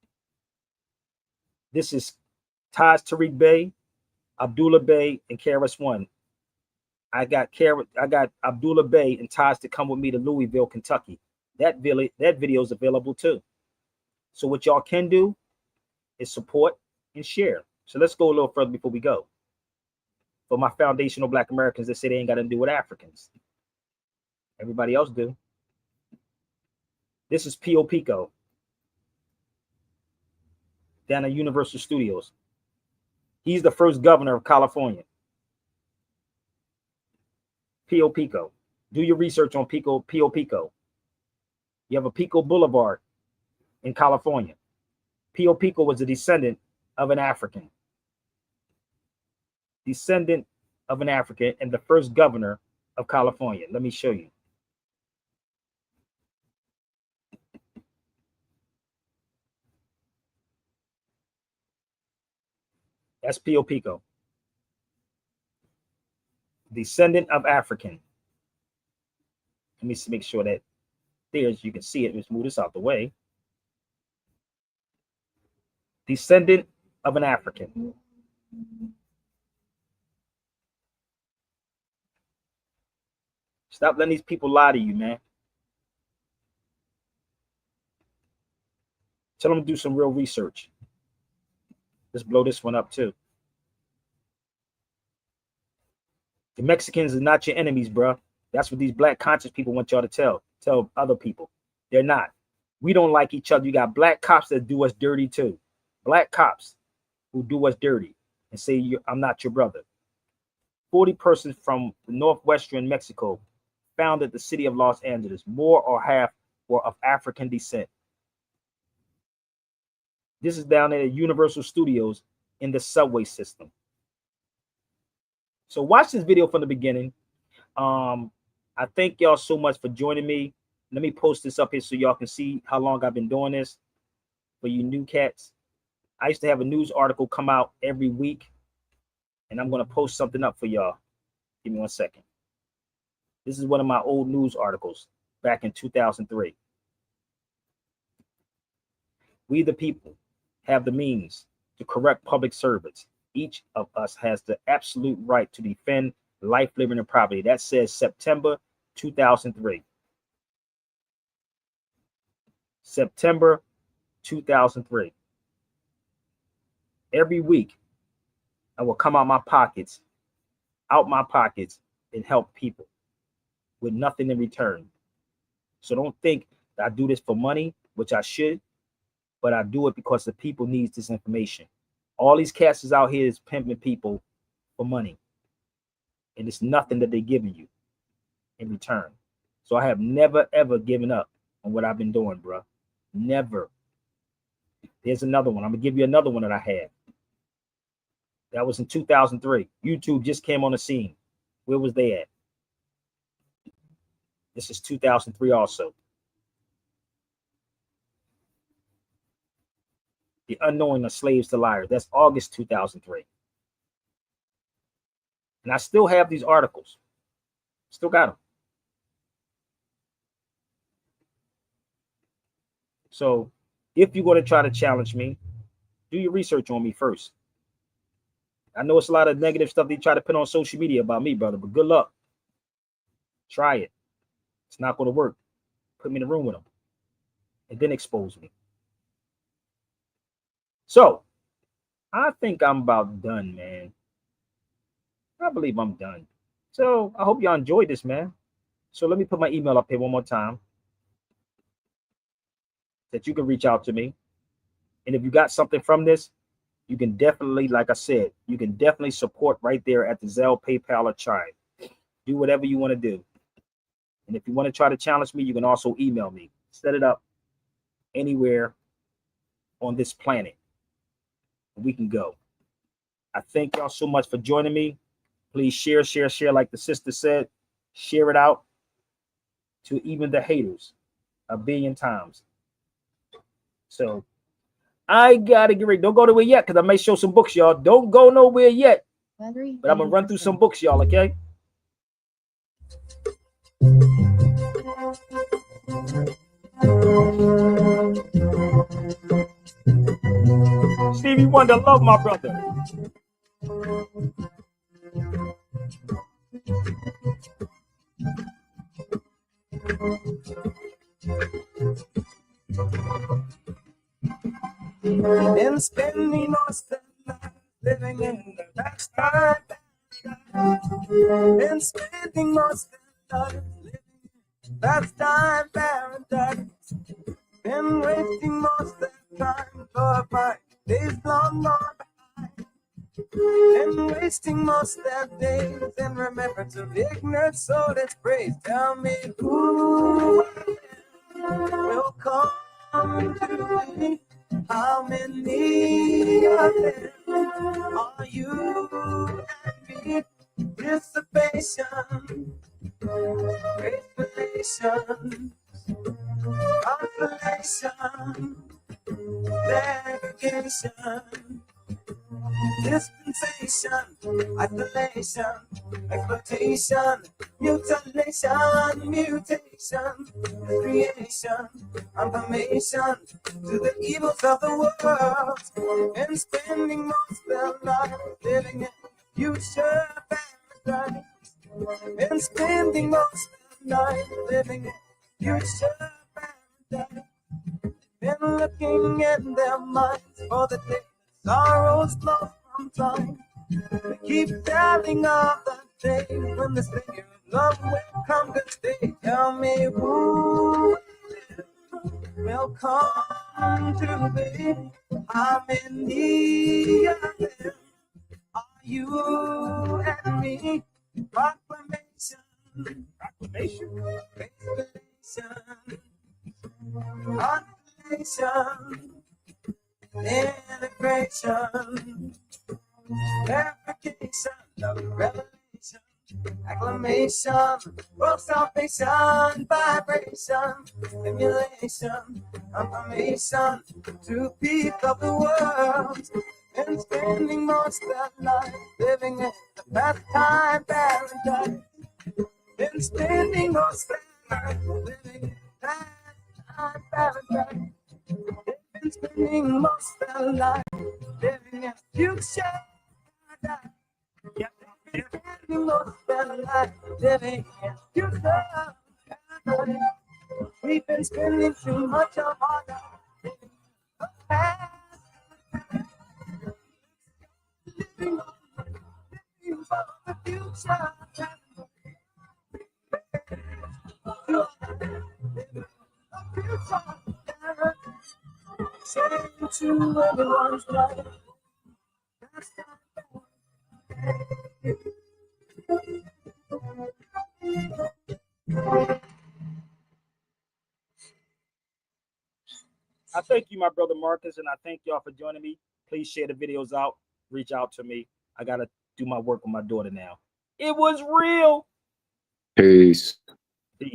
This is Taj Tariq Bey, Abdullah Bey, and KRS-One. I got Abdullah Bey and Taj to come with me to Louisville, Kentucky. That video is available too. So what y'all can do is support and share. So let's go a little further before we go. For my foundational black Americans that say they ain't got to do with Africans. Everybody else do. This is Pio Pico. down at Universal Studios. He's the first governor of California. Pio Pico. Do your research on Pio Pico. You have a Pico Boulevard in California. Pio Pico was a descendant of an African. Descendant of an African and the first governor of California. Let me show you. That's Pio Pico. Descendant of African. Let me make sure that there's, you can see it. Let's move this out the way. Descendant of an African. Stop letting these people lie to you, man. Tell them to do some real research. Let's blow this one up too. The Mexicans are not your enemies, bro. That's what these black conscious people want y'all to tell other people. They're not. We don't like each other. You got black cops that do us dirty too. Black cops who do us dirty and say, I'm not your brother. 40 persons from northwestern Mexico founded the city of Los Angeles. More or half were of African descent. This is down there at Universal Studios in the subway system. So watch this video from the beginning. I thank y'all so much for joining me. Let me post this up here so y'all can see how long I've been doing this. For you new cats, I used to have a news article come out every week, and I'm going to post something up for y'all. Give me 1 second. This is one of my old news articles back in 2003. We the people have the means to correct public servants. Each of us has the absolute right to defend life, liberty, and property. That says September 2003. September 2003. Every week, I will come out my pockets, and help people with nothing in return. So don't think that I do this for money, which I should, but I do it because the people need this information. All these cats is out here is pimping people for money, and it's nothing that they're giving you in return. So I have never, ever given up on what I've been doing, bro. Never. There's another one. I'm going to give you another one that I had. That was in 2003. YouTube just came on the scene. Where was they at? This is 2003 also. The unknowing of slaves to liars. That's August 2003. And I still have these articles. Still got them. So if you're going to try to challenge me, do your research on me first. I know it's a lot of negative stuff they try to put on social media about me, brother, but good luck. Try it. It's not going to work. Put me in a room with them and then expose me. So I think I'm about done, man. I believe I'm done. So I hope y'all enjoyed this, man. So let me put my email up here one more time that you can reach out to me. And if you got something from this, you can definitely, like I said, you can definitely support right there at the Zelle, PayPal, or Chime. Do whatever you want to do. And if you want to try to challenge me, you can also email me. Set it up anywhere on this planet. We can go. I thank y'all so much for joining me. Please share, share, share. Like the sister said, share it out to even the haters 1 billion times. So I gotta get ready. Don't go nowhere yet, because I may show some books, y'all. Don't go nowhere yet. But I'm gonna run through some books, y'all, okay? Stevie Wonder, love my brother. Been spending most of life living in the lifestyle. Been spending most of life living in lifestyle paradise. Been wasting most of the time for a fight days long gone by, and wasting most their days in remembrance of ignorant soul that's praise. Tell me who will come to me? How many of them are you and me? Dissipation, revelation, consolation, segregation, dispensation, isolation, exploitation, mutilation, mutation, creation, confirmation to the evils of the world, and spending most of their life living in future paradise, and spending most of their life living in future paradise, and looking in their minds for the day sorrows lost from time. They keep telling of the day when the Savior of love will come to stay. Tell me who will come to thee? How many of them are you and me? Proclamation, proclamation, revelation, consolation, integration, verification, revelation, acclamation, world salvation, vibration, stimulation, confirmation to peak of the world, and spending most of their life living in the pastime paradise, and spending most of their life living in the pastime paradise. And spending most of their life living in future paradise. Yeah, spending most of their life living in future paradise. We've been spending too much of our life living in the past. Living for the future paradise. Saying to everyone's life, I thank you, my brother Marcus, and I thank y'all for joining me. Please share the videos out. Reach out to me. I got to do my work with my daughter now. It was real. Peace. Peace.